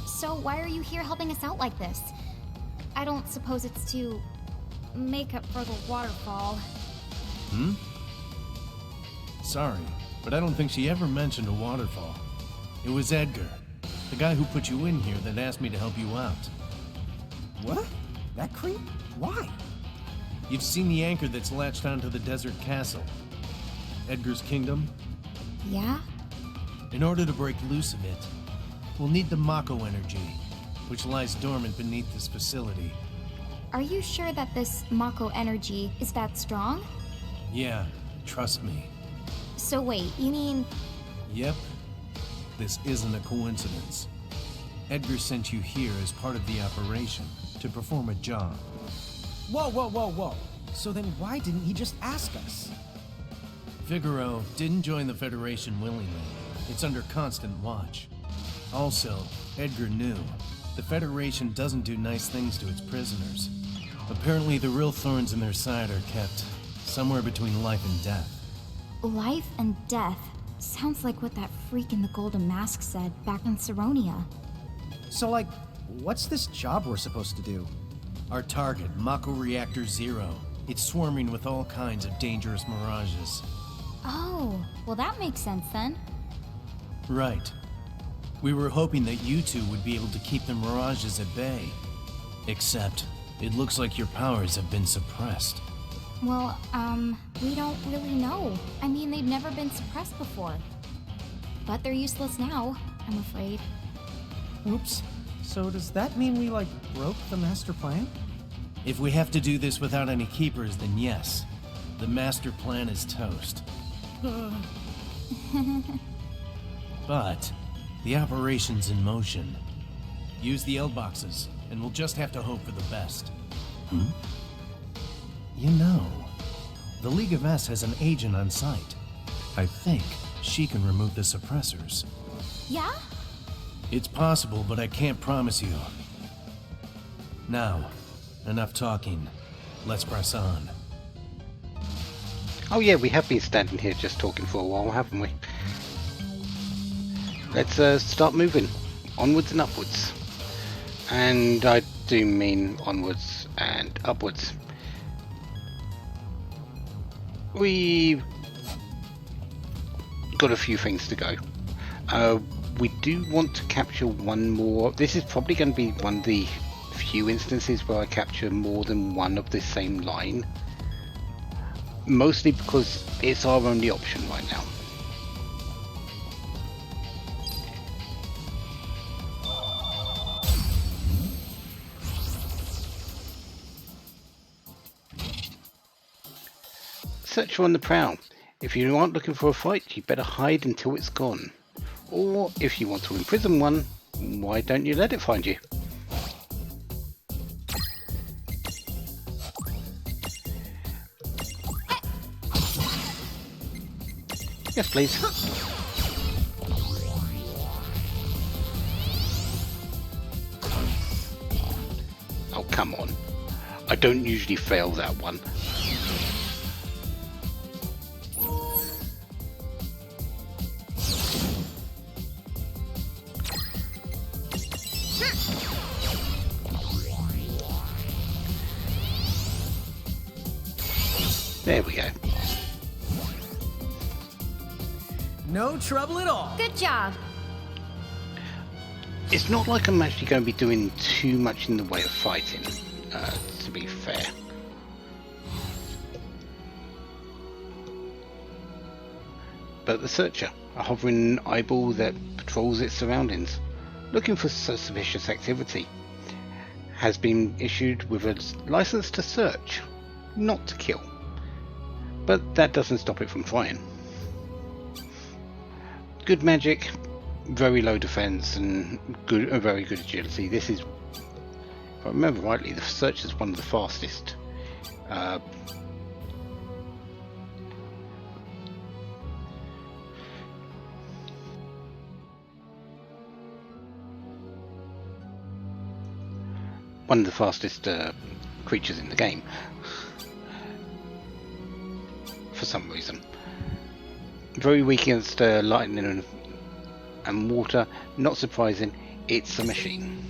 So why are you here helping us out like this? I don't suppose it's to make up for the waterfall. Hmm? Sorry, but I don't think she ever mentioned a waterfall. It was Edgar, the guy who put you in here, that asked me to help you out. What? That creep? Why? You've seen the anchor that's latched onto the desert castle. Edgar's kingdom? Yeah? In order to break loose of it, we'll need the Mako energy, which lies dormant beneath this facility. Are you sure that this Mako energy is that strong? Yeah, trust me. So wait, you mean... Yep. This isn't a coincidence. Edgar sent you here as part of the operation, to perform a job. Whoa, whoa, whoa, whoa. So then why didn't he just ask us? Figaro didn't join the Federation willingly. It's under constant watch. Also, Edgar knew. The Federation doesn't do nice things to its prisoners. Apparently the real thorns in their side are kept somewhere between life and death. Life and death. Sounds like what that freak in the golden mask said back in Saronia. So like, what's this job we're supposed to do? Our target, Mako Reactor Zero. It's swarming with all kinds of dangerous mirages. Oh, well that makes sense then. Right. We were hoping that you two would be able to keep the mirages at bay. Except, it looks like your powers have been suppressed. Well, we don't really know. I mean, they've never been suppressed before. But they're useless now, I'm afraid. Oops. So does that mean we, like, broke the master plan? If we have to do this without any keepers, then yes. The master plan is toast. But, the operation's in motion. Use the Eld boxes, and we'll just have to hope for the best. Hmm? You know, the League of S has an agent on site. I think she can remove the suppressors. Yeah? It's possible, but I can't promise you. Now, enough talking. Let's press on. Oh yeah, we have been standing here just talking for a while, haven't we? Let's start moving. Onwards and upwards. And I do mean onwards and upwards. We've got a few things to go. We do want to capture one more. This is probably going to be one of the few instances where I capture more than one of the same line. Mostly because it's our only option right now. Searcher on the prowl. If you aren't looking for a fight, you better hide until it's gone. Or if you want to imprison one, why don't you let it find you? Yes, please. Oh, come on. I don't usually fail that one. There we go. No trouble at all. Good job. It's not like I'm actually going to be doing too much in the way of fighting, to be fair. But the Searcher, a hovering eyeball that patrols its surroundings, looking for suspicious activity, has been issued with a license to search, not to kill. But that doesn't stop it from trying. Good magic, very low defense, and very good agility. This is, if I remember rightly, the Searcher is one of the fastest. One of the fastest creatures in the game, for some reason. Very weak against lightning and water. Not surprising, it's a machine.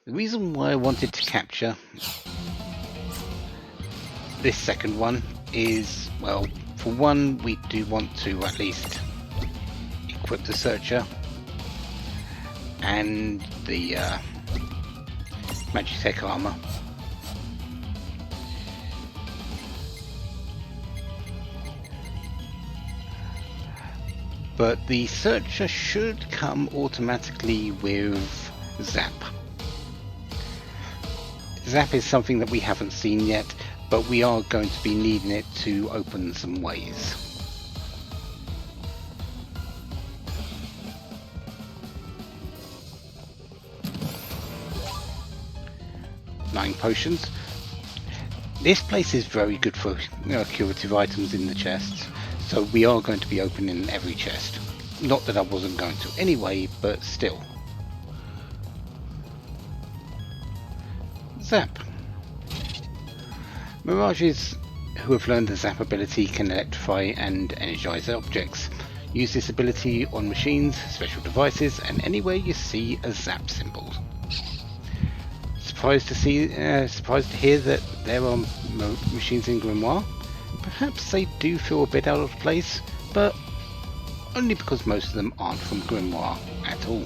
The reason why I wanted to capture this second one is, well, for one, we do want to at least equip the Searcher and the Magitech armor. But the Searcher should come automatically with Zap. Zap is something that we haven't seen yet, but we are going to be needing it to open some ways. Nine potions. This place is very good for curative items in the chests, so we are going to be opening every chest. Not that I wasn't going to anyway, but still. Zap. Mirages who have learned the Zap ability can electrify and energize objects. Use this ability on machines, special devices, and anywhere you see a Zap symbol. Surprised to hear that there are machines in Grimoire. Perhaps they do feel a bit out of place, but only because most of them aren't from Grimoire at all.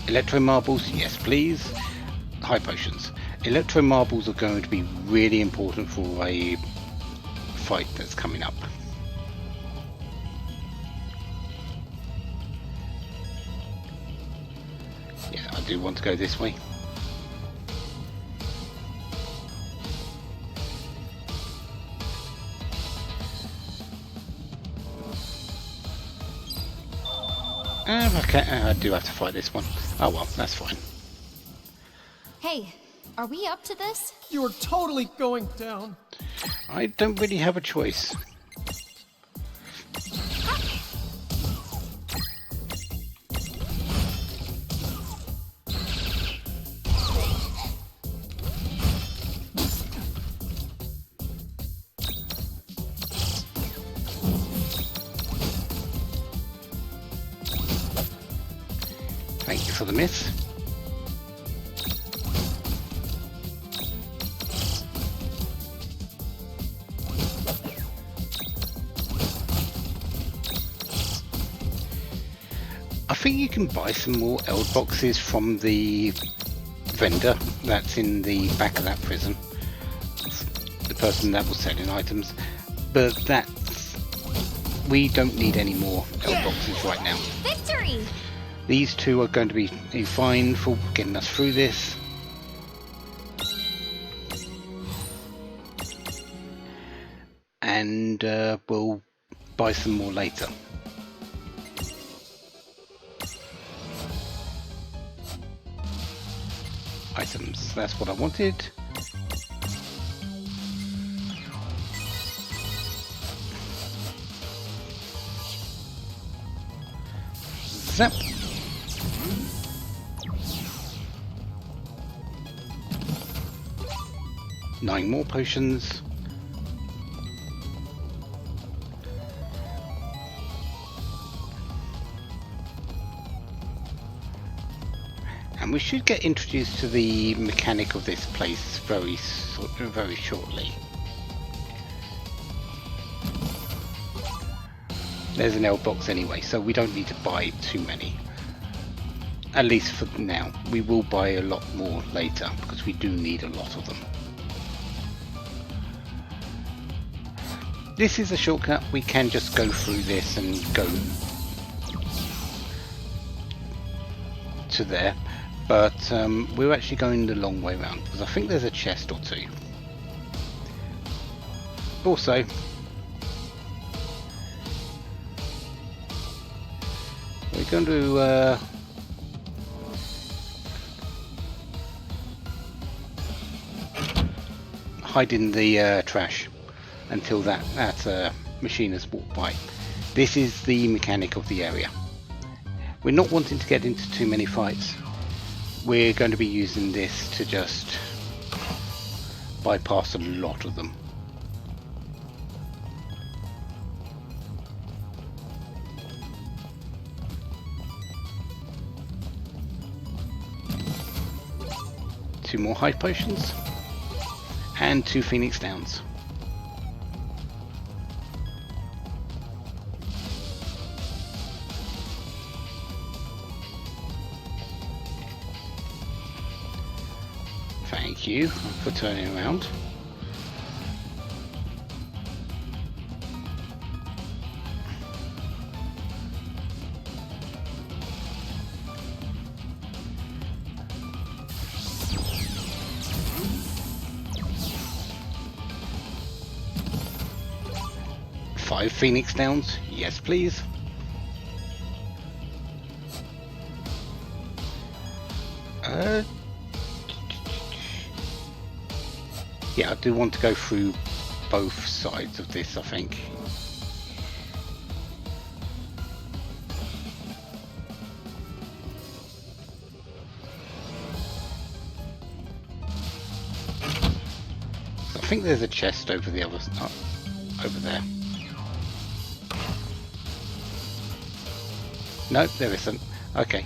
Electro marbles, yes please. High potions. Electro marbles are going to be really important for a fight that's coming up. Yeah, I do want to go this way. Okay, I do have to fight this one. Oh well, that's fine. Hey, are we up to this? You're totally going down. I don't really have a choice. Thank you for the miss. I think you can buy some more Eld boxes from the vendor that's in the back of that prison. The person that was selling items. But we don't need any more Eld boxes right now. Victory! These two are going to be fine for getting us through this. And we'll buy some more later. Items, that's what I wanted. Zap. Nine more potions. And we should get introduced to the mechanic of this place very shortly. There's an L box anyway, so we don't need to buy too many. At least for now. We will buy a lot more later, because we do need a lot of them. This is a shortcut. We can just go through this and go to there. But we're actually going the long way around, because I think there's a chest or two. Also, we're going to hide in the trash until that machine has walked by. This is the mechanic of the area. We're not wanting to get into too many fights. We're going to be using this to just bypass a lot of them. Two more high potions and 2 Phoenix Downs. Thank you for turning around. Five Phoenix Downs, yes please. Yeah, I do want to go through both sides of this, I think. I think there's a chest over the other over there. No, there isn't. Okay.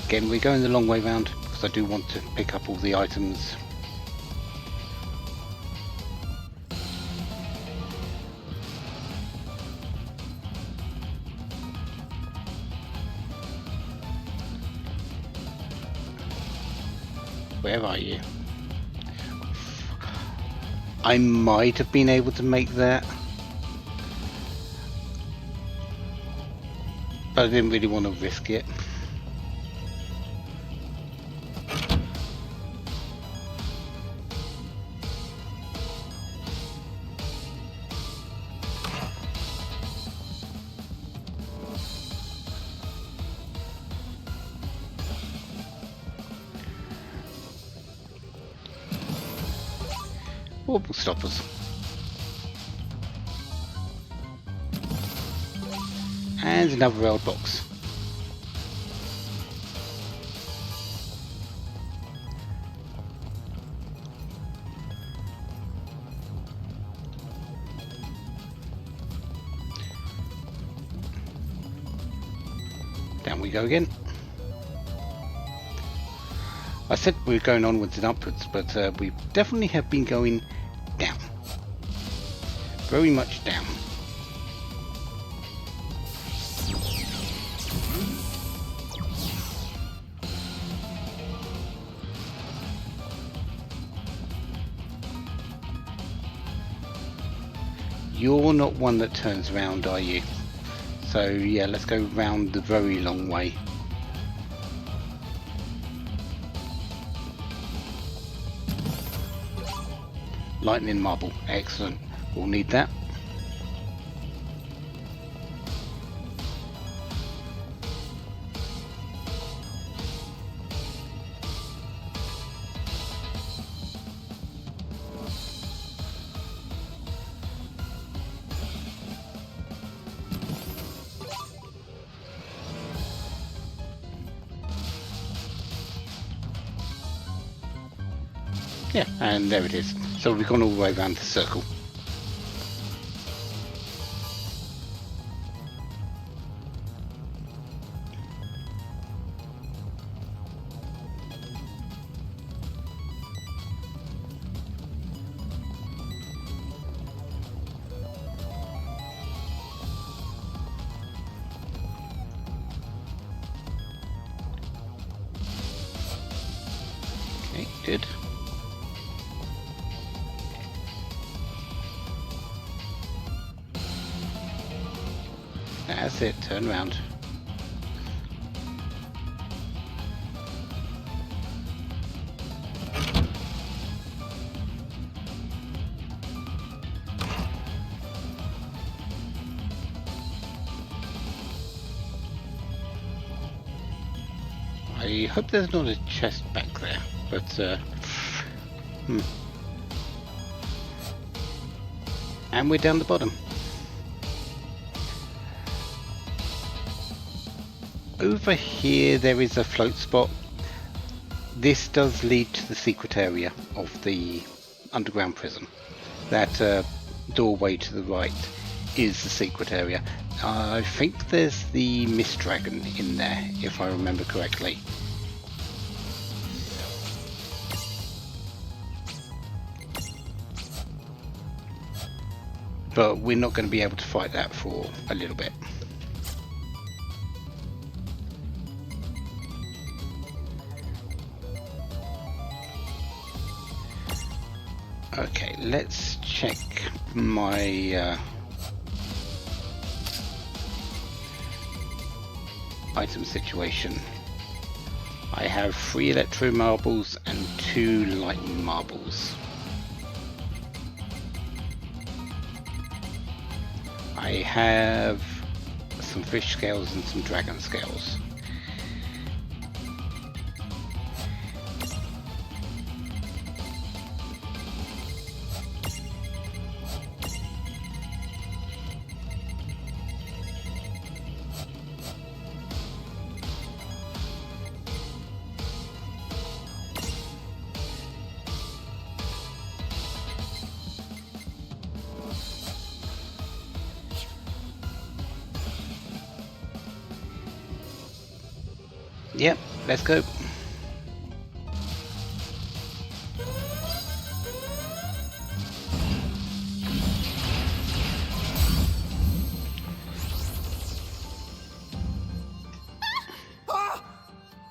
Again, we're going the long way round because I do want to pick up all the items. Where are you? I might have been able to make that, but I didn't really want to risk it. Or stoppers. And another rail box. Down we go again. I said we were going onwards and upwards, but we definitely have been going down. Very much down. You're not one that turns around, are you? So yeah, let's go round the very long way. Lightning marble, excellent. We'll need that. Yeah, and there it is. So we've gone all the way around the circle. Okay, good. That's it, turn around. I hope there's not a chest back there, but And we're down the bottom. Over here there is a float spot. This does lead to the secret area of the underground prison. That doorway to the right is the secret area. I think there's the Mist Dragon in there, if I remember correctly. But we're not going to be able to fight that for a little bit. Okay, let's check my item situation. I have 3 electro marbles and 2 lightning marbles. I have some fish scales and some dragon scales. Yep, let's go. Ah!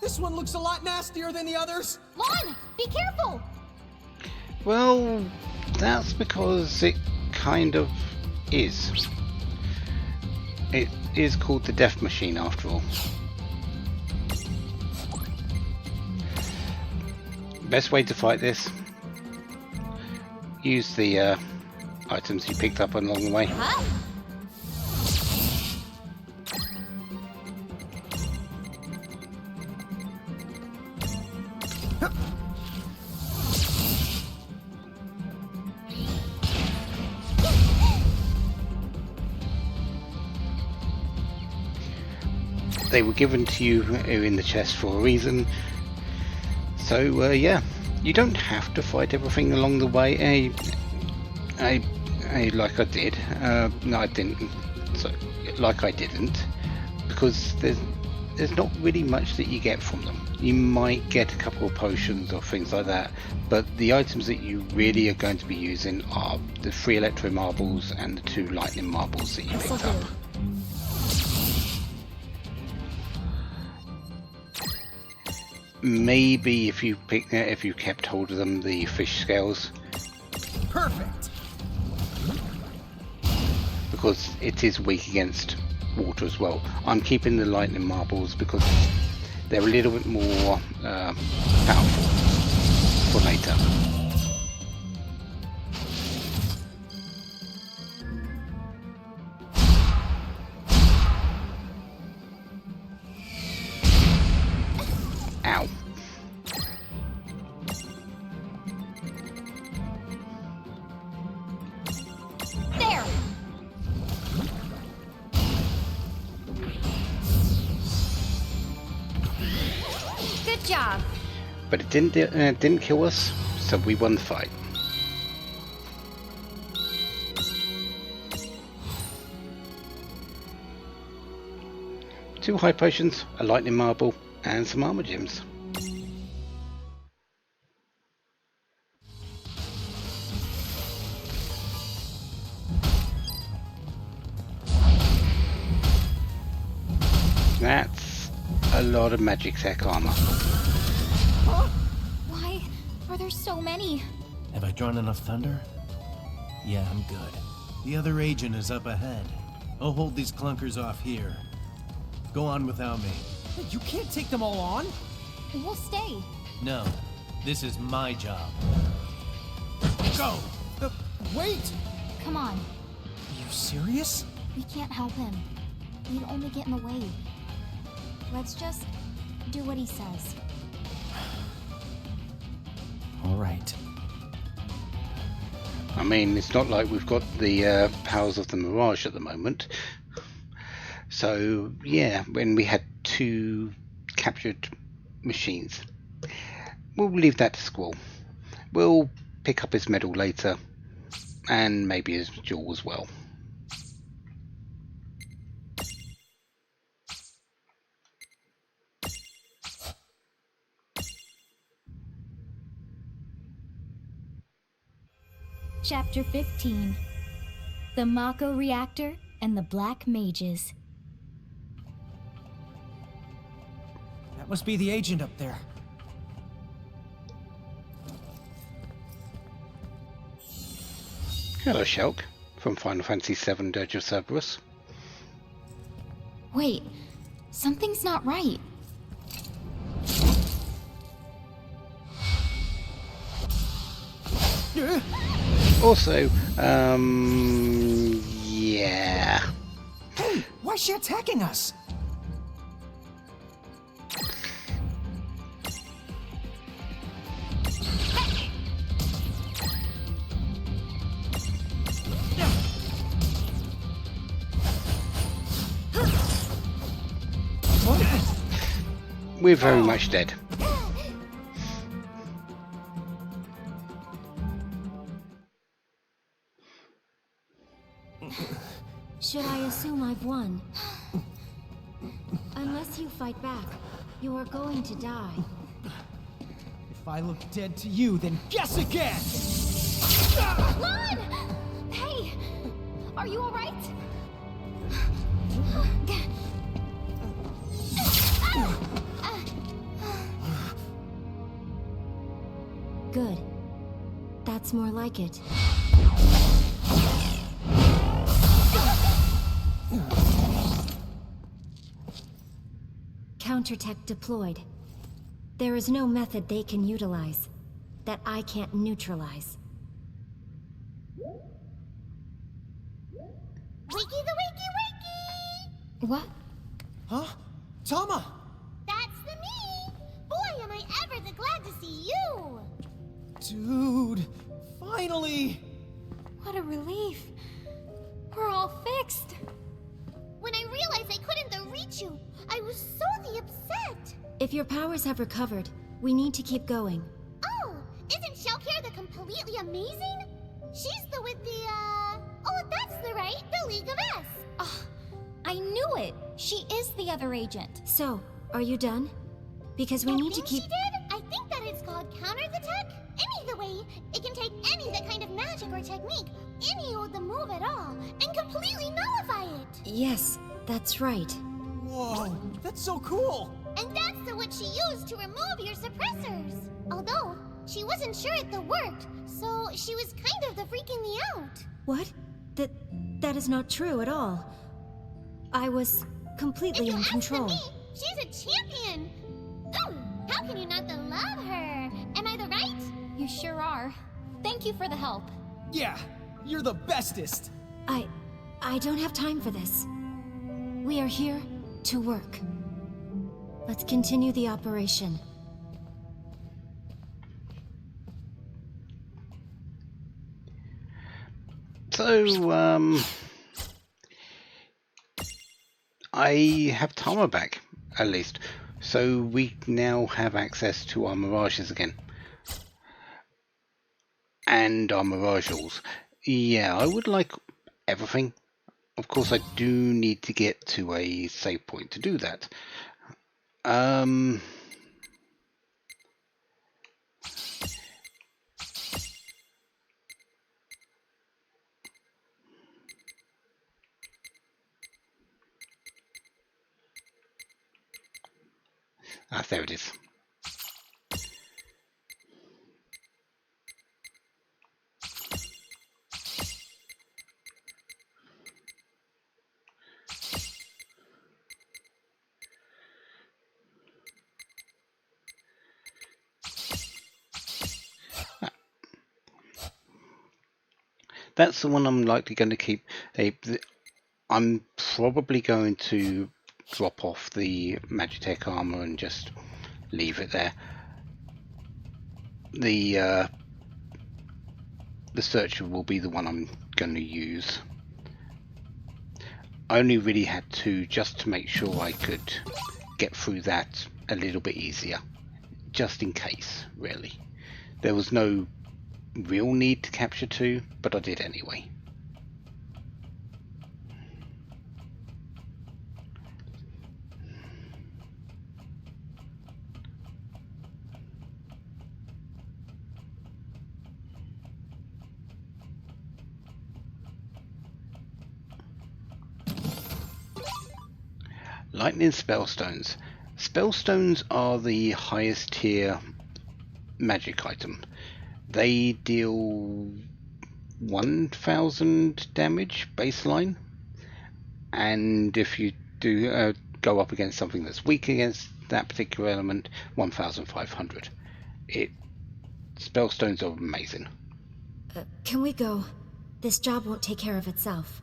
This one looks a lot nastier than the others. Lon, be careful! Well, that's because it kind of is. It is called the Death Machine after all. Best way to fight this, use the items you picked up along the way. Huh? They were given to you in the chest for a reason. So yeah, you don't have to fight everything along the way. Like I did. No, I didn't. So, like I didn't, because there's not really much that you get from them. You might get a couple of potions or things like that, but the items that you really are going to be using are the 3 electro marbles and the 2 lightning marbles that you picked up. Maybe if you kept hold of them, the fish scales. Perfect. Because it is weak against water as well. I'm keeping the lightning marbles because they're a little bit more powerful for later. Ow. There! Good job. But it didn't kill us, So we won the fight. Two high potions, a lightning marble, and some armor gems. That's a lot of magic tech armor. Why are there so many? Have I drawn enough thunder? Yeah, I'm good. The other agent is up ahead. I'll hold these clunkers off here. Go on without me. Wait, you can't take them all on? We'll stay. No, this is my job. Go! Wait! Come on. Are you serious? We can't help him. We'd only get in the way. Let's just do what he says. All right. I mean, it's not like we've got the powers of the Mirage at the moment. So, yeah, when we had two captured machines. We'll leave that to Squall. We'll pick up his medal later, and maybe his jewel as well. Chapter 15. The Mako Reactor and the Black Mages. That must be the agent up there. Hello, Shulk, from Final Fantasy VII Dirge of Cerberus. Wait, something's not right. Also, yeah. Hey, why is she attacking us? We're very much dead. Should I assume I've won? Unless you fight back, you are going to die. If I look dead to you, then guess again! Lon! Hey! Are you alright? Good. That's more like it. Countertech deployed. There is no method they can utilize that I can't neutralize. Wakey the wakey wakey! What? Huh? Tama! That's the me! Boy, am I ever the glad to see you! Dude, finally! What a relief. We're all fixed. When I realized I couldn't reach you, I was so upset! If your powers have recovered, we need to keep going. Oh, isn't Shellcare the completely amazing? She's the with the, oh, that's the right, the League of S. Oh, I knew it. She is the other agent. So, are you done? Because we need to keep... She did? I think that it's called counter the tech. Any the way, it can take any that kind of magic or technique, any old the move at all, and completely nullify it. Yes, that's right. Whoa, that's so cool! And that's the what she used to remove your suppressors. Although, she wasn't sure it worked, so she was kind of the freaking me out. What? That is not true at all. I was completely in control. If you ask me, she's a champion. Ooh, how can you not love her? Am I the right? You sure are. Thank you for the help. Yeah, you're the bestest! I don't have time for this. We are here to work. Let's continue the operation. So, I have Tama back, at least. So we now have access to our Mirages again. And our Mirageals. Yeah, I would like everything. Of course, I do need to get to a save point to do that. There it is. That's the one I'm likely going to keep. I'm probably going to drop off the Magitech armor and just leave it there. The searcher will be the one I'm going to use. I only really had to just to make sure I could get through that a little bit easier, just in case, really. There was no real need to capture 2, but I did anyway. Lightning Spellstones. Spellstones are the highest tier magic item. They deal 1000 damage baseline, and if you do go up against something that's weak against that particular element, 1500. Spellstones are amazing. Can we go? This job won't take care of itself.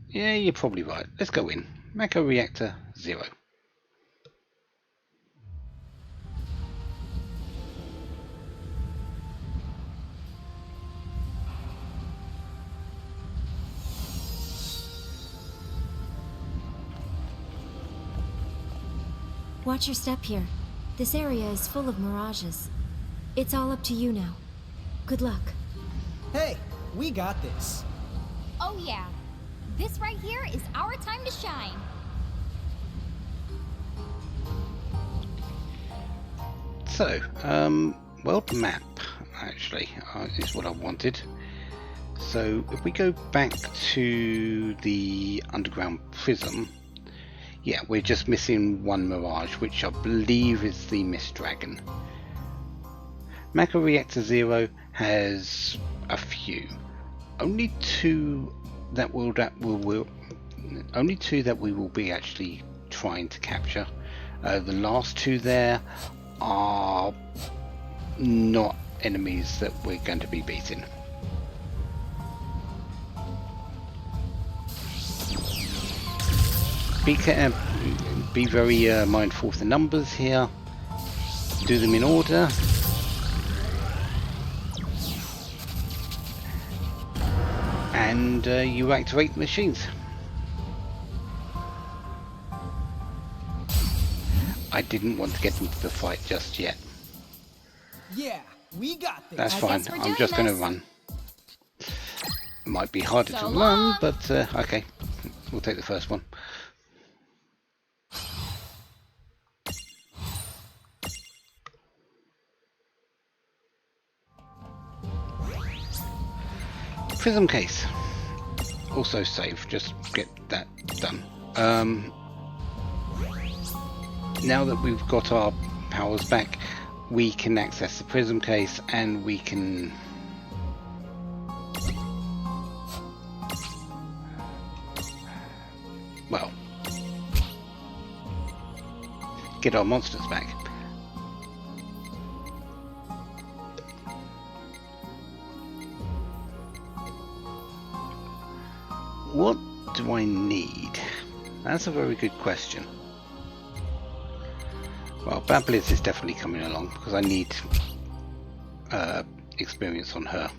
Yeah, you're probably right. Let's go in. Mako Reactor 0. Watch your step here. This area is full of mirages. It's all up to you now. Good luck. Hey, we got this. Oh yeah. This right here is our time to shine. So, world map, actually, is what I wanted. So, if we go back to the underground prism, yeah, we're just missing one mirage, which I believe is the Mist Dragon. Mako Reactor 0 has a few. Only two that we will be actually trying to capture. The last 2 there are not enemies that we're going to be beating. Be very mindful of the numbers here. Do them in order. And you activate the machines. I didn't want to get into the fight just yet. Yeah, we got this. That's fine. I'm just going to run. Might be harder to run, but okay. We'll take the first one. Prism case. Also save. Just get that done. Now that we've got our powers back, we can access the prism case and we can get our monsters back. What do I need? That's a very good question. Well, Babliz is definitely coming along because I need experience on her.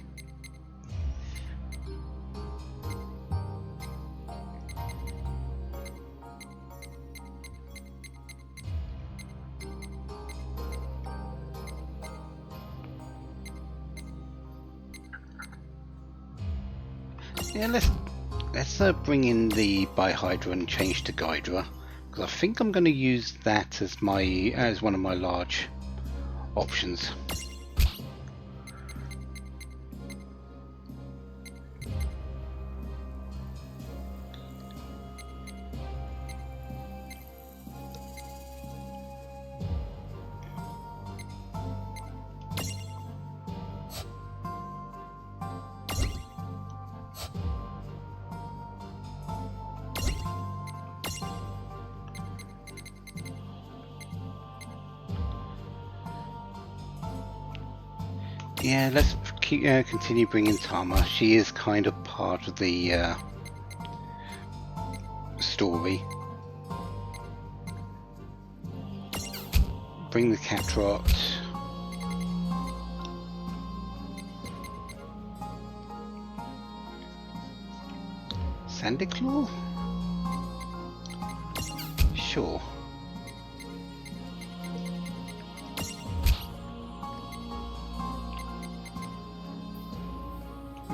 Yeah, let's bring in the Bihydra and change to Gydra, because I think I'm going to use that as one of my large options. Yeah, let's continue bringing Tama. She is kind of part of the story. Bring the Catrot. Sandiclaw? Sure.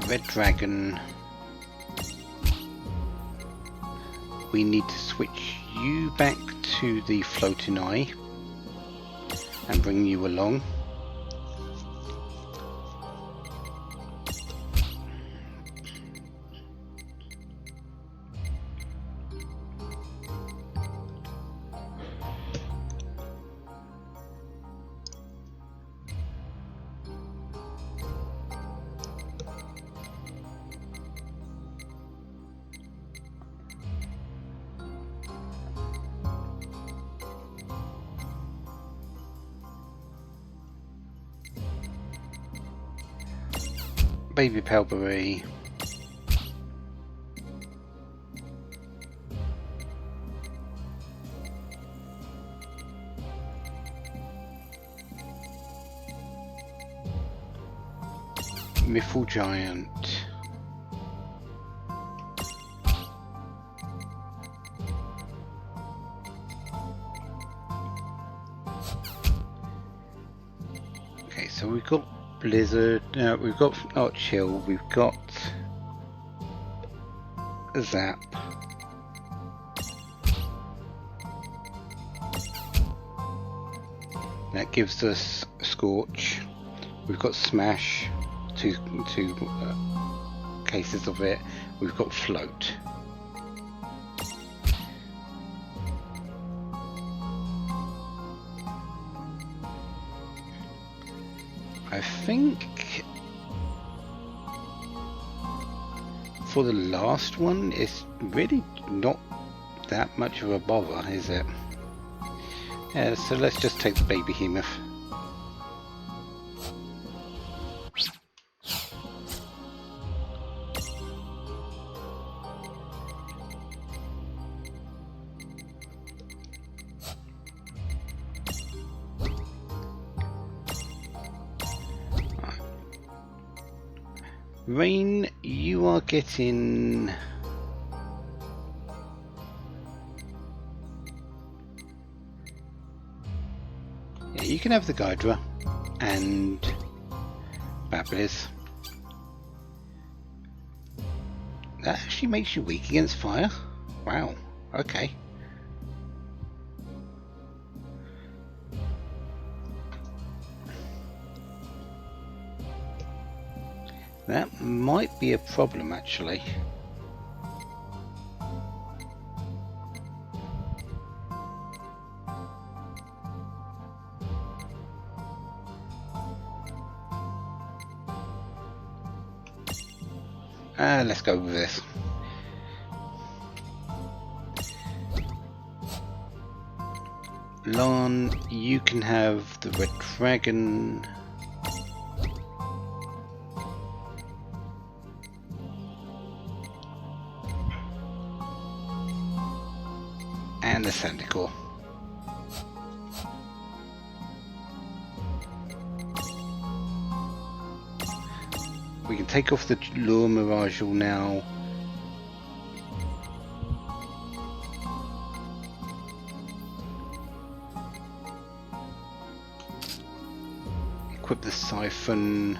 Red Dragon. We need to switch you back to the Floating Eye and bring you along. Baby Pelbury. Miffle Giant. Okay, so we've got Blizzard, we've got Chill, we've got Zap. That gives us Scorch. We've got Smash, two cases of it. We've got Float. I think for the last one, it's really not that much of a bother, is it? Yeah, so let's just take the baby behemoth. Rain, you are getting... Yeah, you can have the Gydra and Babliz. That actually makes you weak against fire? Wow, okay. That might be a problem, actually. Let's go with this. Lon, you can have the Red Dragon. And the Sandicore. We can take off the Lure Mirage now. Equip the Siphon.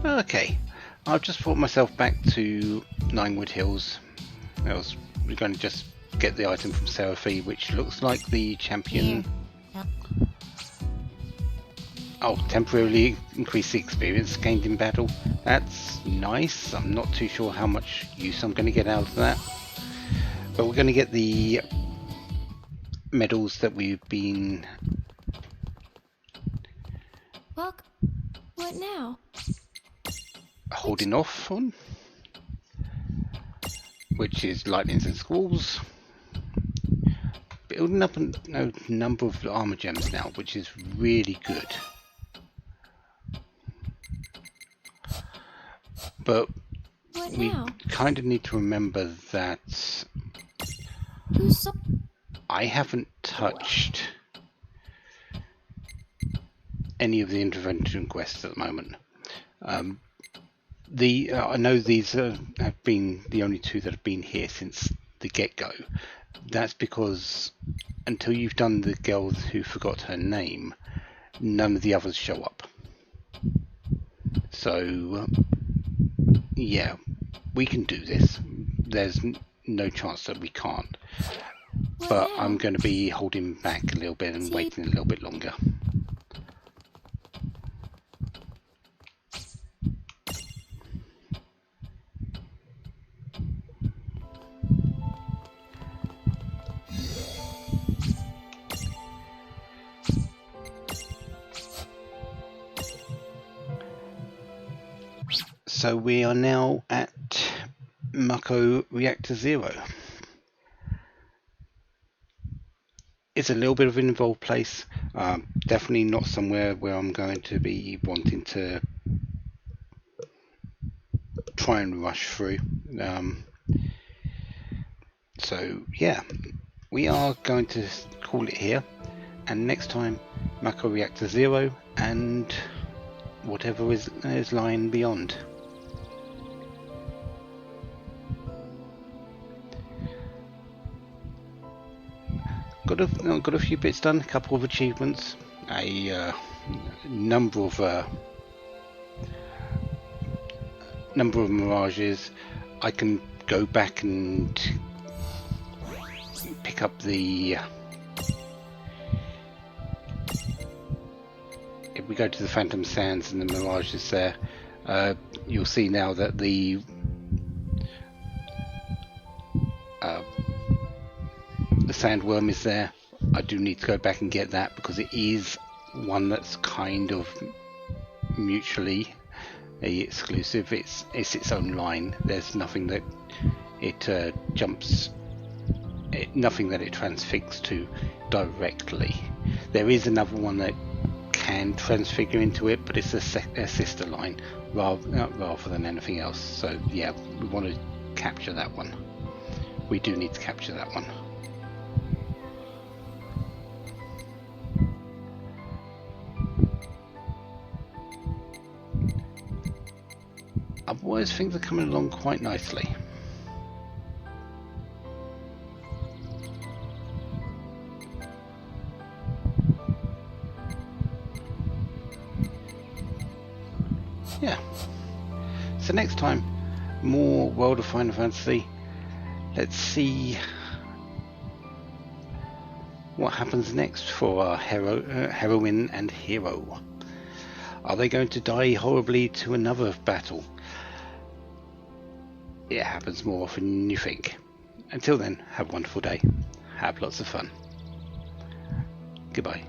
Okay, I've just brought myself back to Ninewood Hills. We're going to just get the item from Seraphi, which looks like the champion. Oh, temporarily increase the experience gained in battle. That's nice. I'm not too sure how much use I'm going to get out of that. But we're going to get the medals that we've been... Well, what now? holding off on. Which is lightnings and squalls. Building up a number of armor gems now, which is really good. But What we now? kind of need to remember that Who's so... I haven't touched any of the intervention quests at the moment. I know these have been the only two that have been here since the get-go. That's because until you've done the girl who forgot her name, none of the others show up. So yeah, we can do this. There's no chance that we can't. But I'm going to be holding back a little bit and waiting a little bit longer. So we are now at Mako Reactor 0. It's a little bit of an involved place. Definitely not somewhere where I'm going to be wanting to try and rush through. So yeah, we are going to call it here. And next time, Mako Reactor 0 and whatever is lying beyond. Got a few bits done, a couple of achievements, a number of mirages. I can go back and pick up the. If we go to the Phantom Sands and the mirage is there, you'll see now that the sandworm is there. I do need to go back and get that because it is one that's kind of mutually exclusive. It's its own line. There's nothing that it nothing that it transfixes to directly. There is another one that can transfigure into it, but it's a sister line rather than anything else. So yeah, we want to capture that one. We do need to capture that one. Otherwise, things are coming along quite nicely. Yeah. So next time, more World of Final Fantasy. Let's see what happens next for our heroine and hero. Are they going to die horribly to another battle? It happens more often than you think. Until then, have a wonderful day. Have lots of fun. Goodbye.